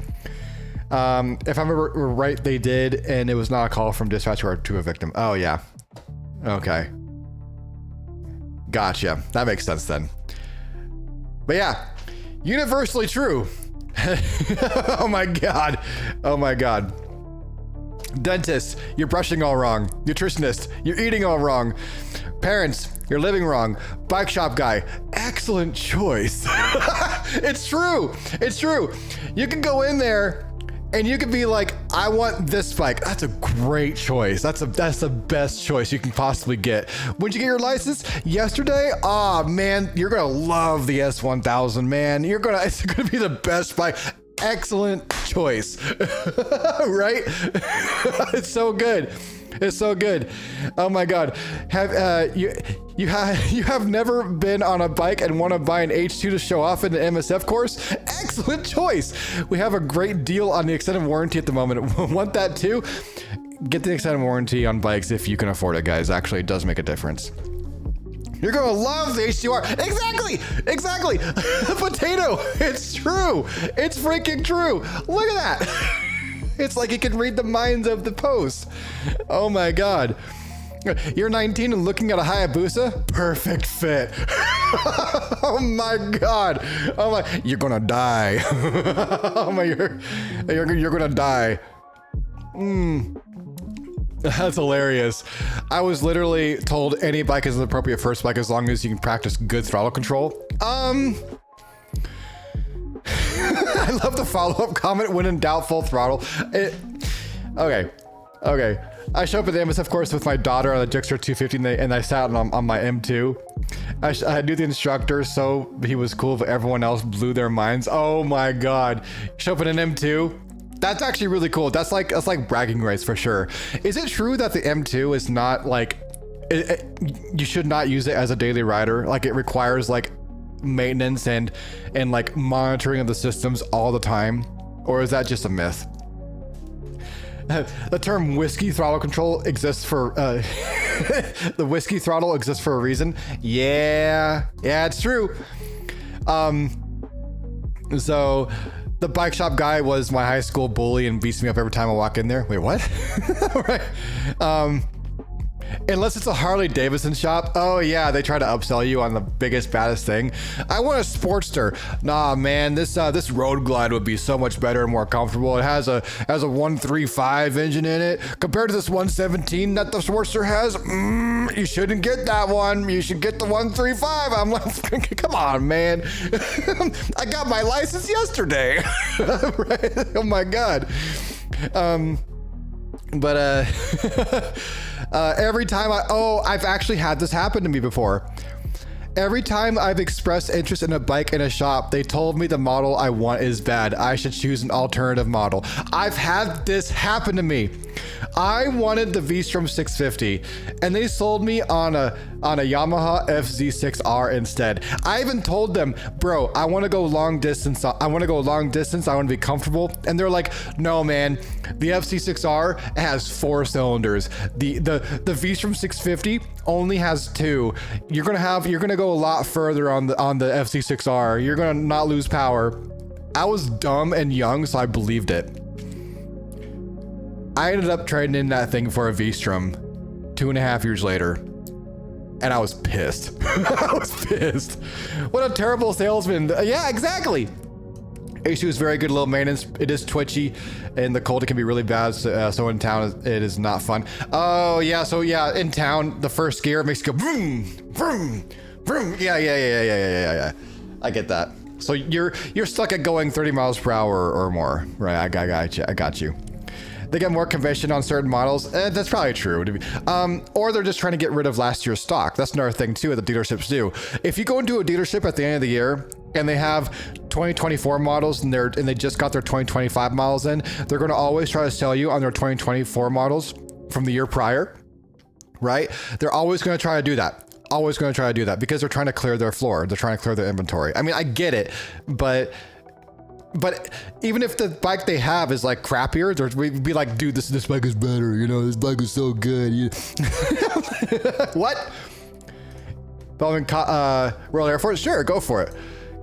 I remember right, they did, and it was not a call from dispatch or to a victim. Oh, yeah. Okay. Gotcha. That makes sense then. But yeah, universally true. Oh my God. Dentist, you're brushing all wrong. Nutritionist, you're eating all wrong. Parents, you're living wrong. Bike shop guy, excellent choice. It's true. You can go in there and you can be like, I want this bike. That's a great choice. That's the best choice you can possibly get. When'd you get your license? Yesterday? Oh man, you're gonna love the S1000, man. It's gonna be the best bike. Excellent choice. Right? It's so good. Oh my God. You have never been on a bike and want to buy an H2 to show off in the MSF course? Excellent choice. We have a great deal on the extended warranty at the moment. Want that too? Get the extended warranty on bikes if you can afford it, guys. Actually, it does make a difference. You're gonna love the H2R. Exactly. Potato. It's true. It's freaking true. Look at that. It's like it can read the minds of the post. Oh my God. You're 19 and looking at a Hayabusa? Perfect fit. Oh my God. Oh my, you're gonna die. Oh my, you're gonna die. That's hilarious. I was literally told any bike is an appropriate first bike as long as you can practice good throttle control. I love the follow-up comment, when in doubt, full throttle. Okay. I show up at the MSF course with my daughter on the Gixxer 250 and I sat on my M2. I knew the instructor, so he was cool, but everyone else blew their minds. Oh my God. Show up in an M2? That's actually really cool. That's like bragging rights for sure. Is it true that the M2 is not like, you should not use it as a daily rider? Like it requires like maintenance and like monitoring of the systems all the time? Or is that just a myth? The term whiskey throttle control exists for the whiskey throttle exists for a reason. Yeah, it's true. So the bike shop guy was my high school bully and beats me up every time I walk in there. Wait, what? Right. Unless it's a Harley Davidson shop. Oh yeah, they try to upsell you on the biggest, baddest thing. I want a Sportster. Nah, man, this Road Glide would be so much better and more comfortable. It has a 135 engine in it compared to this 117 that the Sportster has. You shouldn't get that one. You should get the 135. I'm like, come on, man. I got my license yesterday. Right? Oh my god. Every time I've actually had this happen to me before. Every time I've expressed interest in a bike in a shop, they told me the model I want is bad. I should choose an alternative model. I've had this happen to me. I wanted the V-Strom 650 and they sold me on a Yamaha FZ6R instead. I even told them, bro, I want to go long distance. I want to be comfortable. And they're like, no, man, the FZ6R has 4 cylinders. The V-Strom 650 only has 2. You're gonna go a lot further on the FZ6R. You're gonna not lose power. I was dumb and young, so I believed it. I ended up trading in that thing for a V-Strom 2.5 years later. And I was pissed. I was pissed. What a terrible salesman. Yeah, exactly. HU is very good, low maintenance. It is twitchy. In the cold, it can be really bad. So in town, it is not fun. Oh, yeah. So yeah, in town, the first gear makes you go vroom, vroom, vroom. Yeah. I get that. So you're stuck at going 30 miles per hour or more. Right, I got you. They get more convention on certain models. That's probably true. Or they're just trying to get rid of last year's stock. That's another thing too that dealerships do. If you go into a dealership at the end of the year and they have 2024 models and they just got their 2025 models in, they're going to always try to sell you on their 2024 models from the year prior, right? They're always going to try to do that. Always going to try to do that because they're trying to clear their floor. They're trying to clear their inventory. I mean, I get it, but even if the bike they have is like crappier, we'd be like, dude, this bike is better. You know, this bike is so good. What? Royal Air Force? Sure, go for it.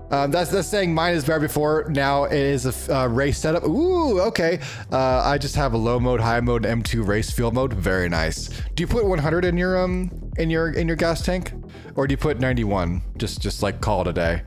That's saying mine is better before. Now it is a race setup. Ooh, okay. I just have a low mode, high mode, M2 race field mode. Very nice. Do you put 100 in your gas tank, or do you put 91? Just like call it a day.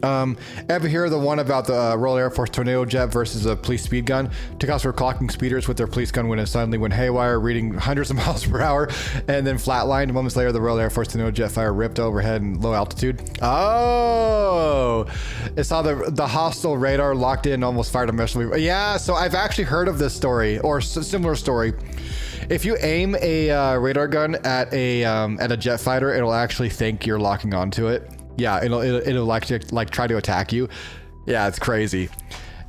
Ever hear the one about the Royal Air Force Tornado Jet versus a police speed gun? Took off for clocking speeders with their police gun when it suddenly went haywire, reading hundreds of miles per hour, and then flatlined. Moments later, the Royal Air Force Tornado Jet fire ripped overhead in low altitude. Oh, it saw the hostile radar locked in, almost fired a missile. Yeah, so I've actually heard of this story or similar story. If you aim a radar gun at a jet fighter, it'll actually think you're locking onto it. Yeah, it'll like try to attack you. Yeah, it's crazy.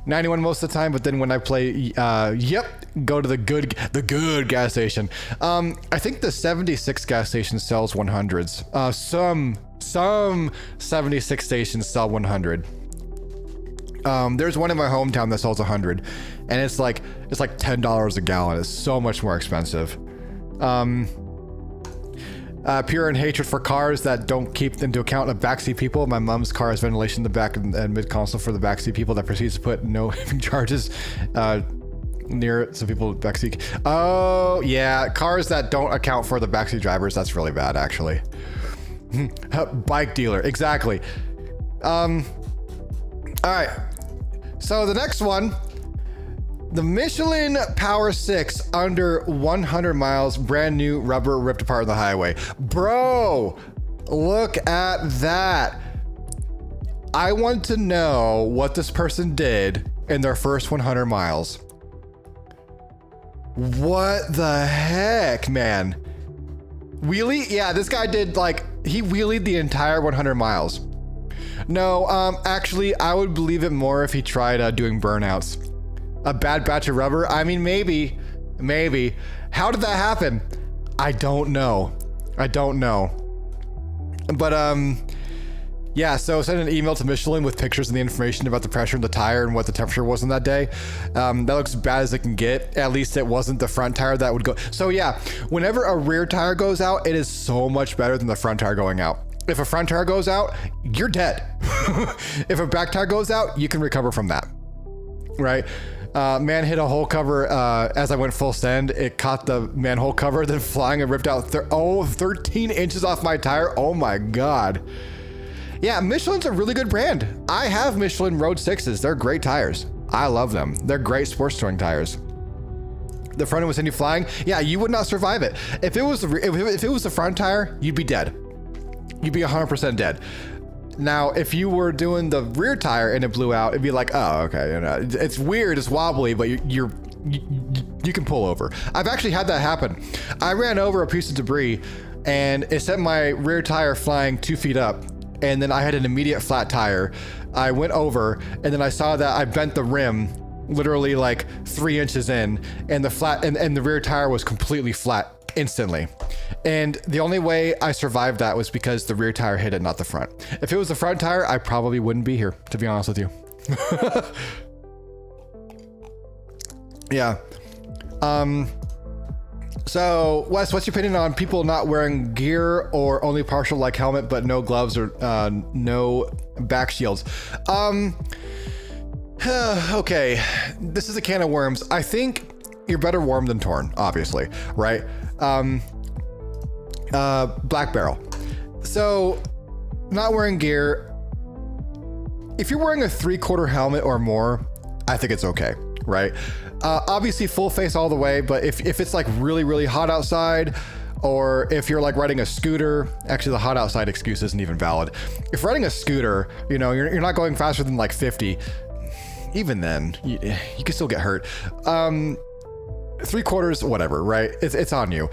91 most of the time, but then when I play, go to the good gas station. I think the 76 gas station sells 100s. Some 76 stations sell 100. There's one in my hometown that sells 100, and it's like $10 a gallon. It's so much more expensive. Pure and hatred for cars that don't keep into account of backseat people. My mom's car has ventilation in the back and mid console for the backseat people that proceeds to put no charges near it, so people backseat. Oh yeah, cars that don't account for the backseat drivers. That's really bad, actually. Bike dealer, exactly. All right. So the next one. The Michelin Power 6 under 100 miles, brand new rubber ripped apart on the highway. Bro, look at that. I want to know what this person did in their first 100 miles. What the heck, man? Wheelie? Yeah, this guy did he wheelied the entire 100 miles. No, actually, I would believe it more if he tried doing burnouts. A bad batch of rubber? I mean, maybe. How did that happen? I don't know. But, yeah, so send an email to Michelin with pictures and the information about the pressure in the tire and what the temperature was on that day. That looks as bad as it can get. At least it wasn't the front tire that would go. So yeah, whenever a rear tire goes out, it is so much better than the front tire going out. If a front tire goes out, you're dead. If a back tire goes out, you can recover from that, right? Man hit a hole cover as I went full send. It caught the manhole cover, then flying and ripped out 13 inches off my tire. Oh my God. Yeah, Michelin's a really good brand. I have Michelin Road 6s. They're great tires. I love them. They're great sports touring tires. The front end would send you flying. Yeah, you would not survive it. If it was the front tire, you'd be dead. You'd be 100% dead. Now, if you were doing the rear tire and it blew out, it'd be like, oh, okay. You know, it's weird, it's wobbly, but you can pull over. I've actually had that happen. I ran over a piece of debris and it sent my rear tire flying 2 feet up. And then I had an immediate flat tire. I went over and then I saw that I bent the rim literally like 3 inches in, and the flat and the rear tire was completely flat instantly. And the only way I survived that was because the rear tire hit it, not the front. If it was the front tire, I probably wouldn't be here, to be honest with you. Yeah. So Wes, what's your opinion on people not wearing gear or only partial like helmet, but no gloves or no back shields? Okay, this is a can of worms. I think you're better warm than torn, obviously, right? Black Barrel. So not wearing gear, if you're wearing a 3/4 helmet or more, I think it's okay, right? Obviously full face all the way, but if it's like really, really hot outside, or if you're like riding a scooter, actually the hot outside excuse isn't even valid. If you're riding a scooter, you know, you're not going faster than like 50, even then, you can still get hurt. 3/4, whatever, right? It's on you.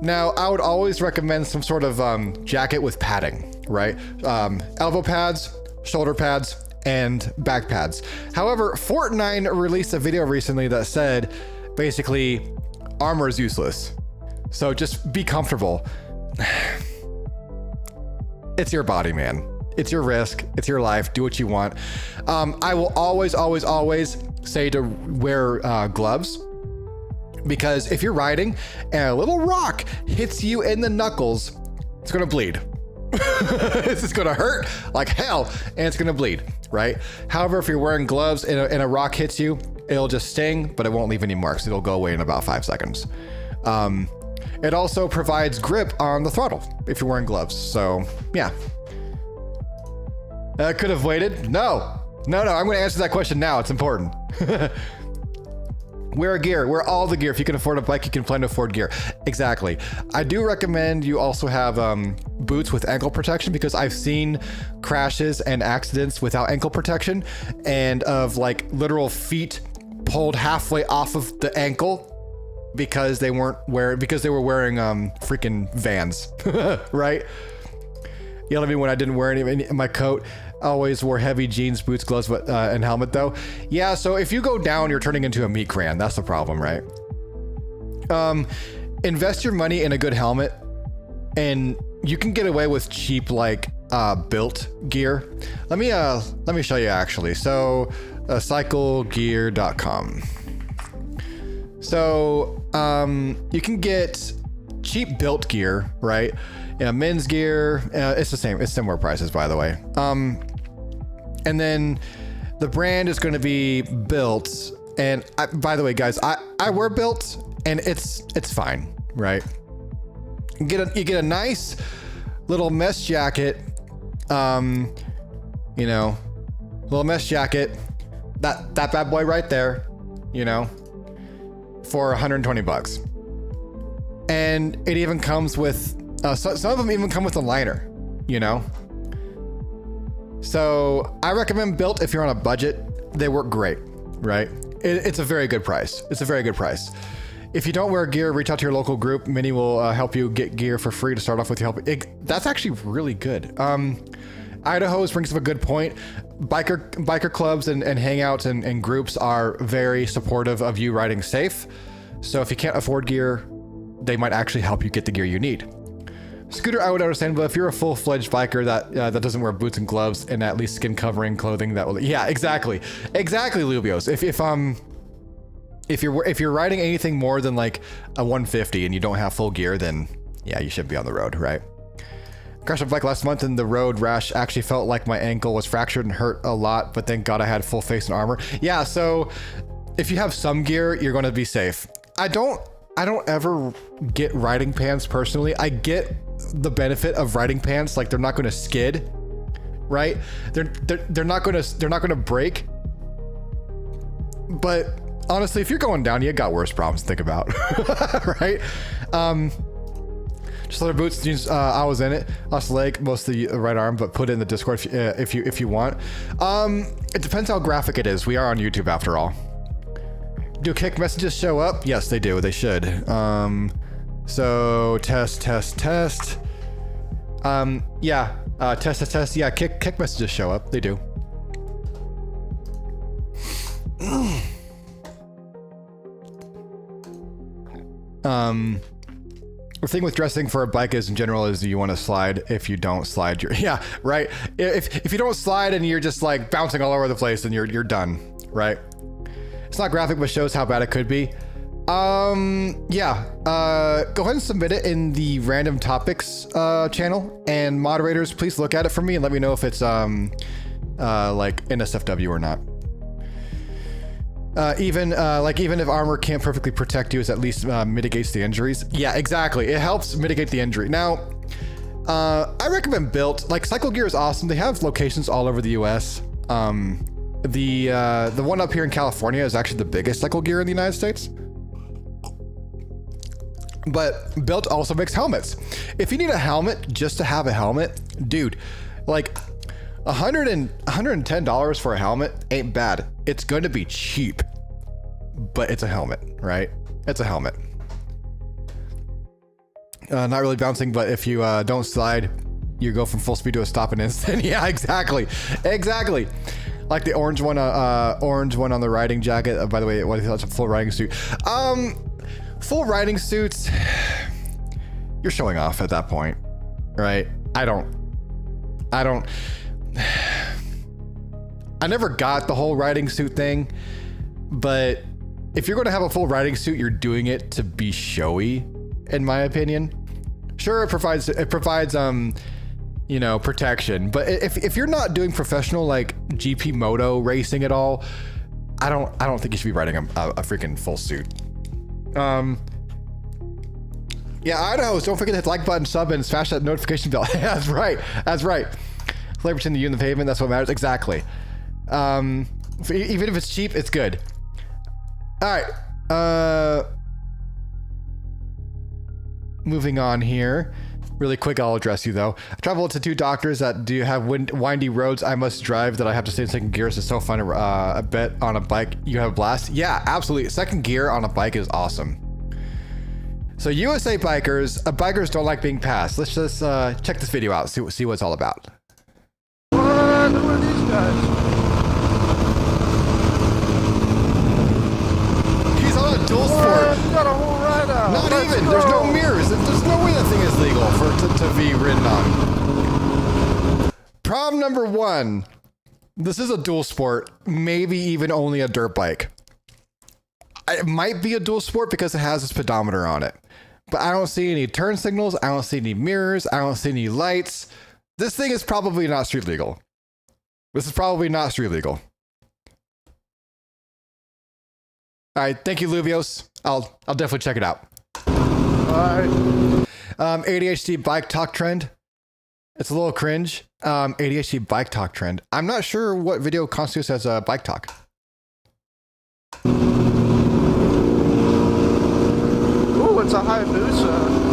Now, I would always recommend some sort of jacket with padding, right? Elbow pads, shoulder pads, and back pads. However, Fortnite released a video recently that said, basically, armor is useless. So just be comfortable. It's your body, man. It's your risk. It's your life. Do what you want. I will always, always, always say to wear gloves, because if you're riding and a little rock hits you in the knuckles, it's gonna bleed. This is gonna hurt like hell, and it's gonna bleed, right? However, if you're wearing gloves and a rock hits you, it'll just sting, but it won't leave any marks. It'll go away in about 5 seconds. It also provides grip on the throttle if you're wearing gloves. So yeah. I could have waited. No, I'm gonna answer that question now. It's important. Wear gear, wear all the gear. If you can afford a bike, you can plan to afford gear. Exactly. I do recommend you also have boots with ankle protection, because I've seen crashes and accidents without ankle protection, and of like literal feet pulled halfway off of the ankle because they were wearing freaking Vans, right? Yelled at me when I didn't wear any in my coat. I always wore heavy jeans, boots, gloves, and helmet though. Yeah, so if you go down, you're turning into a meat crayon. That's the problem, right? Invest your money in a good helmet, and you can get away with cheap like built gear. Let me show you actually. So cyclegear.com. So you can get cheap built gear, right? Yeah, men's gear, it's the same. It's similar prices, by the way. And then the brand is going to be Built. And by the way, guys, I wear Built, and it's fine, right? You get a nice little mesh jacket, little mesh jacket, that bad boy right there, for $120. And it even comes with some of them even come with a liner, So I recommend Built if you're on a budget. They work great, right? It's a very good price. It's a very good price. If you don't wear gear, reach out to your local group. Minnie will help you get gear for free to start off with. That's actually really good. Idaho brings up a good point. Biker clubs and hangouts and groups are very supportive of you riding safe. So if you can't afford gear, they might actually help you get the gear you need. Scooter, I would understand, but if you're a full-fledged biker that doesn't wear boots and gloves and at least skin covering clothing, that will, yeah, exactly, Lubios. If you're riding anything more than like a 150 and you don't have full gear, then yeah, you should be on the road, right? Crashed a bike last month and the road rash actually felt like my ankle was fractured and hurt a lot, but thank God I had full face and armor. Yeah, so if you have some gear, you're going to be safe. I don't ever get riding pants personally. I get the benefit of riding pants, like they're not going to skid, right? They're not going to break. But honestly, if you're going down, you got worse problems to think about, right? Just leather boots. Jeans, I was in it. Lost a leg, most of the right arm, but put it in the Discord if you want. It depends how graphic it is. We are on YouTube after all. Do kick messages show up? Yes, they do. They should. So test. Yeah. Test. Yeah, kick messages show up. They do. The thing with dressing for a bike is in general is you want to slide. If you don't slide, yeah, right. If you don't slide and you're just like bouncing all over the place, then you're done, right? It's not graphic, but shows how bad it could be. Yeah. Go ahead and submit it in the random topics channel, and moderators, please look at it for me and let me know if it's like NSFW or not. Even if armor can't perfectly protect you, it at least mitigates the injuries. Yeah, exactly. It helps mitigate the injury. Now, I recommend Built. Like, Cycle Gear is awesome. They have locations all over the US. The one up here in California is actually the biggest Cycle Gear in the United States. But Built also makes helmets. If you need a helmet just to have a helmet, dude, like $110 for a helmet ain't bad. It's going to be cheap, but it's a helmet, right? It's a helmet. Not really bouncing, but if you don't slide, you go from full speed to a stop in an instant. Yeah, exactly. Like the orange one on the riding jacket. By the way, what is a full riding suit? Full riding suits, you're showing off at that point, right? I never got the whole riding suit thing, but if you're going to have a full riding suit, you're doing it to be showy, in my opinion. Sure, it provides you know, protection, but if you're not doing professional like GP moto racing at all, I don't think you should be riding a freaking full suit. Yeah, Idaho, don't forget to hit the like button, sub, and smash that notification bell. That's right. Flavor between the you and the pavement, that's what matters. Exactly. Even if it's cheap, it's good. All right. Moving on here. Really quick, I'll address you though. I traveled to 2 doctors that do have windy roads I must drive that I have to stay in second gear. It's so fun to bet on a bike. You have a blast. Yeah, absolutely. Second gear on a bike is awesome. So USA bikers don't like being passed. Let's just check this video out, see what it's all about. What? Who are these guys? He's on a dual sport. You got a whole ride out. Not even. There's no mirrors. There's no way that thing is legal to be ridden on. Problem number 1. This is a dual sport, maybe even only a dirt bike. It might be a dual sport because it has a speedometer on it. But I don't see any turn signals. I don't see any mirrors. I don't see any lights. This thing is probably not street legal. This is probably not street legal. All right, thank you, Luvios. I'll definitely check it out. All right. ADHD bike talk trend. It's a little cringe. ADHD bike talk trend. I'm not sure what video constitutes as a bike talk. Ooh, it's a Hayabusa.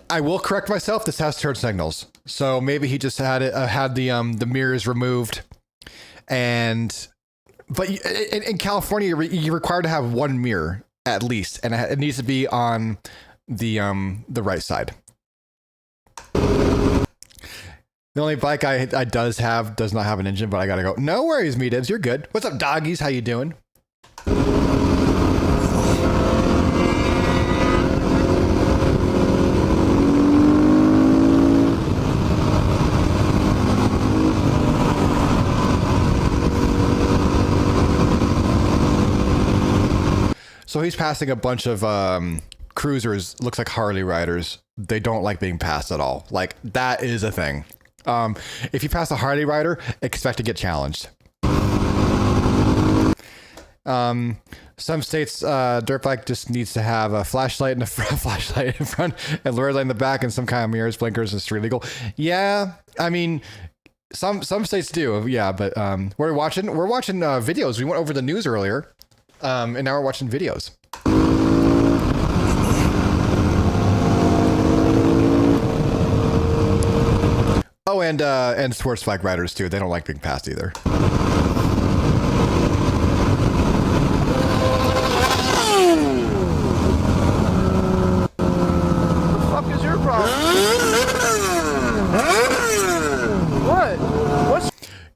I will correct myself. This has turn signals, so maybe he just had the mirrors removed, but in California you're required to have 1 mirror at least, and it needs to be on the right side. The only bike I does not have an engine, but I gotta go. No worries, me-dibs. You're good. What's up, doggies? How you doing? So he's passing a bunch of cruisers looks like Harley riders. They don't like being passed at all. Like, that is a thing. If you pass a Harley rider, expect to get challenged. Some states, dirt bike just needs to have a flashlight in the front, flashlight in front, and lure light in the back, and some kind of mirrors, blinkers, and street legal. Yeah, I mean, some states do. Yeah, but we're watching videos. We went over the news earlier, and now we're watching videos. Oh, and sports bike riders too. They don't like being passed either.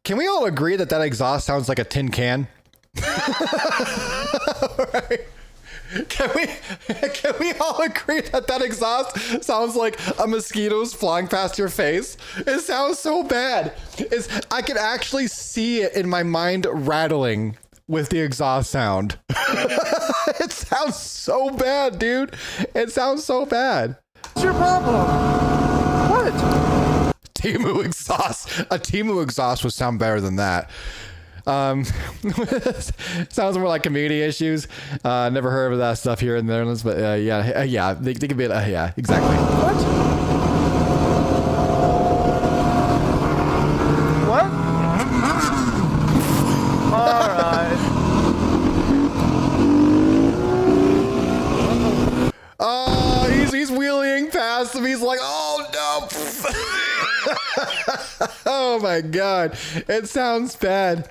Can we all agree that exhaust sounds like a tin can? Right? Can we all agree that exhaust sounds like a mosquito's flying past your face? It sounds so bad. I can actually see it in my mind rattling with the exhaust sound. It sounds so bad, dude. It sounds so bad. What's your problem? What? Temu exhaust. A Temu exhaust would sound better than that. Sounds more like community issues. Never heard of that stuff here in the Netherlands, but yeah, they can be, yeah, exactly. What? What? All right. Oh, he's wheeling past him. He's like, oh no. Oh my God. It sounds bad.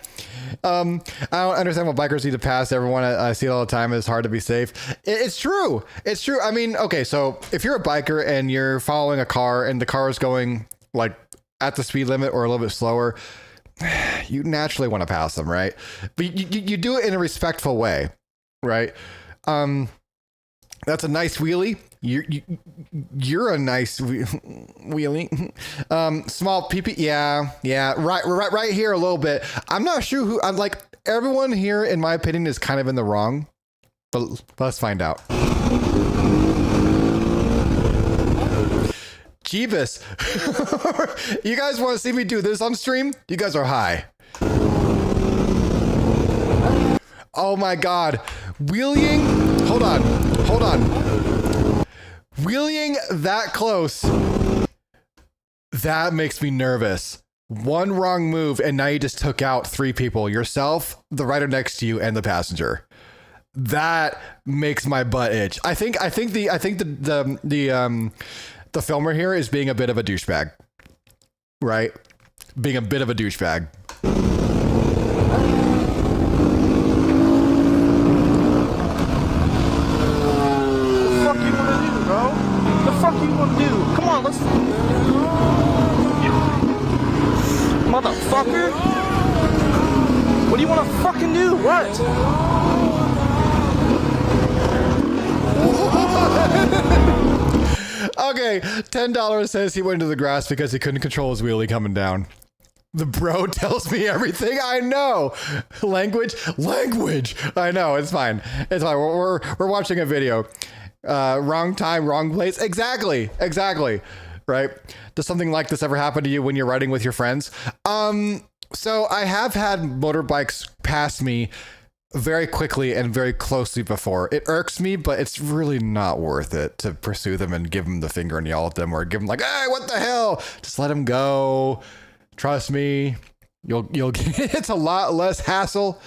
I don't understand what bikers need to pass everyone. I see it all the time. It's hard to be safe. It's true. It's true. I mean, okay, so if you're a biker and you're following a car and the car is going like at the speed limit or a little bit slower, you naturally want to pass them, right? But you do it in a respectful way, right? That's a nice wheelie. You're a nice wheelie. Small PP. Yeah. Right here a little bit. I'm not sure who. I'm like, everyone here, in my opinion, is kind of in the wrong. But let's find out. Jeebus. You guys want to see me do this on stream? You guys are high. Oh my God. Wheeling. Hold on. Wheeling that close. That makes me nervous. One wrong move and now you just took out 3 people. Yourself, the rider next to you, and the passenger. That makes my butt itch. I think the filmer here is being a bit of a douchebag. Right? Being a bit of a douchebag. Come on, let's... Motherfucker! What do you want to fucking do? What? Okay, $10 says he went into the grass because he couldn't control his wheelie coming down. The bro tells me everything I know. Language. I know, it's fine. We're watching a video. Wrong time, wrong place. Exactly. Right? Does something like this ever happen to you when you're riding with your friends? So I have had motorbikes pass me very quickly and very closely before. It irks me, but it's really not worth it to pursue them and give them the finger and yell at them or give them like, hey, what the hell? Just let them go. Trust me. You'll it's a lot less hassle.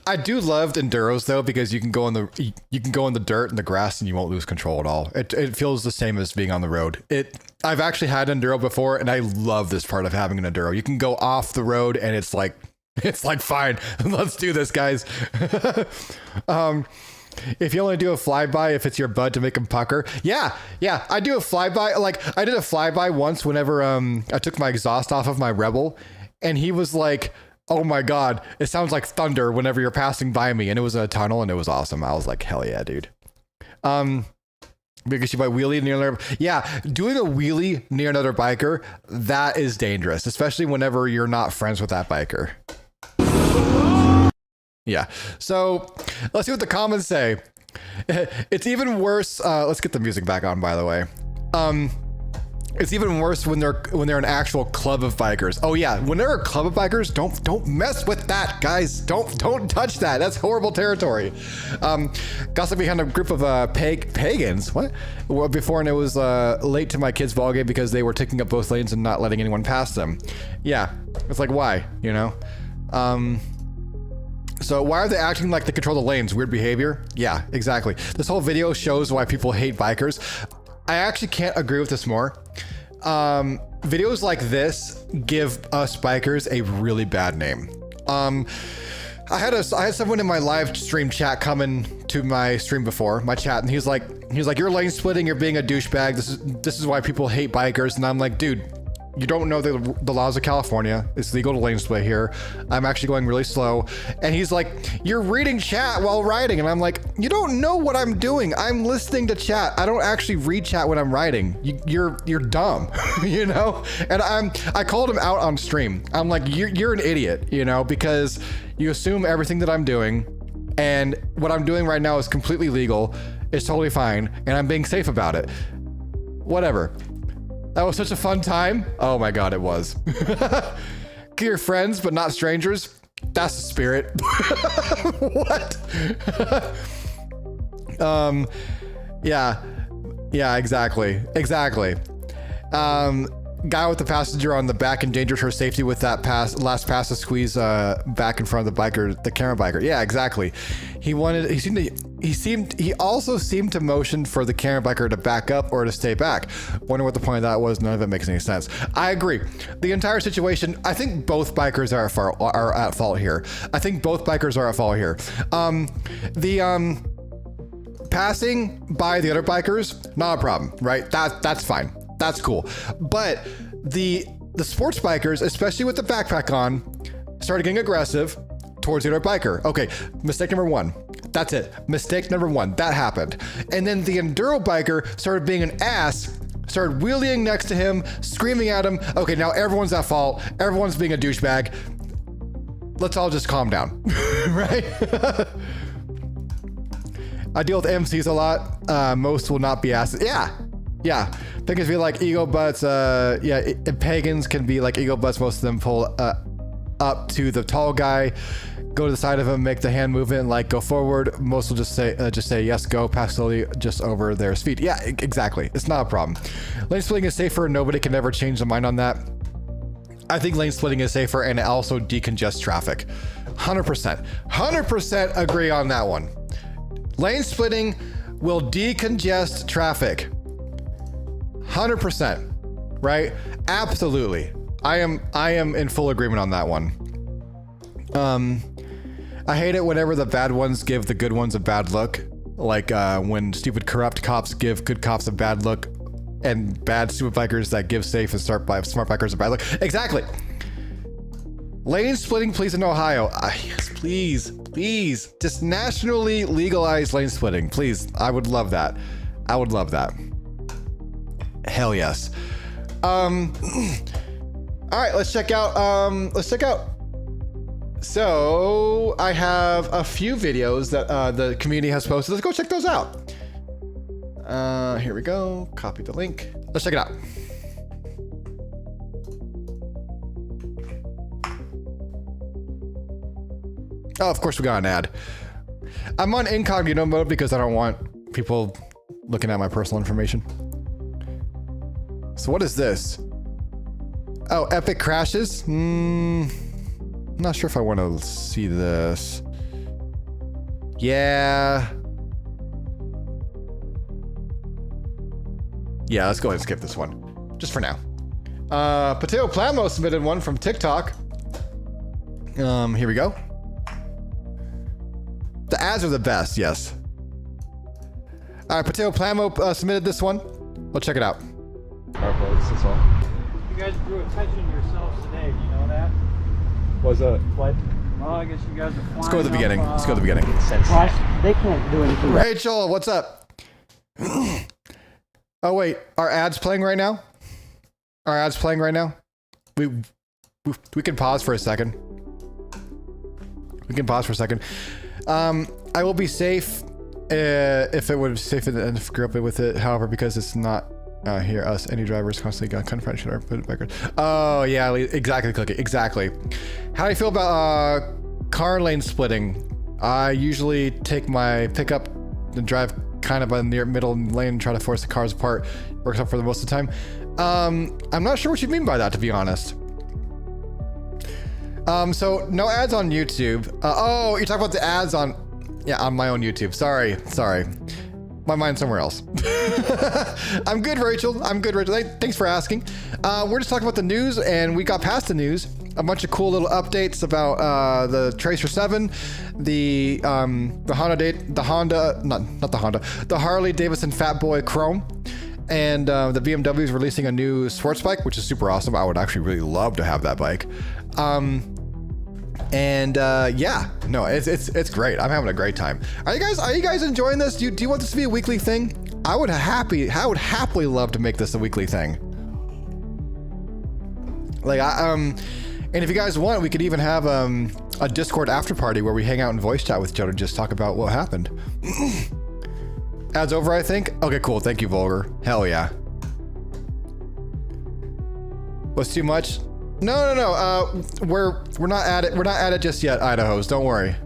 I do love enduros though, because you can go in the dirt and the grass and you won't lose control at all. It feels the same as being on the road. I've actually had an enduro before and I love this part of having an enduro. You can go off the road and it's like fine, let's do this, guys. If you only do a flyby, if it's your bud to make him pucker. Yeah, I do a flyby. Like I did a flyby once whenever I took my exhaust off of my Rebel and he was like, oh my God, it sounds like thunder whenever you're passing by me. And it was a tunnel and it was awesome. I was like, hell yeah, dude. Because you might wheelie near another. Yeah, doing a wheelie near another biker, that is dangerous, especially whenever you're not friends with that biker. Yeah. So let's see what the comments say. It's even worse. Let's get the music back on, by the way. It's even worse when they're an actual club of bikers. Oh yeah, when they're a club of bikers, don't mess with that, guys. Don't touch that. That's horrible territory. Gossip behind a group of pagans. What? Well, before, and it was late to my kids' ball game because they were taking up both lanes and not letting anyone pass them. Yeah, it's like, why? You know. So why are they acting like they control the lanes? Weird behavior? Yeah, exactly. This whole video shows why people hate bikers. I actually can't agree with this more. Videos like this give us bikers a really bad name. I had someone in my live stream chat come in to my stream before, my chat, and he's like, you're lane splitting, you're being a douchebag. This is why people hate bikers. And I'm like, dude, you don't know the laws of California. It's legal to lane split here. I'm actually going really slow. And he's like, you're reading chat while riding. And I'm like, you don't know what I'm doing. I'm listening to chat. I don't actually read chat when I'm riding. You're dumb, you know? And I called him out on stream. I'm like, you're an idiot, you know, because you assume everything that I'm doing, and what I'm doing right now is completely legal. It's totally fine. And I'm being safe about it. Whatever. That was such a fun time. Oh my God, it was. Your friends, but not strangers. That's the spirit. What? Yeah, exactly. Guy with the passenger on the back endangered her safety with that last pass to squeeze back in front of the camera biker. Yeah, exactly. He also seemed to motion for the camera biker to back up or to stay back. Wonder what the point of that was. None of it makes any sense. I agree. The entire situation, I think both bikers are at fault here. Passing by the other bikers, not a problem, right? That's fine. That's cool. But the sports bikers, especially with the backpack on, started getting aggressive towards the other biker. Okay, mistake number one. That's it. Mistake number one. That happened. And then the enduro biker started being an ass, started wheeling next to him, screaming at him. Okay, now everyone's at fault. Everyone's being a douchebag. Let's all just calm down, right? I deal with MCs a lot. Most will not be asses. Yeah. Pagans be like ego butts. Pagans can be like ego butts. Most of them pull up to the tall guy, go to the side of him, make the hand movement, like go forward. Most will just say yes, go, pass slowly, just over their feet. Yeah, exactly. It's not a problem. Lane splitting is safer. Nobody can ever change their mind on that. I think lane splitting is safer, and it also decongests traffic. 100% agree on that one. Lane splitting will decongest traffic. 100%, right? Absolutely. I am in full agreement on that one. I hate it whenever the bad ones give the good ones a bad look. Like when stupid corrupt cops give good cops a bad look, and bad stupid bikers that give safe and smart bikers a bad look. Exactly. Lane splitting, please, in Ohio. Yes, please. Just nationally legalize lane splitting, please. I would love that. Hell yes. All right, let's check out. So I have a few videos that the community has posted. Let's go check those out. Here we go. Copy the link. Let's check it out. Oh, of course we got an ad. I'm on incognito mode because I don't want people looking at my personal information. So what is this? Oh, epic crashes? Not sure if I want to see this. Yeah, let's go ahead and skip this one. Just for now. Pateo Plamo submitted one from TikTok. Here we go. The ads are the best, yes. All right, Pateo Plamo submitted this one. Let's check it out. That's all. You guys drew attention to yourselves today. Do you know that? What's that? What? Well, I guess you guys are flying. Let's go to the beginning. They can't do anything. Rachel, what's up? Oh wait, are ads playing right now? We can pause for a second. We can pause for a second. I will be safe if it would be safe and grew up with it. However, because it's not here, us, any drivers constantly got confronted or put it backwards. Oh, yeah, exactly, Cookie. Exactly. How do you feel about car lane splitting? I usually take my pickup and drive kind of on the middle lane and try to force the cars apart. Works out for the most of the time. I'm not sure what you mean by that, to be honest. So no ads on YouTube. Oh, you're talking about the ads on, yeah, on my own YouTube. Sorry. My mind's somewhere else. I'm good, Rachel. Thanks for asking. We're just talking about the news, and we got past the news. A bunch of cool little updates about the Tracer 7, the Harley Davidson Fat Boy Chrome, and the BMW is releasing a new sports bike, which is super awesome. I would actually really love to have that bike. Yeah, no, it's great. I'm having a great time. Are you guys enjoying this? Do you want this to be a weekly thing? I would happily love to make this a weekly thing. Like and if you guys want, we could even have a Discord after party where we hang out and voice chat with each other and just talk about what happened. Ads over, I think. Okay, cool. Thank you, Vulgar. Hell yeah. What's too much? No. We're not at it. We're not at it just yet, Idahos. Don't worry.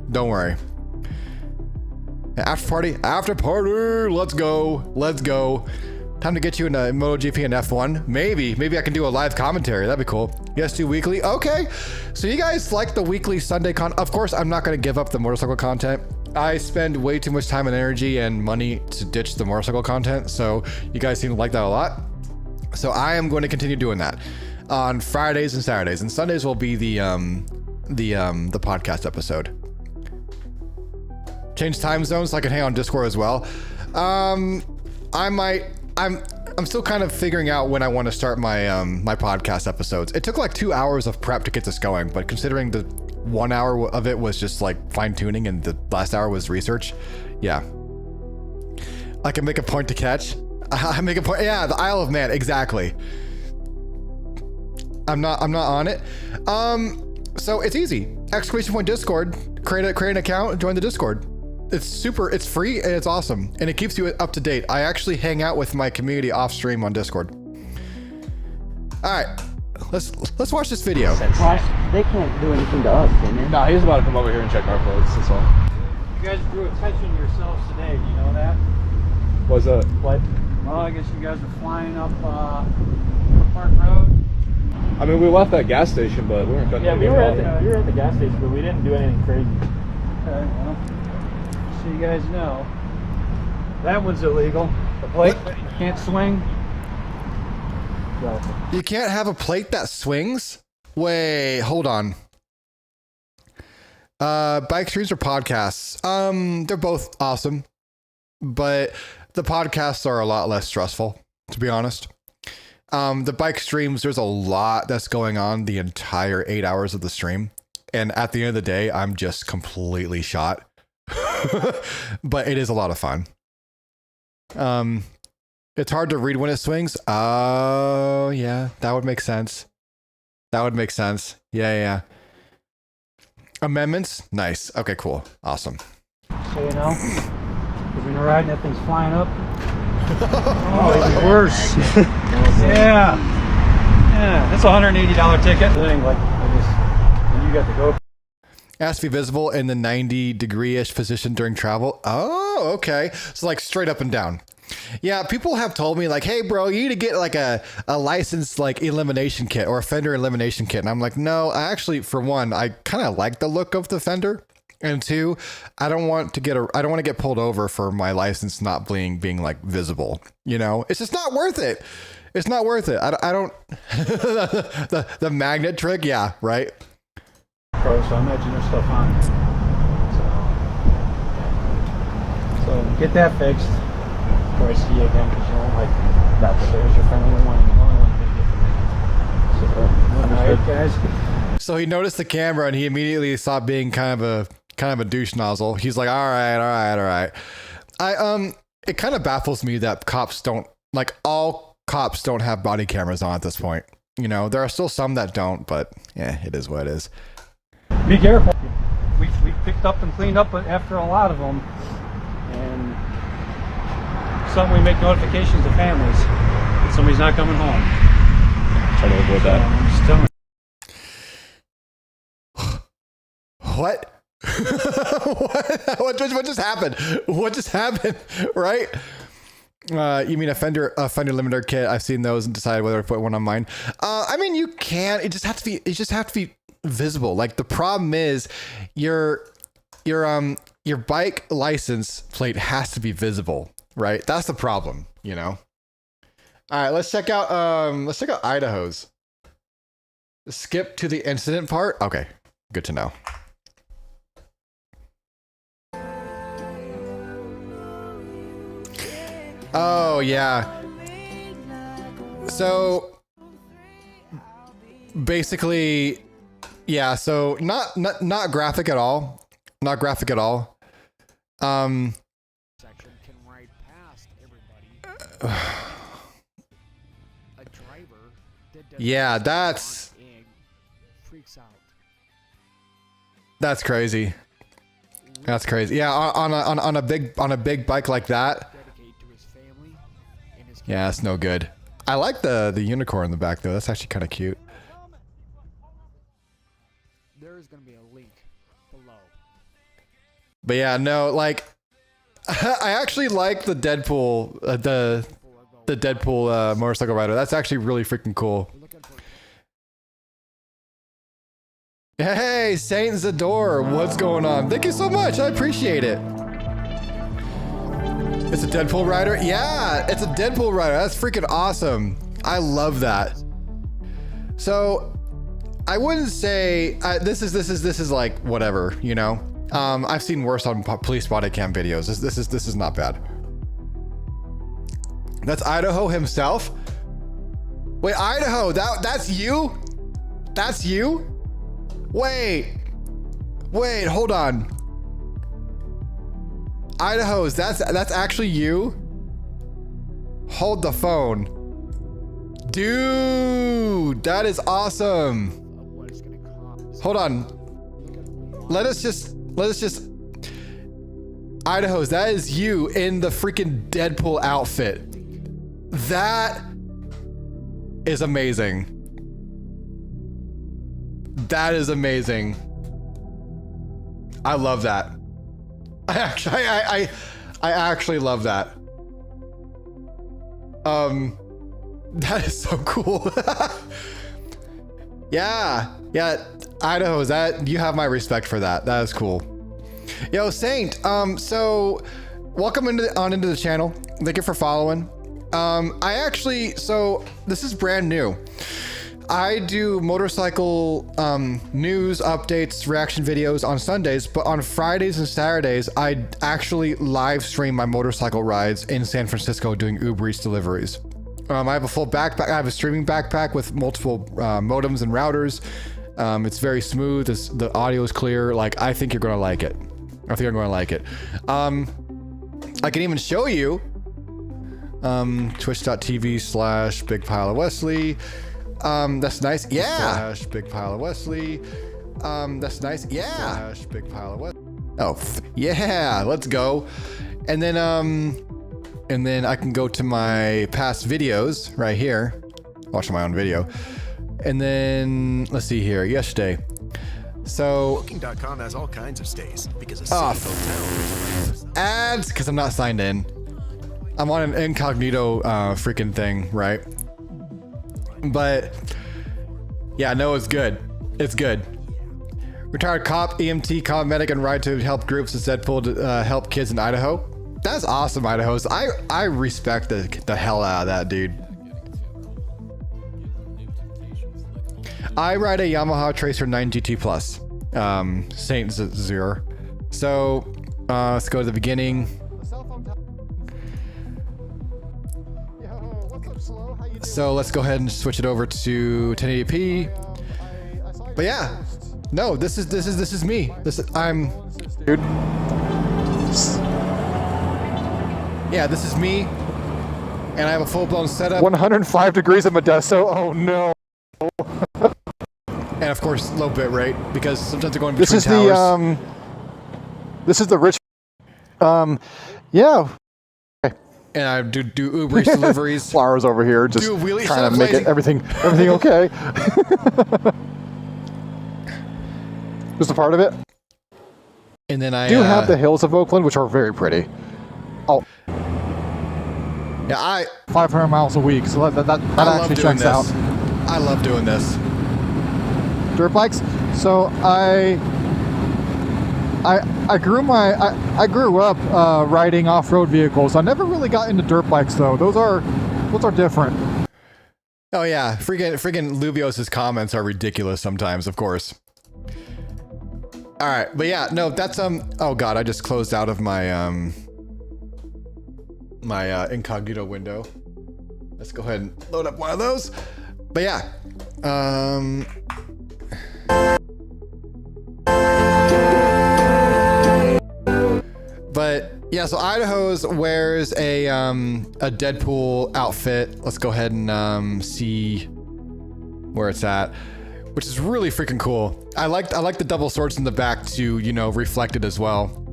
After party. Let's go. Time to get you into MotoGP and F1. Maybe I can do a live commentary. That'd be cool. Yes, do weekly. Okay. So you guys like the weekly Sunday Of course, I'm not going to give up the motorcycle content. I spend way too much time and energy and money to ditch the motorcycle content. So you guys seem to like that a lot. So I am going to continue doing that on Fridays and Saturdays, and Sundays will be the podcast episode. Change time zones so I can hang on Discord as well. I'm still kind of figuring out when I want to start my my podcast episodes. It took like 2 hours of prep to get this going, but considering the 1 hour of it was just like fine tuning and the last hour was research, yeah. I can make a point to catch. I make a point. Yeah, the Isle of Man, exactly. I'm not on it. So it's easy. !Discord. Create an account, join the Discord. It's free and it's awesome, and it keeps you up to date. I actually hang out with my community off stream on Discord. All right, let's watch this video. They can't do anything to us, can they? Nah, he was about to come over here and check our clothes, that's all. You guys drew attention to yourselves today, do you know that? What's that? What? Well, I guess you guys are flying up Park Road. I mean, we left that gas station, but we weren't cutting. Yeah, we were at the gas station, but we didn't do anything crazy. Okay, well, so you guys know, that one's illegal. The plate can't swing. So. You can't have a plate that swings? Wait, hold on. Bike streams or podcasts? They're both awesome, but the podcasts are a lot less stressful, to be honest. The bike streams, there's a lot that's going on the entire 8 hours of the stream. And at the end of the day, I'm just completely shot. But it is a lot of fun. It's hard to read when it swings. Oh, yeah, that would make sense. Yeah. Amendments? Nice. Okay, cool. Awesome. So, you know, if you're riding, that thing's flying up. Oh, even worse. Yeah, that's a $180 ticket. Thing, like, and you got to go. Has to be visible in the 90-degree-ish position during travel. Oh, okay. So like straight up and down. Yeah, people have told me like, hey bro, you need to get like a licensed like elimination kit or a fender elimination kit. And I'm like, no, I actually, for one, I kind of like the look of the fender. And two, I don't want to get pulled over for my license not being like visible. You know, it's just not worth it. It's not worth it. I don't, the magnet trick. Yeah. Right. So I imagine there's stuff on it. So get that fixed before I see you again, because you don't like that. There's your friend, the only one to get the So, guys. So he noticed the camera and he immediately stopped being kind of a douche nozzle. He's like, all right. It kind of baffles me that all cops don't have body cameras on at this point. You know, there are still some that don't, but yeah, it is what it is. Be careful. We picked up and cleaned up after a lot of them. And something we make notifications to families that somebody's not coming home. Trying to avoid that. I'm just telling What? what just happened? What just happened? Right? You mean a fender limiter kit? I've seen those and decided whether to put one on mine. I mean, you can. It just has to be visible. Like, the problem is your bike license plate has to be visible, right? That's the problem, you know. All right, let's check out Idaho's. Skip to the incident part. Okay, good to know. Oh yeah. So basically, yeah. So not graphic at all. Not graphic at all. Section can ride past everybody. A driver that yeah, that's freaks out. That's crazy. That's crazy. Yeah, on a big bike like that. Yeah, that's no good. I like the unicorn in the back though. That's actually kind of cute. There is going to be a link below. But yeah, no, like I actually like the Deadpool the Deadpool motorcycle rider. That's actually really freaking cool. Hey, Saint Zador, what's going on? Thank you so much. I appreciate it. It's a Deadpool rider? Yeah, it's a Deadpool rider. That's freaking awesome. I love that. So, I wouldn't say this is like whatever, you know. I've seen worse on police body cam videos. This is not bad. That's Idaho himself. Wait, Idaho, that's you? That's you? Wait, hold on. Idaho's, that's actually you? Hold the phone. Dude, that is awesome. Hold on. Let us just Idaho's, that is you in the freaking Deadpool outfit. That is amazing. That is amazing. I love that. I actually love that. That is so cool. yeah, Idaho, is that, you have my respect for that. That is cool. Yo, Saint, so welcome into the channel. Thank you for following. So this is brand new. I do motorcycle news, updates, reaction videos on Sundays, but on Fridays and Saturdays, I actually live stream my motorcycle rides in San Francisco doing Uber Eats deliveries. I have a full backpack. I have a streaming backpack with multiple modems and routers. It's very smooth. The audio is clear. Like, I think you're gonna like it. I think I'm gonna like it. I can even show you twitch.tv/BigPileOfWesley. That's nice. Yeah. Big Pile of Wesley. That's nice. Yeah. Big Pile of Wesley. Oh, yeah. Let's go. And then I can go to my past videos right here. Watch my own video. And then let's see here. Yesterday. So Booking.com has all kinds of stays because of hotels. Ads, because I'm not signed in. I'm on an incognito freaking thing, right? But yeah, no, it's good. It's good. Retired cop, EMT, cop, medic, and ride to help groups as Deadpool to help kids in Idaho. That's awesome, Idaho's. I respect the hell out of that, dude. I ride a Yamaha Tracer 9 GT Plus, Saint Zero. So let's go to the beginning. So let's go ahead and switch it over to 1080p. But yeah, no, this is me. I'm, dude. Yeah, this is me, and I have a full-blown setup. 105 degrees of Modesto. Oh no. And of course, low bit rate because sometimes they're going This between is towers. This is the rich. Yeah. And I do Uber Eats deliveries. Flowers over here, just Do a wheelie, trying to make it everything okay. Just a part of it. And then I do have the hills of Oakland, which are very pretty. Oh. Yeah, 500 miles a week, so that actually checks out. I love doing this. Dirt bikes. So I grew up riding off-road vehicles. I never really got into dirt bikes though. Those are different. Oh yeah, freaking Luvios's comments are ridiculous sometimes, of course. All right, but yeah, no, that's oh god, I just closed out of my my incognito window. Let's go ahead and load up one of those. But yeah, but yeah, so Idaho's wears a Deadpool outfit. Let's go ahead and see where it's at, which is really freaking cool. I like the double swords in the back to, you know, reflect it as well.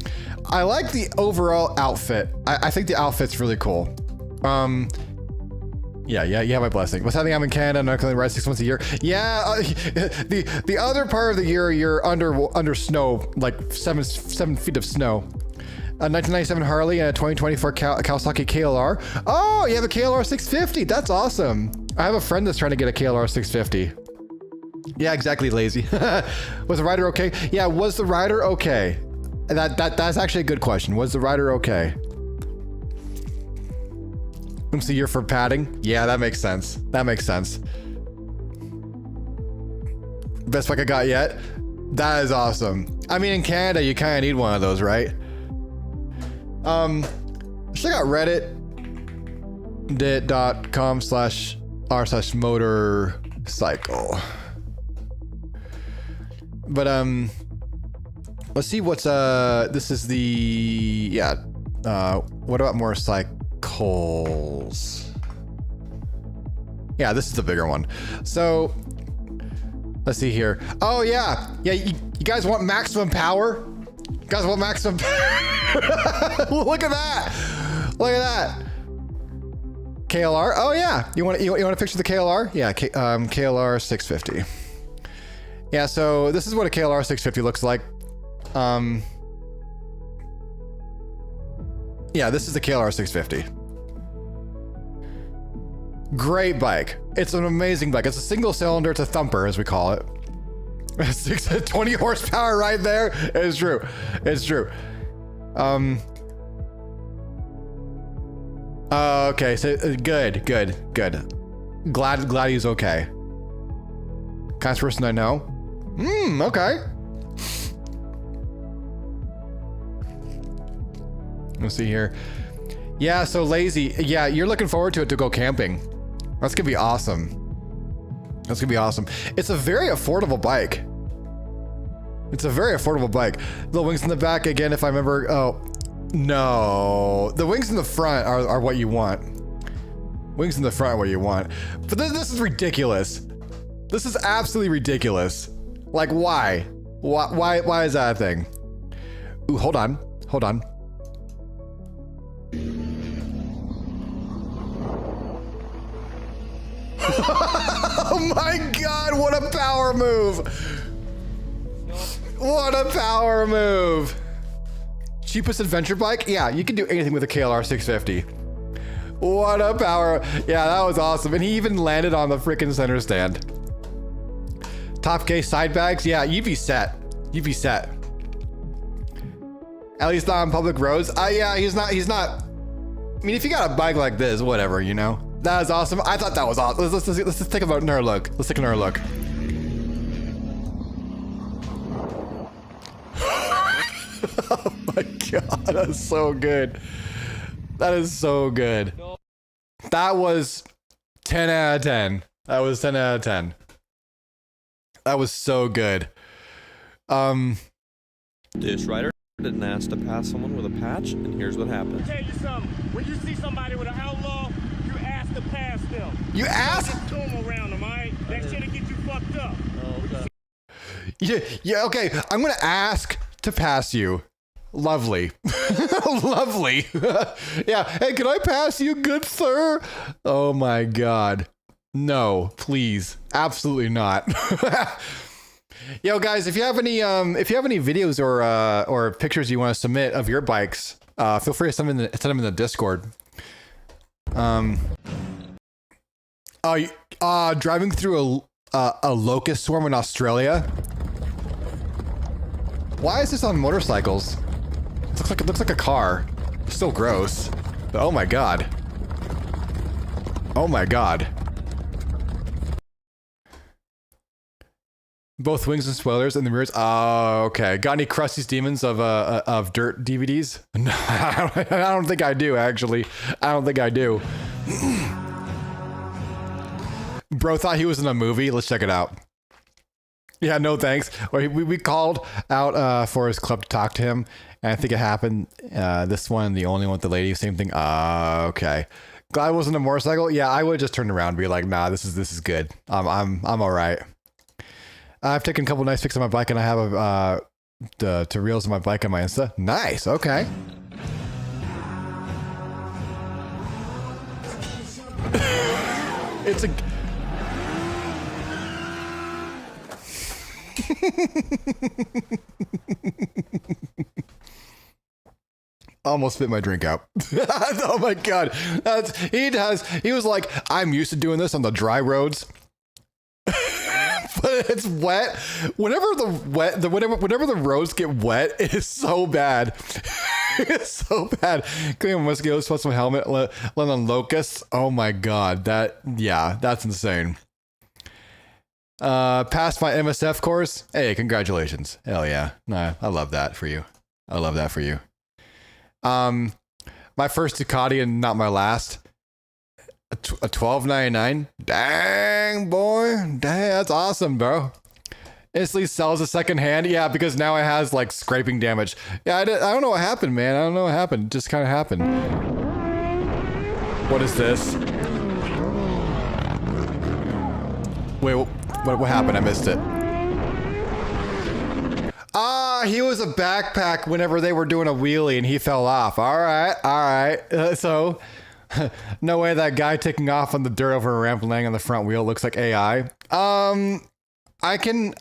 I like the overall outfit. I think the outfit's really cool. Yeah, you have my blessing. What's happening? I'm in Canada. I'm not going to ride 6 months a year. Yeah, the other part of the year you're under snow, like 7 feet of snow. A 1997 Harley and a 2024 Kawasaki KLR. Oh, you have a KLR 650. That's awesome. I have a friend that's trying to get a KLR 650. Yeah, exactly, lazy. Was the rider okay? Yeah, was the rider okay? That's actually a good question. Was the rider okay? Oops, a year for padding? Yeah, that makes sense. That makes sense. Best bike I got yet? That is awesome. I mean, in Canada, you kind of need one of those, right? Check out reddit.com/r/motorcycle. But let's see what's this is the what about motorcycles? Yeah, this is the bigger one. So let's see here. Oh yeah, you guys want maximum power? You guys want maximum Look at that. Look at that. KLR. Oh yeah. You want a picture of the KLR? Yeah, KLR 650. Yeah, so this is what a KLR 650 looks like. Yeah, this is the KLR 650. Great bike. It's an amazing bike. It's a single cylinder. It's a thumper, as we call it. 20 horsepower right there. It's true. It's true. Okay, so good. Glad he's okay. Kindest person I know. Okay. Let's see here. Yeah, so lazy. Yeah, you're looking forward to it to go camping. That's gonna be awesome. That's gonna be awesome. It's a very affordable bike. It's a very affordable bike. The wings in the back again, if I remember. Oh, no. The wings in the front are what you want. Wings in the front are what you want. But this is ridiculous. This is absolutely ridiculous. Like, why? Why is that a thing? Ooh, hold on. Oh my god, what a power move! What a power move! Cheapest adventure bike? Yeah, you can do anything with a KLR 650. What a power. Yeah, that was awesome. And he even landed on the freaking center stand. Top case side bags? Yeah, you'd be set. You'd be set. At least not on public roads. Yeah, he's not. I mean, if you got a bike like this, whatever, you know? That was awesome. I thought that was awesome. Let's just take another look. Let's take another look. Oh my god, that's so good. That is so good. That was 10 out of 10. That was 10 out of 10. That was so good. This rider didn't ask to pass someone with a patch, and here's what happened. I'll tell you something. When you see somebody with an outlaw, you ask to pass them. You ask? Get to them around them, all right? That shit'll get you fucked up. Yeah, okay. I'm gonna ask to pass you. Lovely. Lovely. Yeah. Hey, can I pass you, good sir? Oh my God. No, please. Absolutely not. Yo, guys, if you have any videos or pictures you want to submit of your bikes, feel free to send them in the Discord. Driving through a locust swarm in Australia. Why is this on motorcycles? It looks like a car. Still gross. But oh my God. Oh my God. Both wings and spoilers and the mirrors. Oh, okay. Got any Krusty's Demons of dirt DVDs? No, I don't think I do, actually. I don't think I do. Bro thought he was in a movie. Let's check it out. Yeah, no thanks. We called out for his club to talk to him, and I think it happened. This one, the only one with the lady, same thing. Okay. Glad it wasn't a motorcycle. Yeah, I would have just turned around and be like, nah, this is good. I'm all right. I've taken a couple nice pics of my bike, and I have the reels of my bike on my Insta. Nice. Okay. It's a. Almost spit my drink out. Oh my God. He was like, I'm used to doing this on the dry roads. But it's wet. Whenever the roads get wet, it is so bad. It's so bad. Clean my mosquitoes, plus my helmet, let on locusts. Oh my God. That's insane. Passed my MSF course. Hey, congratulations. Hell yeah. Nah, I love that for you. I love that for you. My first Ducati and not my last. A $12.99. Dang, boy. Dang, that's awesome, bro. Instantly sells a second hand. Yeah, because now it has like scraping damage. Yeah, I don't know what happened, man. I don't know what happened. It just kind of happened. What is this? Wait, what happened? I missed it. He was a backpack whenever they were doing a wheelie and he fell off. All right. So, no way that guy taking off on the dirt over a ramp and laying on the front wheel looks like AI. I can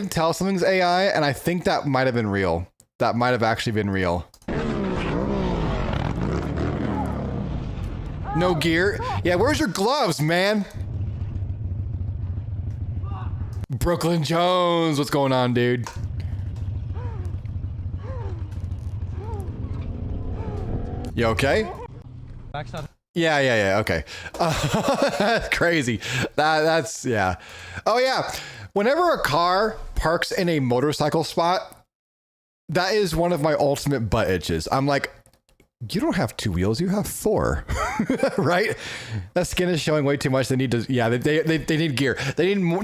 tell something's AI, and I think that might have been real. That might have actually been real. No gear? Yeah, where's your gloves, man? Brooklyn Jones, what's going on, dude? You okay? Backside. Yeah, okay. That's crazy. That's, yeah. Oh, yeah. Whenever a car parks in a motorcycle spot, that is one of my ultimate butt itches. I'm like, you don't have 2 wheels, you have 4. Right? That skin is showing way too much. They need to, yeah, they need gear. They need more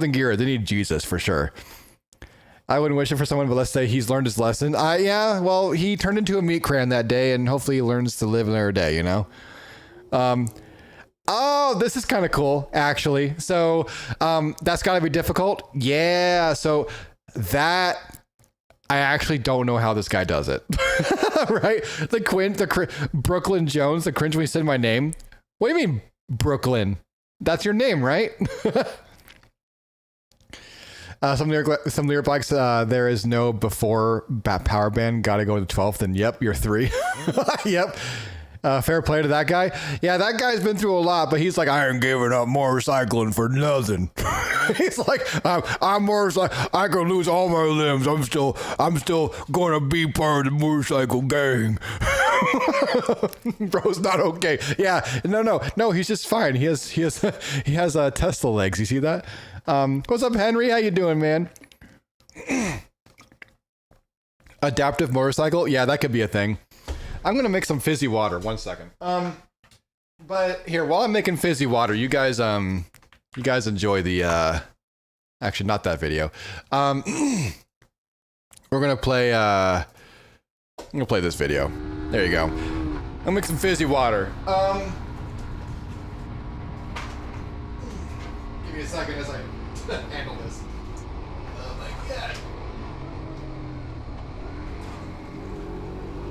than gear. They need Jesus for sure. I wouldn't wish it for someone, but let's say he's learned his lesson. Yeah, well, he turned into a meat cran that day, and hopefully he learns to live another day, you know? Oh, this is kind of cool, actually. So, that's gotta be difficult. Yeah, so that, I actually don't know how this guy does it. Right? Brooklyn Jones, the cringe when he said my name. What do you mean, Brooklyn? That's your name, right? Some lyric bikes, there is no before power band, gotta go to the 12th, and yep, you're 3. Yep. Fair play to that guy. Yeah, that guy's been through a lot, but he's like, I ain't giving up motorcycling for nothing. He's like, I'm motorcycle. I could lose all my limbs. I'm still going to be part of the motorcycle gang. Bro's not okay. Yeah, no. He's just fine. He has Tesla legs. You see that? What's up, Henry? How you doing, man? Adaptive motorcycle? Yeah, that could be a thing. I'm gonna make some fizzy water. 1 second. But here, while I'm making fizzy water, you guys enjoy the actually not that video. We're gonna play this video. There you go. I'll make some fizzy water. Give me a second as I handle this. Oh my god.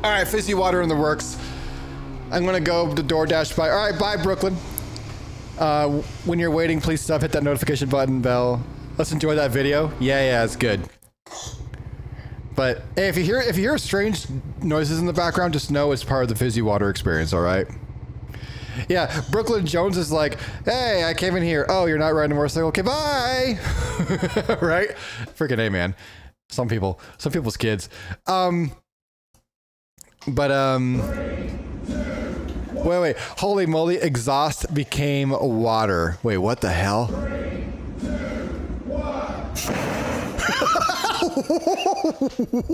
All right, fizzy water in the works. I'm gonna go to DoorDash by. All right, bye Brooklyn. When you're waiting, please stop, hit that notification button, bell. Let's enjoy that video. Yeah, it's good. But hey, if you hear strange noises in the background, just know it's part of the fizzy water experience. All right. Yeah, Brooklyn Jones is like, hey, I came in here. Oh, you're not riding a motorcycle. Okay, bye. Right? Freaking A, man. Some people's kids. Wait. Holy moly, exhaust became water. Wait, what the hell?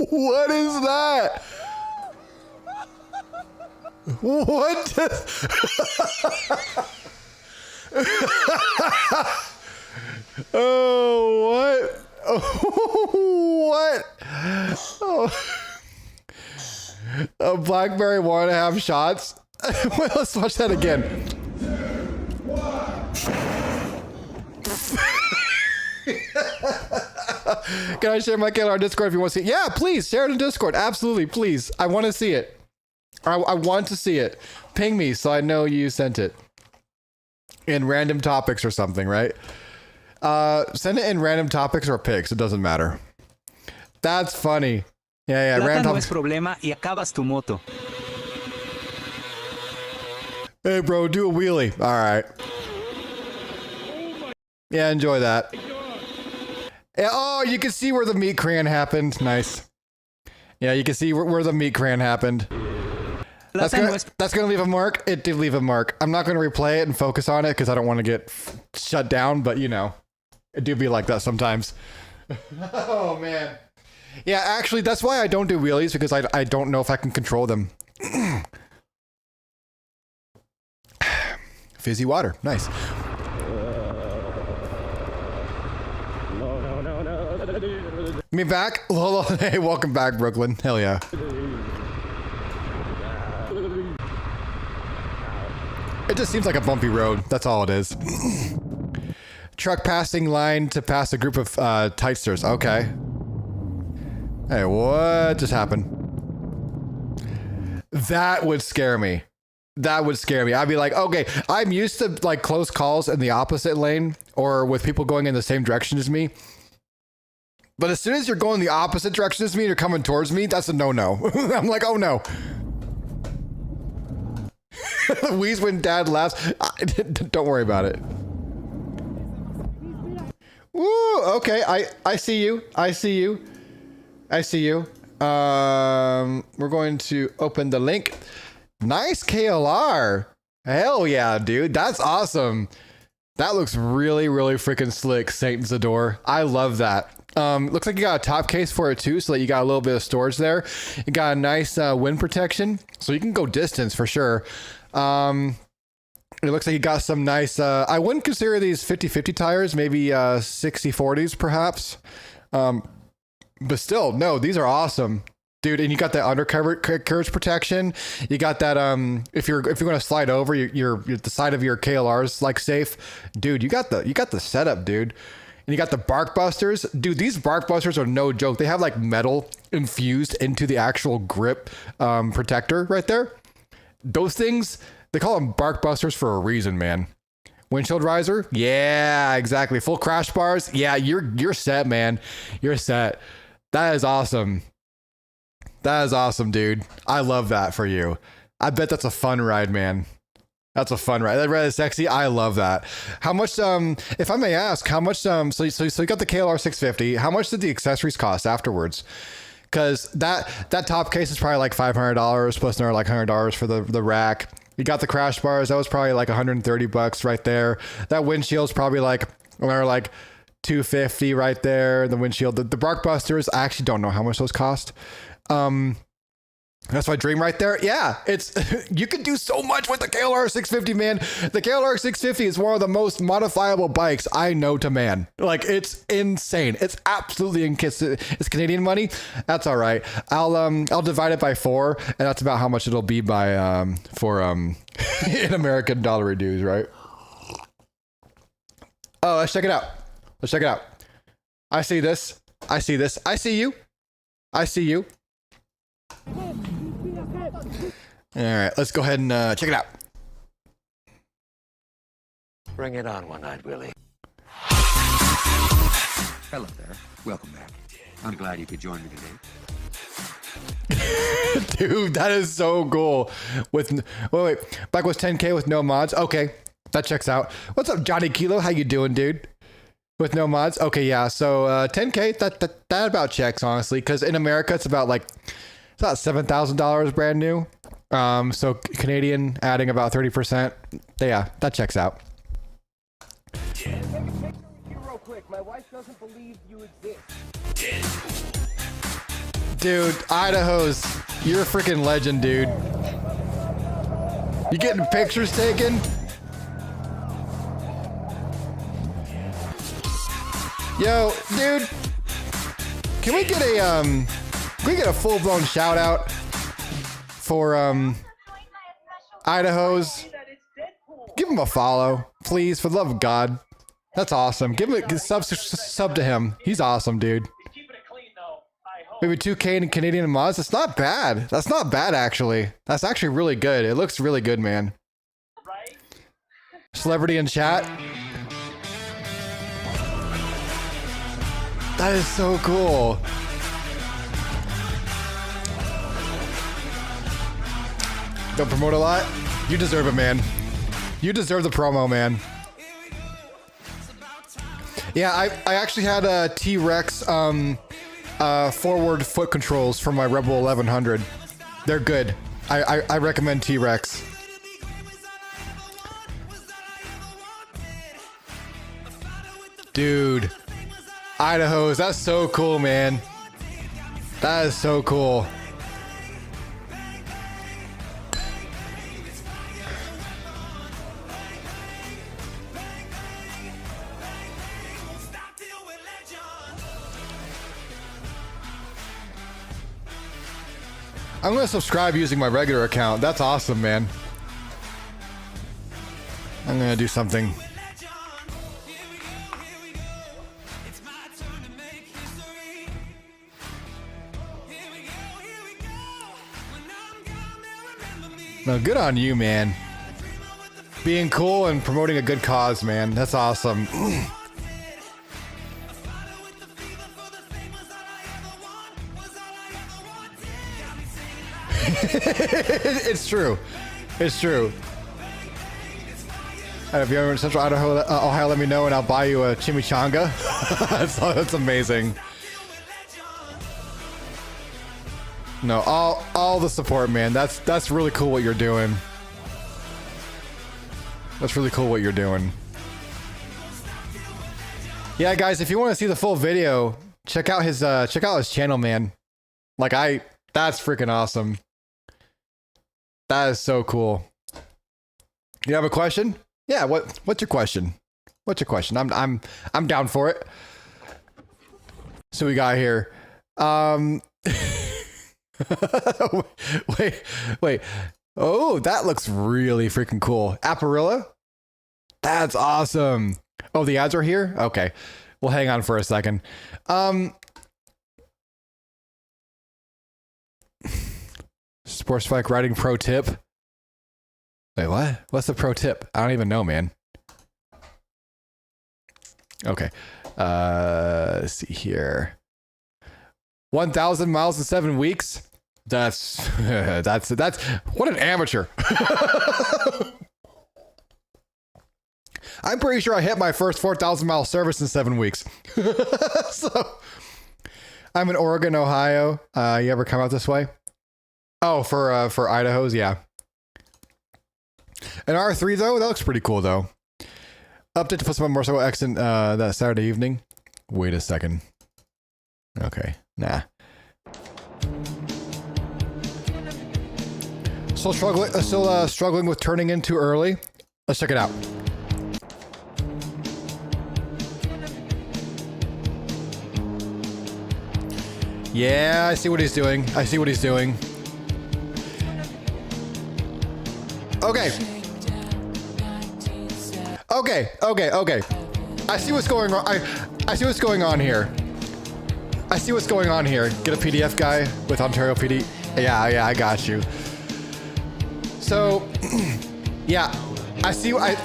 What is that? What? Oh, what? Oh, what? Oh. A Blackberry 1.5 shots? Well, let's watch that again. Can I share my killer on Discord if you want to see it? Yeah, please, share it on Discord. Absolutely, please. I want to see it. I want to see it. Ping me so I know you sent it. In random topics or something, right? Send it in random topics or pics. It doesn't matter. That's funny. Yeah, random topics. Problema y acabas tu moto. Hey, bro, do a wheelie. All right. Yeah, enjoy that. Yeah, oh, you can see where the meat crayon happened. Nice. Yeah, you can see where the meat crayon happened. That's gonna leave a mark. It did leave a mark. I'm not gonna replay it and focus on it because I don't want to get shut down. But you know, it do be like that sometimes. Oh man. Yeah, actually, that's why I don't do wheelies because I don't know if I can control them. Fizzy water, nice. Me back? Hey, welcome back, Brooklyn. Hell yeah. It just seems like a bumpy road. That's all it is. Truck passing line to pass a group of tightsters. Okay. Hey, what just happened? That would scare me. That would scare me. I'd be like, okay, I'm used to like close calls in the opposite lane or with people going in the same direction as me. But as soon as you're going the opposite direction as me, you're coming towards me, that's a no-no. I'm like, oh no. Wheeze when dad laughs. Don't worry about it. Woo, okay, I see you. I see you. I see you. We're going to open the link. Nice KLR. Hell yeah, dude. That's awesome. That looks really, really freaking slick, Saint Zador. I love that. Looks like you got a top case for it too, so that you got a little bit of storage there. You got a nice wind protection, so you can go distance for sure. It looks like you got some nice, I wouldn't consider these 50-50 tires, maybe 60-40s perhaps. But still, no, these are awesome. Dude, and you got that undercarriage protection. You got that if you're going to slide over, the side of your KLR is like safe. Dude, you got the setup, dude. And you got the bark busters. Dude, these bark busters are no joke. They have like metal infused into the actual grip protector right there. Those things, they call them bark busters for a reason, man. Windshield riser? Yeah, exactly. Full crash bars? Yeah, you're set, man. You're set. That is awesome. That is awesome, dude. I love that for you. I bet that's a fun ride, man. That's a fun ride. That ride is sexy. I love that. How much, if I may ask, how much, so you got the KLR 650. How much did the accessories cost afterwards? Because that top case is probably like $500 plus another like $100 for the rack. You got the crash bars. That was probably like $130 right there. That windshield's probably like another like $250 right there. The windshield, the bark busters, I actually don't know how much those cost. That's my dream right there. Yeah, it's you can do so much with the KLR 650, man. The KLR 650 is one of the most modifiable bikes I know to man. Like, it's insane. It's absolutely it's Canadian money. That's all right. I'll divide it by 4, and that's about how much it'll be by for in American dollar dues, right? Oh, let's check it out. Let's check it out. I see this. I see this. I see you. I see you. All right, let's go ahead and check it out. Bring it on, One-Eyed Willie. Hello there. Welcome back. I'm glad you could join me today. Dude, that is so cool. With wait, back with 10K with no mods. Okay, that checks out. What's up, Johnny Kilo? How you doing, dude? With no mods. Okay, yeah. So 10K. That about checks, honestly, because in America it's about $7,000 brand new. So Canadian adding about 30%. Yeah, that checks out. Real quick, my wife doesn't believe you exist. Dude, Idaho's, you're a freaking legend, dude. You getting pictures taken? Yo, dude, can we get a full-blown shout out for Idaho's? Give him a follow, please, for the love of God. That's awesome. Give him a sub to him. He's awesome, dude. Maybe 2K in Canadian mods. That's not bad. That's not bad, actually. That's actually really good. It looks really good, man. Celebrity in chat. That is so cool. Don't promote a lot. You deserve it, man. You deserve the promo, man. Yeah, I actually had a T-Rex forward foot controls for my Rebel 1100. They're good. I recommend T-Rex. Dude, Idaho's, that's so cool, man. That is so cool. I'm gonna subscribe using my regular account. That's awesome, man. I'm gonna do something. No, good on you, man. Being cool and promoting a good cause, man. That's awesome. It's true. It's true. And if you're ever in Central Idaho, Ohio, let me know and I'll buy you a chimichanga. That's amazing. No, all the support, man. That's really cool what you're doing. That's really cool what you're doing. Yeah, guys, if you want to see the full video, check out his channel, man. That's freaking awesome. That is so cool. You have a question? Yeah, what's your question? What's your question? I'm down for it. So we got here. Wait. Oh, that looks really freaking cool. Apparilla? That's awesome. Oh, the ads are here? Okay. Well, hang on for a second. Sports bike riding pro tip. Wait, what? What's the pro tip? I don't even know, man. Okay. Let's see here. 1,000 miles in 7 weeks. That's what an amateur. I'm pretty sure I hit my first 4,000 mile service in 7 weeks. So I'm in Oregon, Ohio. You ever come out this way? Oh, for Idaho's, yeah. An R3 though, that looks pretty cool though. Update to put some motorcycle X in that Saturday evening. Wait a second. Okay, nah. Still struggling with turning in too early. Let's check it out. Yeah, I see what he's doing. I see what he's doing. Okay. I see what's going on. I see what's going on here. I see what's going on here. Get a PDF guy with Ontario PD. Yeah, I got you. So, yeah, I see where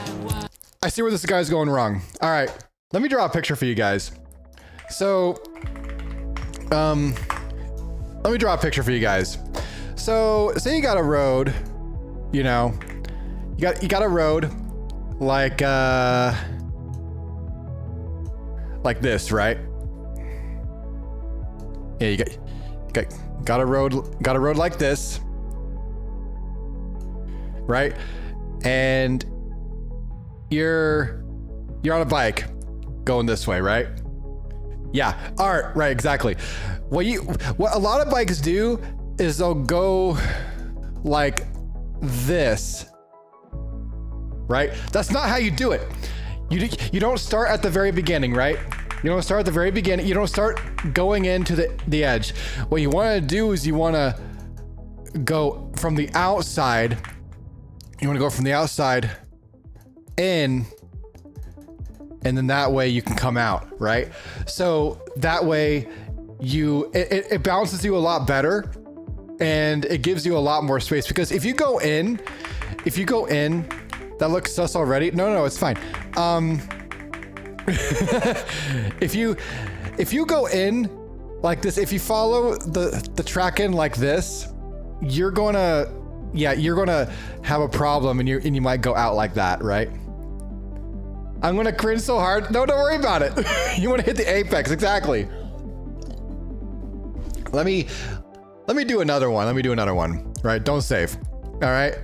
this guy's going wrong. All right, let me draw a picture for you guys. So, let me draw a picture for you guys. So, say you got a road, you know, you got a road like this, right? Yeah, you got a road like this, right? And you're on a bike going this way, right? Yeah. All right. Right. Exactly. What a lot of bikes do is they'll go like this, right? That's not how you do it. You don't start at the very beginning, right? You don't start at the very beginning. You don't start going into the edge. What you want to do is you want to go from the outside. You want to go from the outside in, and then that way you can come out, right? So that way it balances you a lot better, and it gives you a lot more space. Because if you go in, that looks sus already. No, it's fine. If you go in like this, if you follow the track in like this, you're gonna have a problem, and you might go out like that, right? I'm gonna cringe so hard. No, don't worry about it. You want to hit the apex, exactly. Let me do another one. Right? Don't save. All right.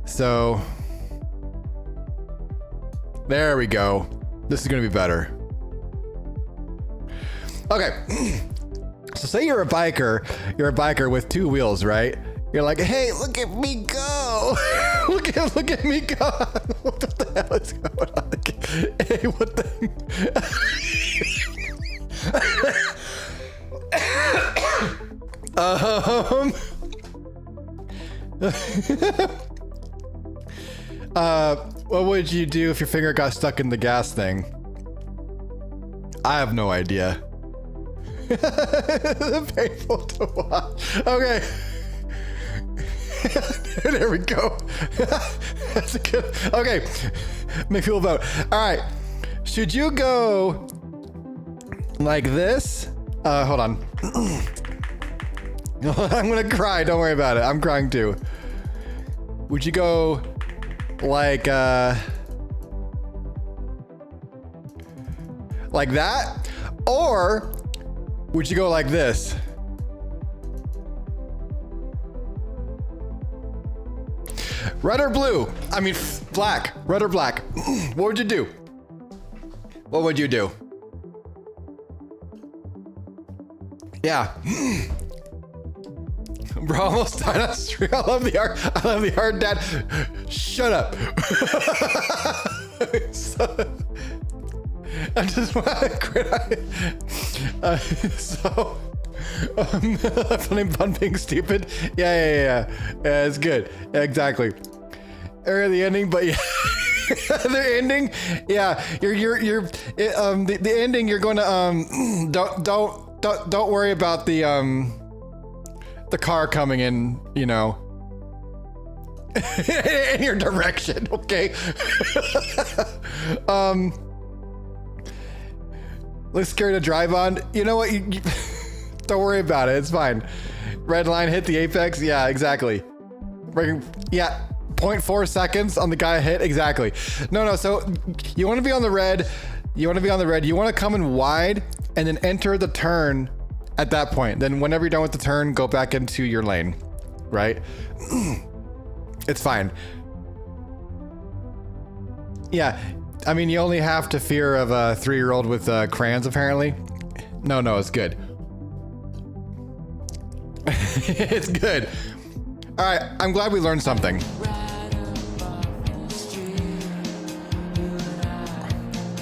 So there we go. This is gonna be better. Okay. So say you're a biker with two wheels, right? You're like, hey, look at me go. look at me go. What the hell is going on? Hey, what the? What would you do if your finger got stuck in the gas thing? I have no idea. Painful to watch. Okay. There we go. That's a good. Okay. Make people vote. All right. Should you go like this? Hold on. I'm gonna cry. Don't worry about it. I'm crying too. Would you go like that? Or would you go like this? Red or blue? I mean, black. Red or black? What would you do? What would you do? Yeah. Bro, almost died on stream. I love the art, Dad. Shut up. I just want to quit. Funny fun being stupid. Yeah, it's good. Yeah, exactly. Or the ending, but yeah. The ending, yeah. The ending. You're gonna don't worry about the car coming in, you know, in your direction. Okay. Looks scary to drive on. You know what? You don't worry about it. It's fine. Red line hit the apex. Yeah, exactly. Yeah. 0.4 seconds on the guy hit. Exactly. No. So you want to be on the red. You want to come in wide and then enter the turn at that point. Then whenever you're done with the turn, go back into your lane. Right? It's fine. Yeah. I mean, you only have to fear of a 3-year-old with crayons, apparently. No, it's good. It's good. All right, I'm glad we learned something.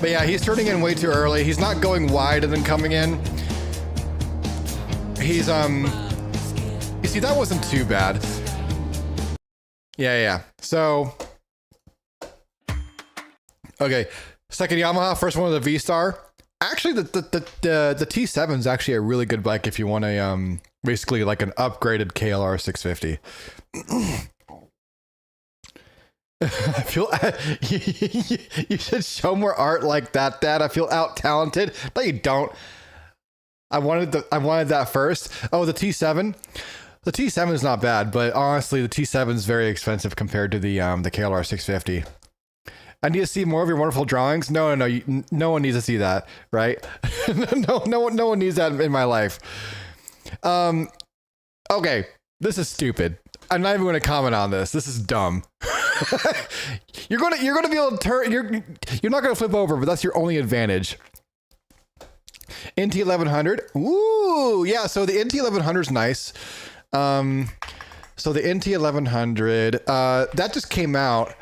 But yeah, he's turning in way too early. He's not going wide and then coming in. He's, you see, that wasn't too bad. Yeah. So, okay, second Yamaha, first one was a V-Star. Actually, the T7 is actually a really good bike if you want a basically like an upgraded KLR 650. I feel you should show more art like that, Dad. I feel out talented. No, you don't. I wanted that first. Oh, the T7. The T7 is not bad, but honestly, the T7 is very expensive compared to the KLR 650. I need to see more of your wonderful drawings. No, no one needs to see that, right? no one needs that in my life. Okay, this is stupid. I'm not even going to comment on this. This is dumb. You're gonna be able to turn. You're not going to flip over, but that's your only advantage. NT1100. Ooh, yeah. So the NT1100 is nice. So the NT1100 that just came out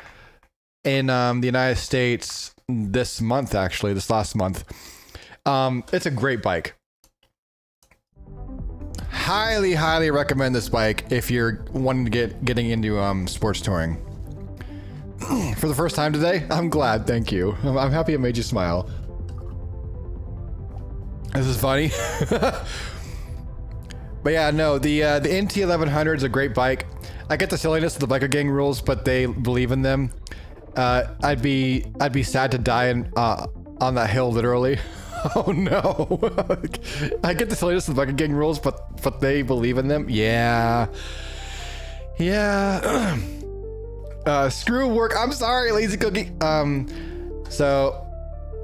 in the United States this month, actually, this last month. It's a great bike. Highly recommend this bike if you're wanting to getting into sports touring. For the first time today, I'm glad. Thank you. I'm happy it made you smile. This is funny. But yeah, no, the NT1100 is a great bike. I get the silliness of the biker gang rules, but they believe in them. I'd be sad to die on that hill, literally. Oh no. I get the silliness of the biker gang rules, but they believe in them. Yeah. Screw work. I'm sorry, lazy cookie. So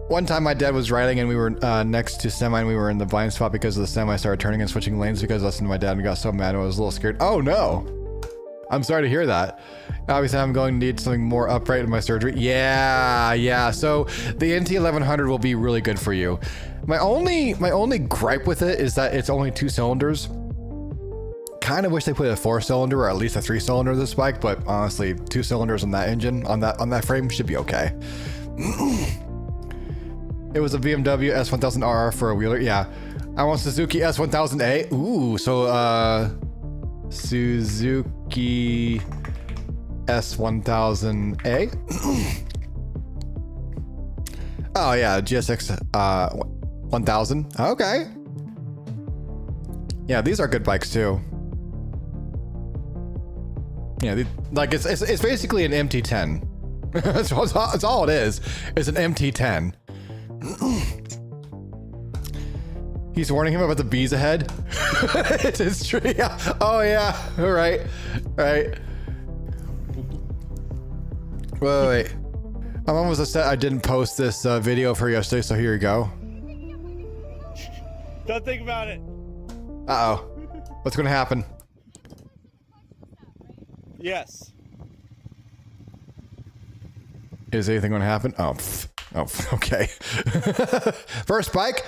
one time my dad was riding and we were next to semi and we were in the blind spot because of the semi started turning and switching lanes because I listened to my dad and got so mad I was a little scared. Oh no. I'm sorry to hear that. Obviously I'm going to need something more upright in my surgery. Yeah. So the NT1100 will be really good for you. My only gripe with it is that it's only 2 cylinders. Kind of wish they put a 4-cylinder or at least a 3-cylinder this bike, but honestly, 2 cylinders on that engine, on that frame should be okay. It was a BMW S1000RR for a wheeler. Yeah. I want Suzuki S1000A. Ooh, so Suzuki S1000A. Oh yeah, GSX 1000. Okay. Yeah, these are good bikes too. Yeah, like it's basically an MT10. That's all it is. It's an MT10. He's warning him about the bees ahead. It's true. Yeah. Oh yeah. All right. Wait. My mom was upset I didn't post this video for yesterday, so here you go. Don't think about it. Uh-oh. What's gonna happen? Yes. Is anything gonna happen? Oh, okay. First bike.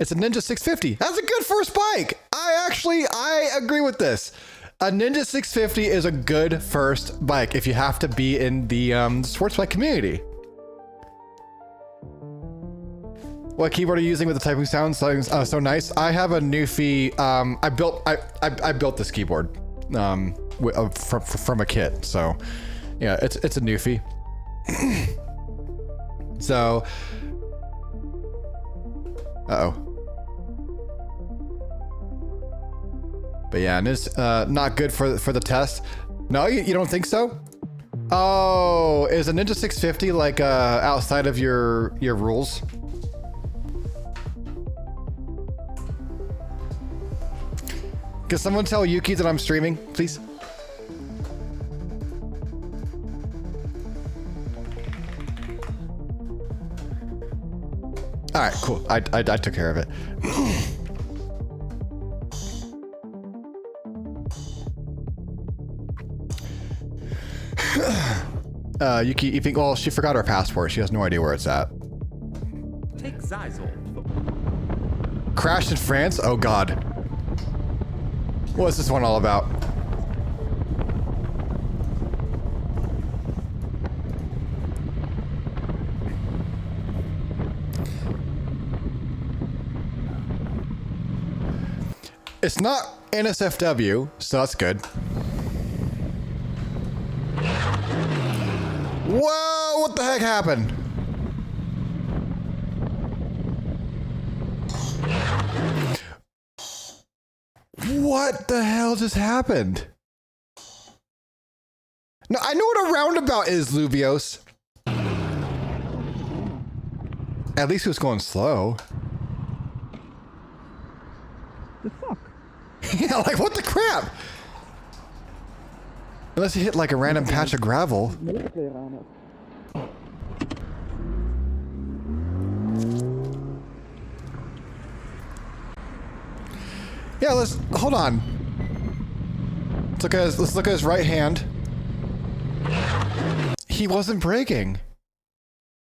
It's a Ninja 650. That's a good first bike. I agree with this. A Ninja 650 is a good first bike if you have to be in the sports bike community. What keyboard are you using with the typing sound so nice? I have a Newfie. I built this keyboard from a kit. So yeah, it's a Newfie. So. Uh-oh. But yeah, and it's not good for the test. No, you don't think so? Oh, is a Ninja 650 like outside of your rules? Can someone tell Yuki that I'm streaming, please? All right, cool. I took care of it. Yuki, you think? Well, she forgot her passport. She has no idea where it's at. Take Zyzol. Crashed in France? Oh God. What's this one all about? It's not NSFW, so that's good. Whoa, what the heck happened? What the hell just happened? No, I know what a roundabout is, Luvios. At least he was going slow. The fuck? Yeah, like what the crap? Unless you hit like a random patch of gravel. Yeah, let's hold on. Let's look at his right hand. He wasn't braking.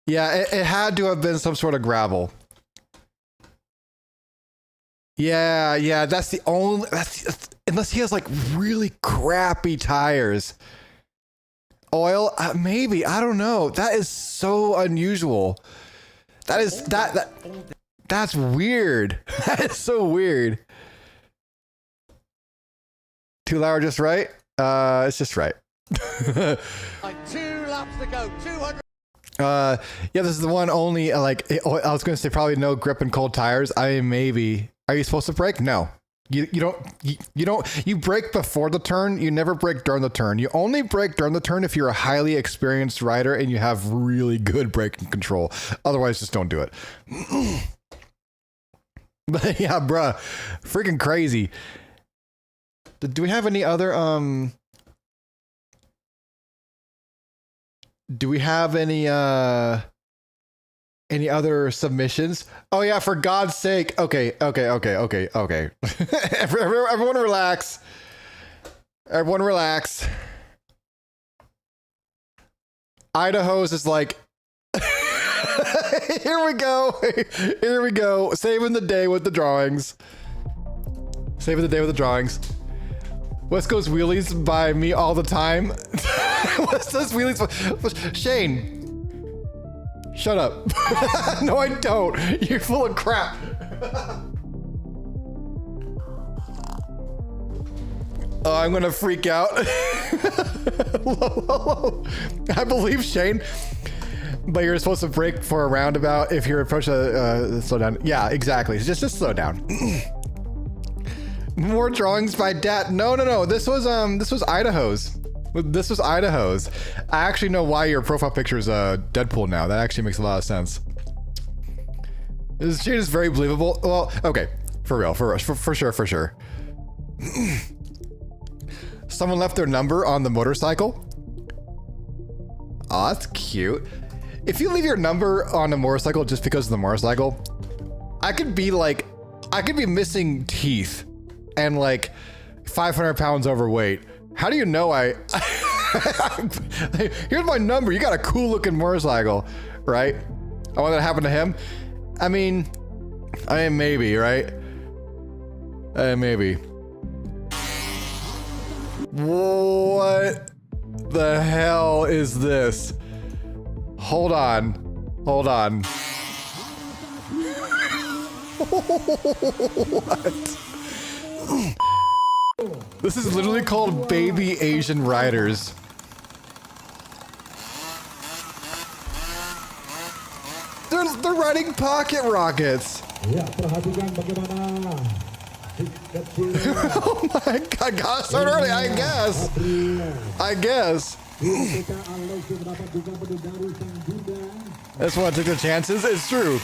Yeah, it had to have been some sort of gravel. Yeah, that's the only, unless he has like really crappy tires. Oil, maybe, I don't know. That is so unusual. That's weird. That is so weird. 2 hours just right? It's just right. Like 2 laps to go, 200. Yeah, this is the one only, like, I was going to say probably no grip and cold tires. Maybe. Are you supposed to brake? No. You brake before the turn. You never brake during the turn. You only brake during the turn if you're a highly experienced rider and you have really good braking control. Otherwise, just don't do it. But yeah, bruh. Freaking crazy. Do we have any other, do we have any other submissions? Oh yeah, for God's sake. Okay. Everyone relax. Everyone relax. Idaho's is like, here we go. Here we go. Saving the day with the drawings. Saving the day with the drawings. West Coast Wheelies by me all the time. West Coast Wheelies. Shane. Shut up. No, I don't. You're full of crap. Oh, I'm gonna freak out. I believe Shane, but you're supposed to brake for a roundabout if you're approaching a slow down. Yeah, exactly. Just slow down. More drawings by Dat. No. This was Idaho's. This was Idaho's. I actually know why your profile picture is Deadpool now. That actually makes a lot of sense. This shit is very believable. Well, okay, for real, for sure. Someone left their number on the motorcycle. Oh, that's cute. If you leave your number on a motorcycle just because of the motorcycle, I could be missing teeth and like 500 pounds overweight. How do you know here's my number. You got a cool looking motorcycle, right? I want that to happen to him. I mean, maybe, right? Maybe. What the hell is this? Hold on. What? This is literally called Baby Asian Riders. They're riding pocket rockets. Oh my God, I gotta start early, I guess. That's why I took the chances. It's true.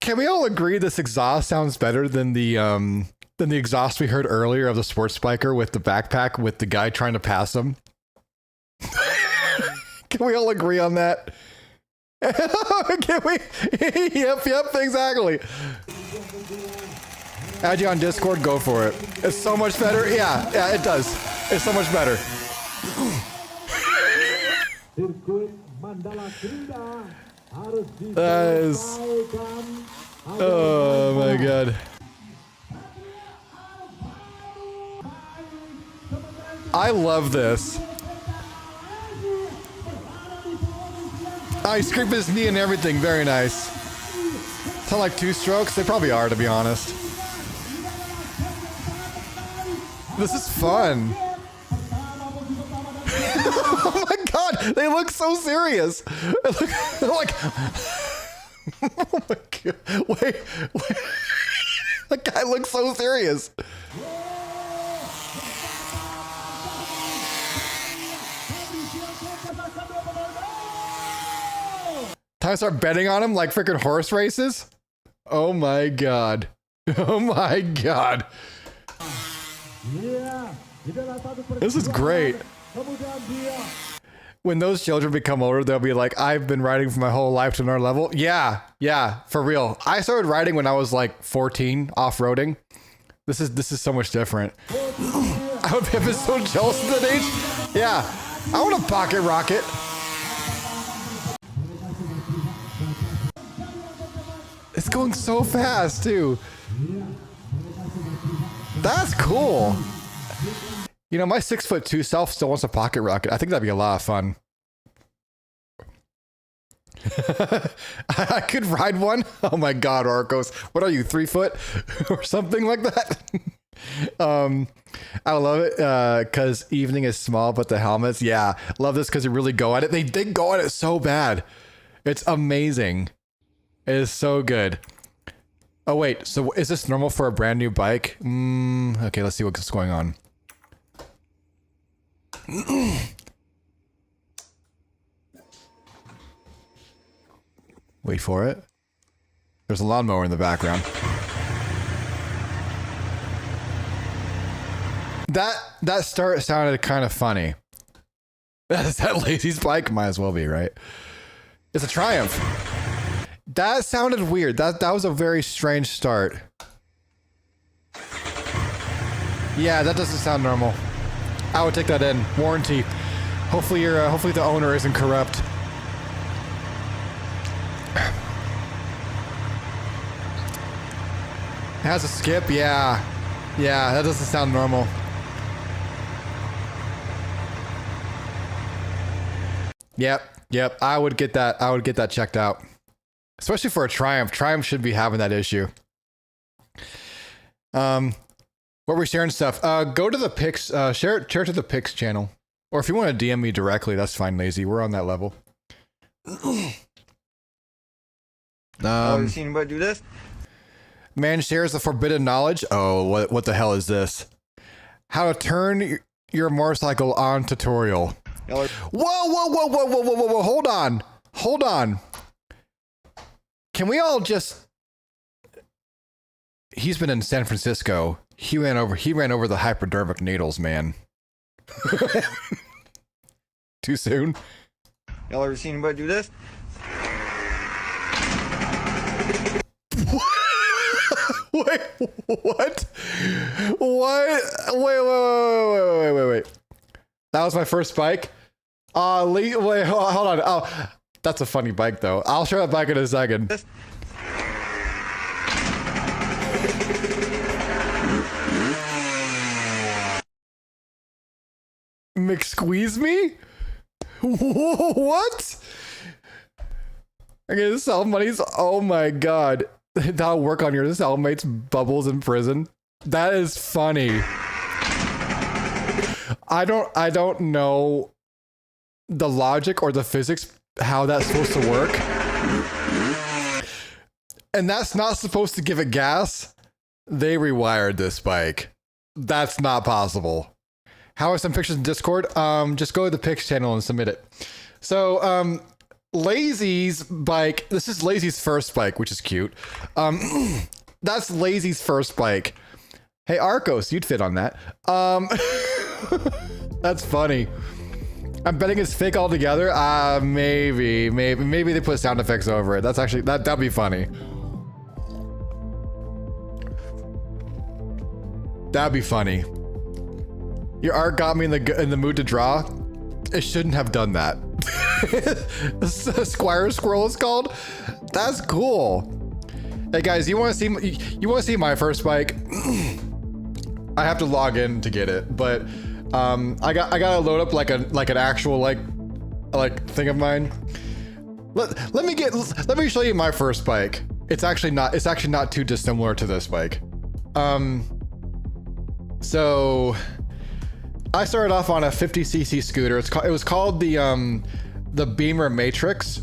Can we all agree this exhaust sounds better than the exhaust we heard earlier of the sports biker with the backpack with the guy trying to pass him? Can we all agree on that? Can we? Yep, exactly. Add you on Discord, go for it. It's so much better. Yeah, it does. It's so much better. That is... Oh my God. I love this. Oh, he scraped his knee and everything. Very nice. Sound like 2 strokes? They probably are, to be honest. This is fun. Oh my God, they look so serious. They're like, oh my God, wait. That guy looks so serious. I start betting on them like freaking horse races. Oh my god. Oh my god. This is great. When those children become older, they'll be like, I've been riding for my whole life to another level. Yeah, for real. I started riding when I was like 14, off-roading. This is so much different. I would have been so jealous at that age. Yeah, I want a pocket rocket. It's going so fast too. That's cool. You know, my 6'2" self still wants a pocket rocket. I think that'd be a lot of fun. I could ride one. Oh my god, Arcos. What are you, 3 foot or something like that? I love it because evening is small, but the helmets. Yeah, love this because they really go at it. They go at it so bad. It's amazing. It is so good. Oh wait, so is this normal for a brand new bike? Okay, let's see what's going on. Wait for it. There's a lawnmower in the background. That start sounded kind of funny. Is that Lazy's bike? Might as well be, right? It's a Triumph. That sounded weird. That was a very strange start. Yeah, that doesn't sound normal. I would take that in. Warranty. Hopefully hopefully the owner isn't corrupt. It has a skip, yeah. Yeah, that doesn't sound normal. Yep, I would get that checked out. Especially for a Triumph. Triumph should be having that issue. What we're sharing stuff. Go to the pics, share it to the pics channel. Or if you want to DM me directly, that's fine, Lazy. We're on that level. You seen anybody do this? Man shares the forbidden knowledge. Oh, what the hell is this? How to turn your motorcycle on tutorial. Whoa, hold on. Can we all just... He's been in San Francisco. He ran over the hypodermic needles, man. Too soon? Y'all ever seen anybody do this? Wait, what? What? Wait. That was my first bike? Wait, hold on. Oh, that's a funny bike, though. I'll show that bike in a second. McSqueeze me? What? Okay, this cellmate's, oh my god. That'll work on your cellmate's bubbles in prison. That is funny. I don't know the logic or the physics how that's supposed to work. And that's not supposed to give it gas. They rewired this bike. That's not possible. How are some pictures in Discord? Just go to the pics channel and submit it. So, Lazy's bike, this is Lazy's first bike, which is cute. That's Lazy's first bike. Hey, Arcos, you'd fit on that. That's funny. I'm betting it's fake altogether. Maybe they put sound effects over it. That's actually, that'd be funny. That'd be funny. Your art got me in the mood to draw. It shouldn't have done that. Squire Squirrel is called. That's cool. Hey guys, you want to see my first bike? I have to log in to get it, but I gotta load up like an actual thing of mine. Let me show you my first bike. It's actually not too dissimilar to this bike. So I started off on a 50cc scooter. It was called the Beamer Matrix,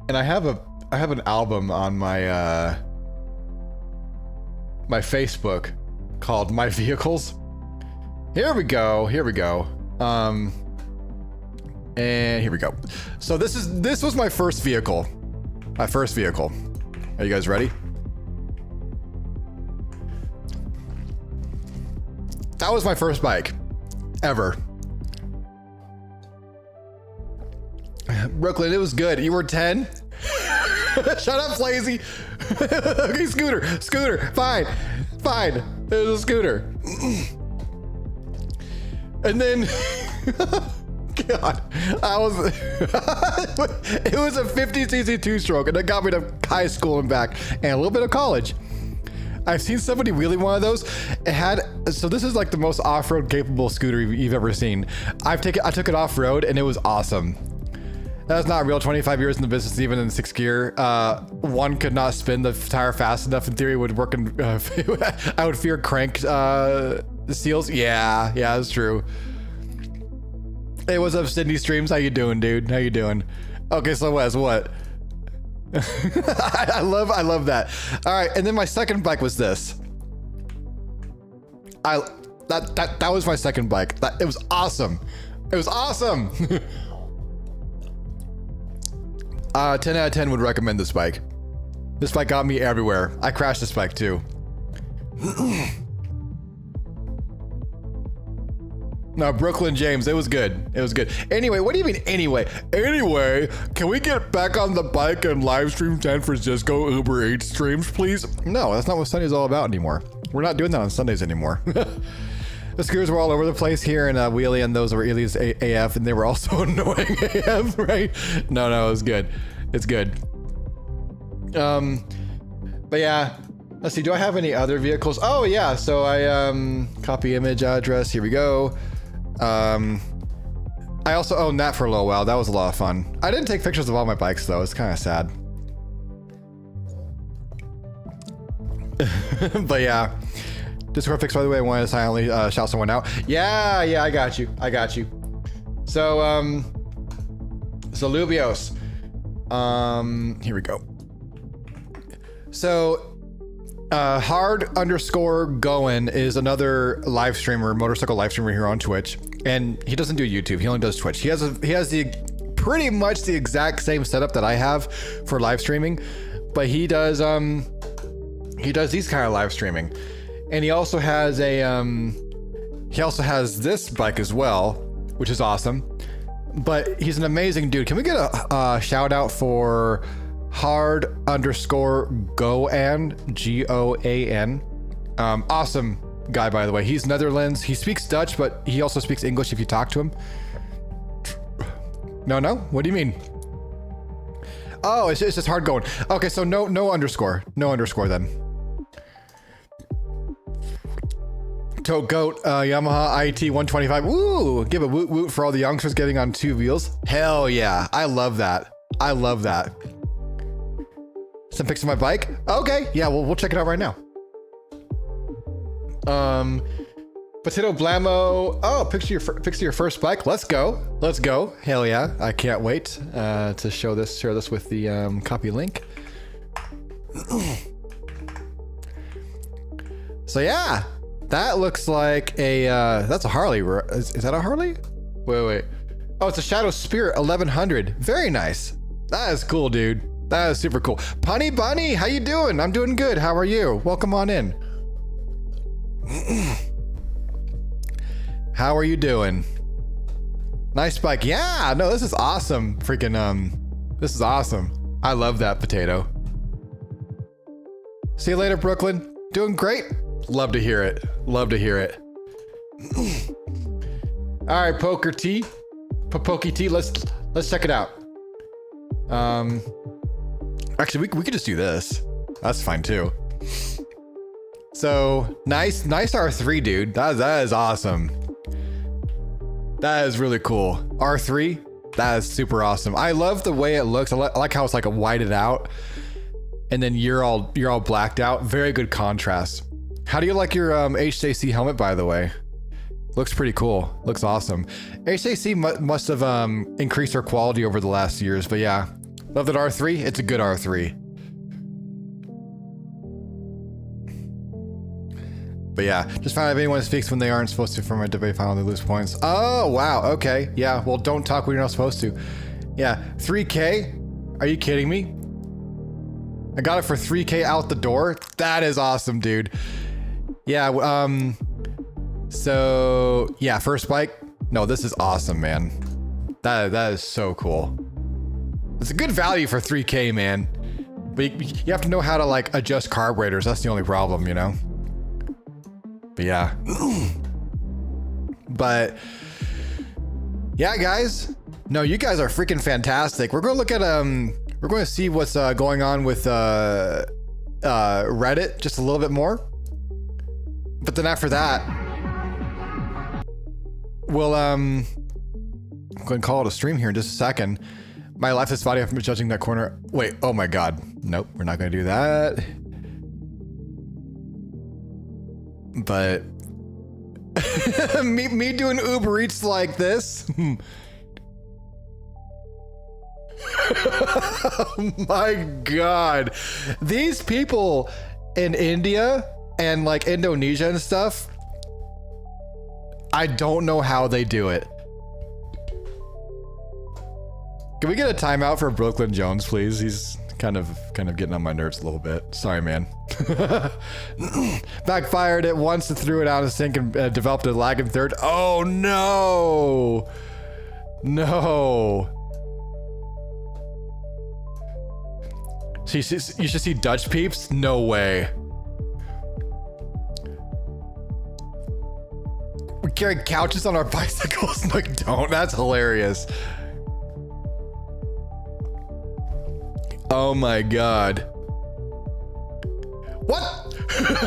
and I have an album on my my Facebook called My Vehicles. Here we go. And here we go. So this was my first vehicle. My first vehicle. Are you guys ready? That was my first bike ever. Brooklyn, it was good. You were 10? Shut up, Lazy. Okay, Scooter, fine. It was a scooter. And then, God, it was a 50cc two-stroke, and it got me to high school and back, and a little bit of college. I've seen somebody wheeling one of those. So this is like the most off-road capable scooter you've ever seen. I took it off-road, and it was awesome. That's not real. 25 years in the business, even in 6th gear. One could not spin the tire fast enough. In theory, it would work. I would fear crank seals. Yeah, that's true. Hey, what's up, Sydney Streams? How you doing, dude? How you doing? Okay, so Wes, what? I love that. All right, and then my second bike was this. That was my second bike. It was awesome. It was awesome. 10 out of 10 would recommend this bike. This bike got me everywhere. I crashed this bike too. No, Brooklyn James, it was good. It was good. Anyway, what do you mean anyway? Anyway, can we get back on the bike and live stream San Francisco Uber Eats streams, please? No, that's not what Sunday's all about anymore. We're not doing that on Sundays anymore. The scooters were all over the place here in Wheelie, and those were Ely's AF, and they were also annoying AF, right? No, it was good. It's good. But yeah, let's see. Do I have any other vehicles? Oh yeah, so I copy image address. Here we go. I also owned that for a little while. That was a lot of fun. I didn't take pictures of all my bikes though. It's kind of sad. But yeah. Discord fix, by the way, I wanted to silently shout someone out. Yeah, I got you. So, Lubios. Here we go. So, hard_Goen is another live streamer, motorcycle live streamer here on Twitch, and he doesn't do YouTube. He only does Twitch. He has the pretty much the exact same setup that I have for live streaming, but he does these kind of live streaming. And he also has this bike as well, which is awesome. But he's an amazing dude. Can we get a shout out for hard_Goan, Goan? Awesome guy, by the way. He's Netherlands. He speaks Dutch, but he also speaks English if you talk to him. No? What do you mean? Oh, it's just hard going. Okay, so no underscore then. Tote Goat, Yamaha IT 125. Woo! Give a woot woot for all the youngsters getting on 2 wheels. Hell yeah. I love that. Some pics of my bike? Okay. Yeah, we'll check it out right now. Potato Blammo. Oh, picture your first bike. Let's go. Hell yeah. I can't wait to share this with the copy link. So yeah. That looks like that's a Harley. Is that a Harley? Wait. Oh, it's a Shadow Spirit 1100. Very nice. That is cool, dude. That is super cool. Punny Bunny, how you doing? I'm doing good. How are you? Welcome on in. How are you doing? Nice bike. Yeah, no, this is awesome. This is awesome. I love that potato. See you later, Brooklyn. Doing great. Love to hear it. All right, Poker T, Pokey T. Let's check it out. Actually, we could just do this. That's fine too. So nice R3, dude. That is awesome. That is really cool. R3. That is super awesome. I love the way it looks. I like how it's like a whited out, and then you're all blacked out. Very good contrast. How do you like your HJC helmet, by the way? Looks pretty cool. Looks awesome. HJC must have increased their quality over the last years, but yeah. Love that R3. It's a good R3. But yeah, just find out if anyone speaks when they aren't supposed to from a debate final, they lose points. Oh, wow. Okay. Yeah. Well, don't talk when you're not supposed to. Yeah. 3K? Are you kidding me? I got it for 3K out the door. That is awesome, dude. Yeah. So yeah, first bike. No, this is awesome, man. That is so cool. It's a good value for 3K, man. But you have to know how to like adjust carburetors. That's the only problem, you know? But yeah. But yeah, guys. No, you guys are freaking fantastic. We're gonna look at we're going to see what's going on with Reddit just a little bit more. But then after that, we'll I'm going to call it a stream here in just a second. My leftist body from judging that corner. Wait, oh my god. Nope, we're not going to do that. But me doing Uber Eats like this. Oh my god. These people in India and like Indonesia and stuff, I don't know how they do it. Can we get a timeout for Brooklyn Jones, please? He's kind of getting on my nerves a little bit. Sorry, man. Backfired it once and threw it out of sync and developed a lag in third. Oh no. No. So you should see Dutch peeps? No way. We carry couches on our bicycles? Like, don't. That's hilarious. Oh my god. What?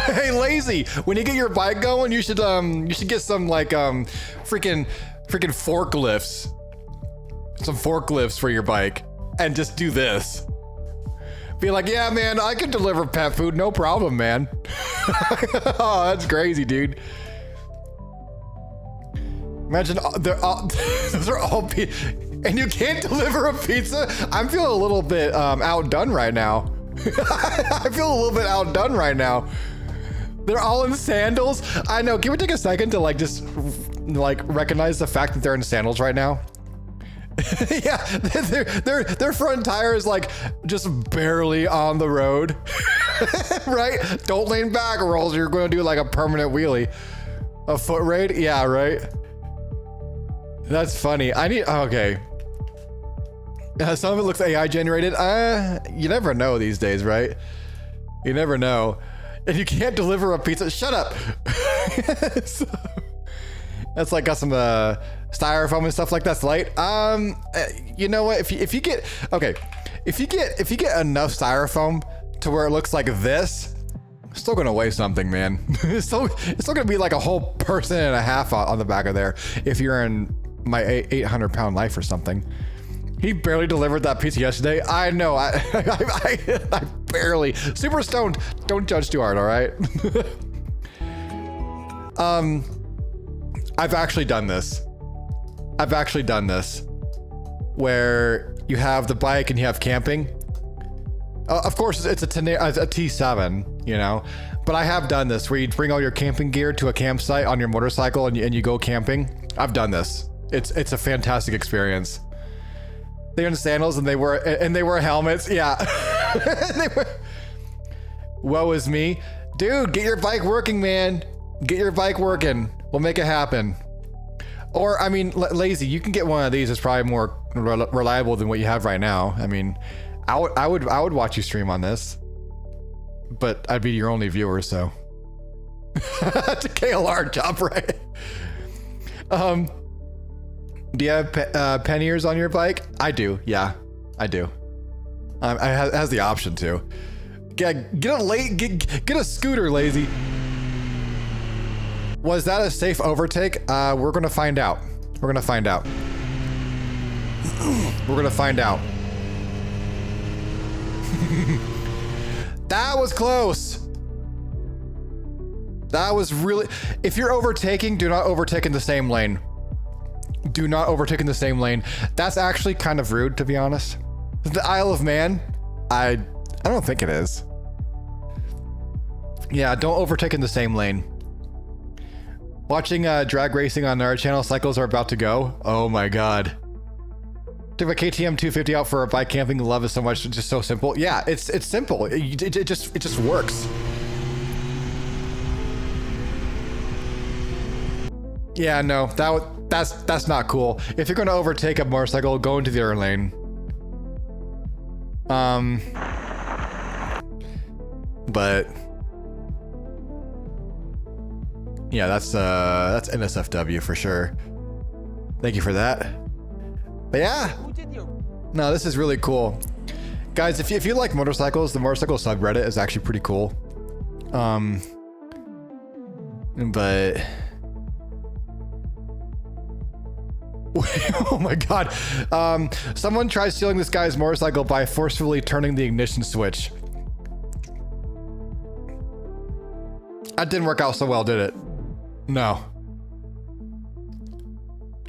Hey, Lazy, when you get your bike going, you should get some like freaking forklifts. Some forklifts for your bike and just do this. Be like, yeah, man, I can deliver pet food, no problem, man. Oh, that's crazy, dude. Imagine those are all and you can't deliver a pizza? I'm feeling a little bit outdone right now. I feel a little bit outdone right now. They're all in sandals. I know. Can we take a second to like just like recognize the fact that they're in sandals right now? Yeah, their front tire is like just barely on the road. Right? Don't lean back or else you're going to do like a permanent wheelie. A foot raid? Yeah, right. That's funny. Okay. Some of it looks AI generated. You never know these days, right? You never know. And you can't deliver a pizza. Shut up. That's like got some styrofoam and stuff like that's light. You know what? If you get enough styrofoam to where it looks like this, it's still gonna weigh something, man. It's still gonna be like a whole person and a half on the back of there if you're in my 800-pound life or something. He barely delivered that pizza yesterday. I know. I barely. Super stoned. Don't judge too hard, all right? I've actually done this. Where you have the bike and you have camping. Of course, it's a T7, you know. But I have done this where you bring all your camping gear to a campsite on your motorcycle and you go camping. I've done this. It's a fantastic experience. They're in sandals and they wear helmets. Yeah. Woe is me. Dude, get your bike working, man. Get your bike working. We'll make it happen. Or, I mean, Lazy, you can get one of these. It's probably more reliable than what you have right now. I mean, I would watch you stream on this, but I'd be your only viewer, so. It's a KLR job, right? Do you have panniers on your bike? I do. Yeah, I do. It has the option to. Get a scooter, Lazy. Was that a safe overtake? We're gonna find out. We're gonna find out. We're gonna find out. That was close. That was really. If you're overtaking, do not overtake in the same lane. Do not overtake in the same lane. That's actually kind of rude, to be honest. The Isle of Man? I don't think it is. Yeah, don't overtake in the same lane. Watching drag racing on our channel, cycles are about to go. Oh my god. Took my KTM 250 out for a bike camping. Love is so much, just so simple. Yeah, it's simple. It just works. Yeah, no, that's not cool. If you're gonna overtake a motorcycle, go into the other lane. But yeah, that's NSFW for sure. Thank you for that. But yeah, no, this is really cool, guys. If you like motorcycles, the motorcycle subreddit is actually pretty cool. But oh my god, someone tried stealing this guy's motorcycle by forcefully turning the ignition switch. That didn't work out so well, did it? No.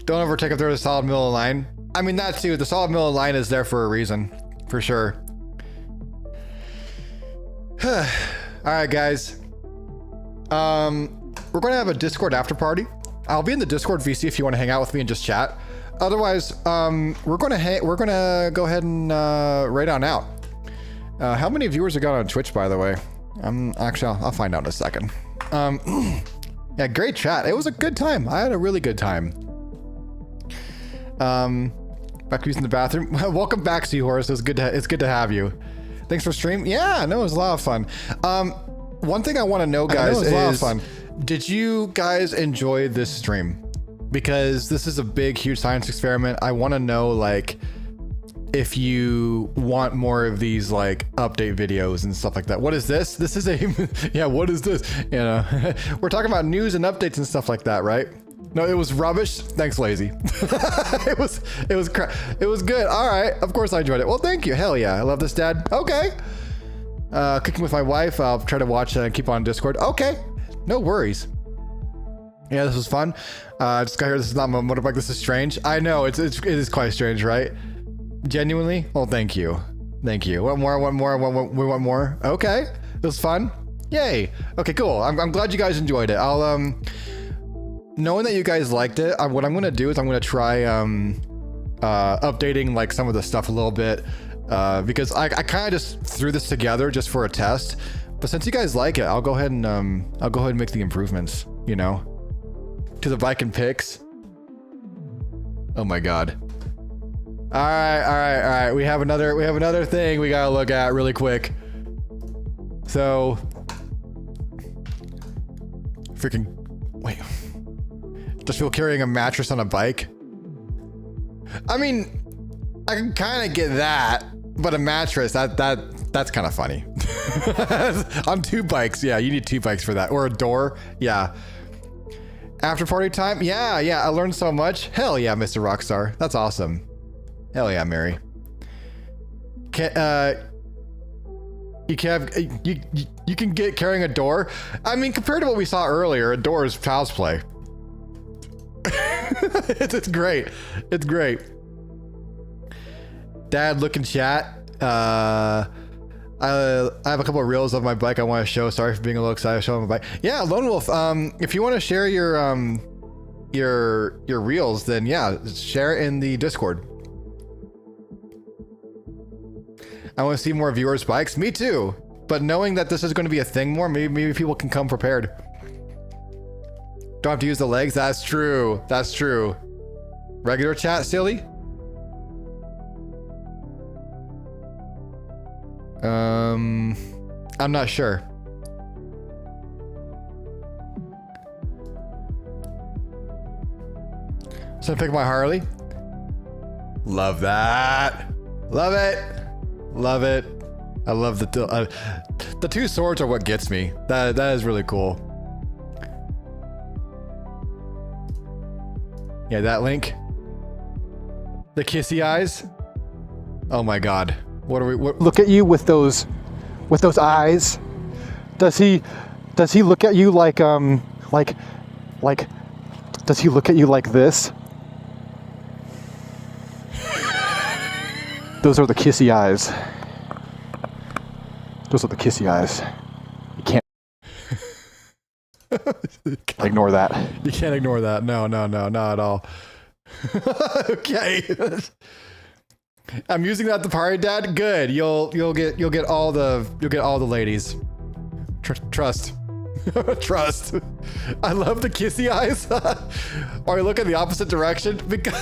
Don't overtake if there's a solid middle of the line. I mean, that too. The solid middle of the line is there for a reason, for sure. All right, guys. We're going to have a Discord after party. I'll be in the Discord VC if you want to hang out with me and just chat. Otherwise, we're gonna go ahead and raid on out. How many viewers we got on Twitch, by the way? Actually, I'll find out in a second. Yeah, great chat. It was a good time. I had a really good time. Back to using the bathroom. Welcome back, Seahorse. It's good to have you. Thanks for stream. Yeah, no, it was a lot of fun. One thing I want to know, guys, is did you guys enjoy this stream? Because this is a big, huge science experiment. I want to know, like, if you want more of these, like, update videos and stuff like that. What is this? This is a yeah, what is this? You know, we're talking about news and updates and stuff like that, right? No, it was rubbish. Thanks, Lazy. it was good. All right, of course I enjoyed it. Well, thank you. Hell yeah, I love this, Dad. Okay. Cooking with my wife. I'll try to watch and keep on Discord. Okay, no worries. Yeah, this was fun. Just got here. This is not my motorbike. This is strange. I know it is quite strange, right? Genuinely. Well, thank you. Thank you. Want more? We want more. Okay, it was fun. Yay. Okay, cool. I'm glad you guys enjoyed it. I'll knowing that you guys liked it, what I'm gonna do is I'm gonna try updating like some of the stuff a little bit, because I kind of just threw this together just for a test. But since you guys like it, I'll go ahead and make the improvements. You know, to the bike and pics. Oh my god. All right. We have another thing we gotta look at really quick. So, freaking wait. Does feel carrying a mattress on a bike? I mean, I can kind of get that, but a mattress, that's kind of funny. On two bikes, yeah, you need two bikes for that. Or a door, yeah. After party time, yeah, I learned so much. Hell yeah, Mr. Rockstar, that's awesome. Hell yeah, Mary. You can get carrying a door. I mean, compared to what we saw earlier, a door is child's play. It's great. It's great. Dad, look in chat. I have a couple of reels of my bike I want to show. Sorry for being a little excited to show my bike. Yeah, Lone Wolf. If you want to share your reels, then yeah, share it in the Discord. I want to see more viewers' bikes. Me too. But knowing that this is going to be a thing more, maybe people can come prepared. Don't have to use the legs. That's true. That's true. Regular chat, silly? I'm not sure. So I pick my Harley. Love that. Love it. Love it. I love the two swords are what gets me. That is really cool. Yeah, that link. The kissy eyes. Oh my god. What are we? Look at you with those eyes. Does he look at you like does he look at you like this? Those are the kissy eyes. Those are the kissy eyes. You can't. Ignore that. You can't ignore that. No, not at all. Okay. I'm using that the party dad. Good. You'll get all the ladies. Trust. Trust. I love the kissy eyes. Or look in the opposite direction because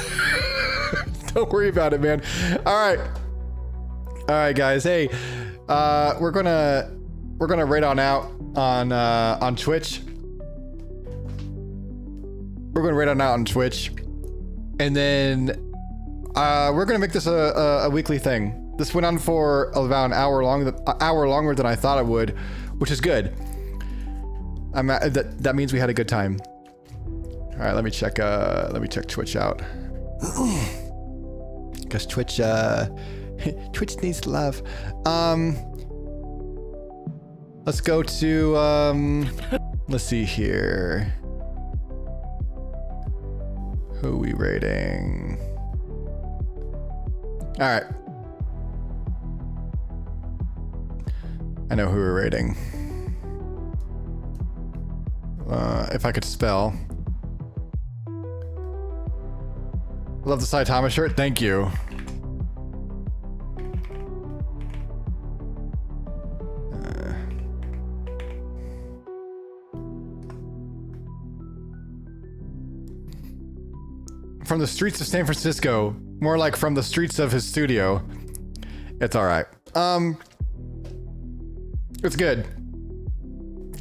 don't worry about it, man. All right, guys. Hey, we're gonna raid on out on Twitch. We're gonna raid on out on Twitch, and then we're gonna make this a weekly thing. This went on for about an hour longer than I thought it would, which is good. That means we had a good time. All right, let me check Twitch out. Because Twitch needs love. Let's go to let's see here. Who are we rating? All right. I know who we're rating. If I could spell. Love the Saitama shirt. Thank you. From the streets of San Francisco, more like from the streets of his studio. It's all right. It's good.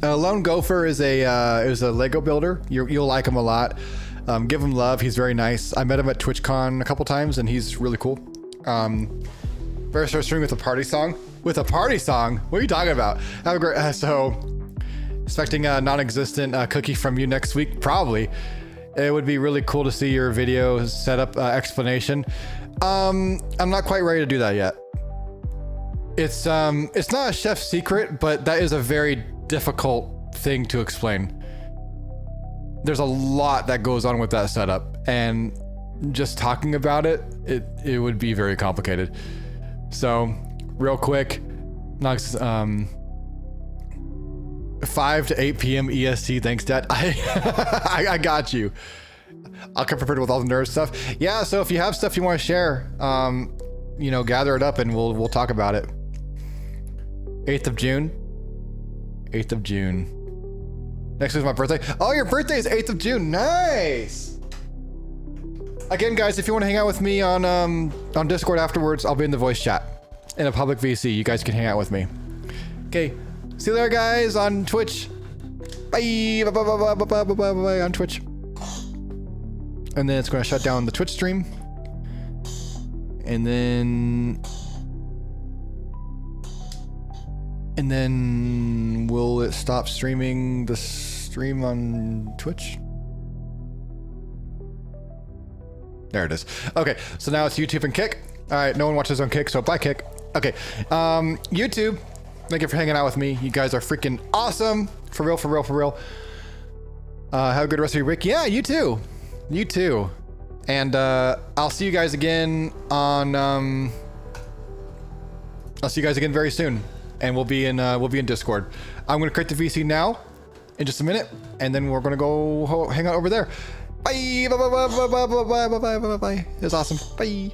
Lone Gopher is a Lego builder. You'll like him a lot. Give him love. He's very nice. I met him at TwitchCon a couple times, and he's really cool. First started streaming with a party song. With a party song? What are you talking about? Have a great. So, expecting a non-existent cookie from you next week. Probably. It would be really cool to see your video setup explanation. I'm not quite ready to do that yet. It's not a chef's secret, but that is a very difficult thing to explain. There's a lot that goes on with that setup, and just talking about it would be very complicated. So, real quick, 5 to 8 p.m. EST. Thanks, Dad. I got you. I'll come prepared with all the nerd stuff. Yeah, so if you have stuff you want to share, gather it up and we'll talk about it. 8th of June. 8th of June. Next week's my birthday. Oh, your birthday is 8th of June. Nice. Again, guys, if you want to hang out with me on Discord afterwards, I'll be in the voice chat in a public VC. You guys can hang out with me. Okay. See you there, guys, on Twitch. Bye. Bye on Twitch. And then it's going to shut down the Twitch stream. And then will it stop streaming the stream on Twitch? There it is. Okay, so now it's YouTube and Kick. All right, no one watches on Kick, so bye, Kick. Okay, YouTube. Thank you for hanging out with me. You guys are freaking awesome. For real, for real, for real. Have a good rest of your week. Yeah, you too. You too. And I'll see you guys again on I'll see you guys again very soon. And we'll be in Discord. I'm gonna create the VC now in just a minute, and then we're gonna go hang out over there. Bye. Bye bye bye bye bye bye bye bye bye bye bye. It was awesome. Bye.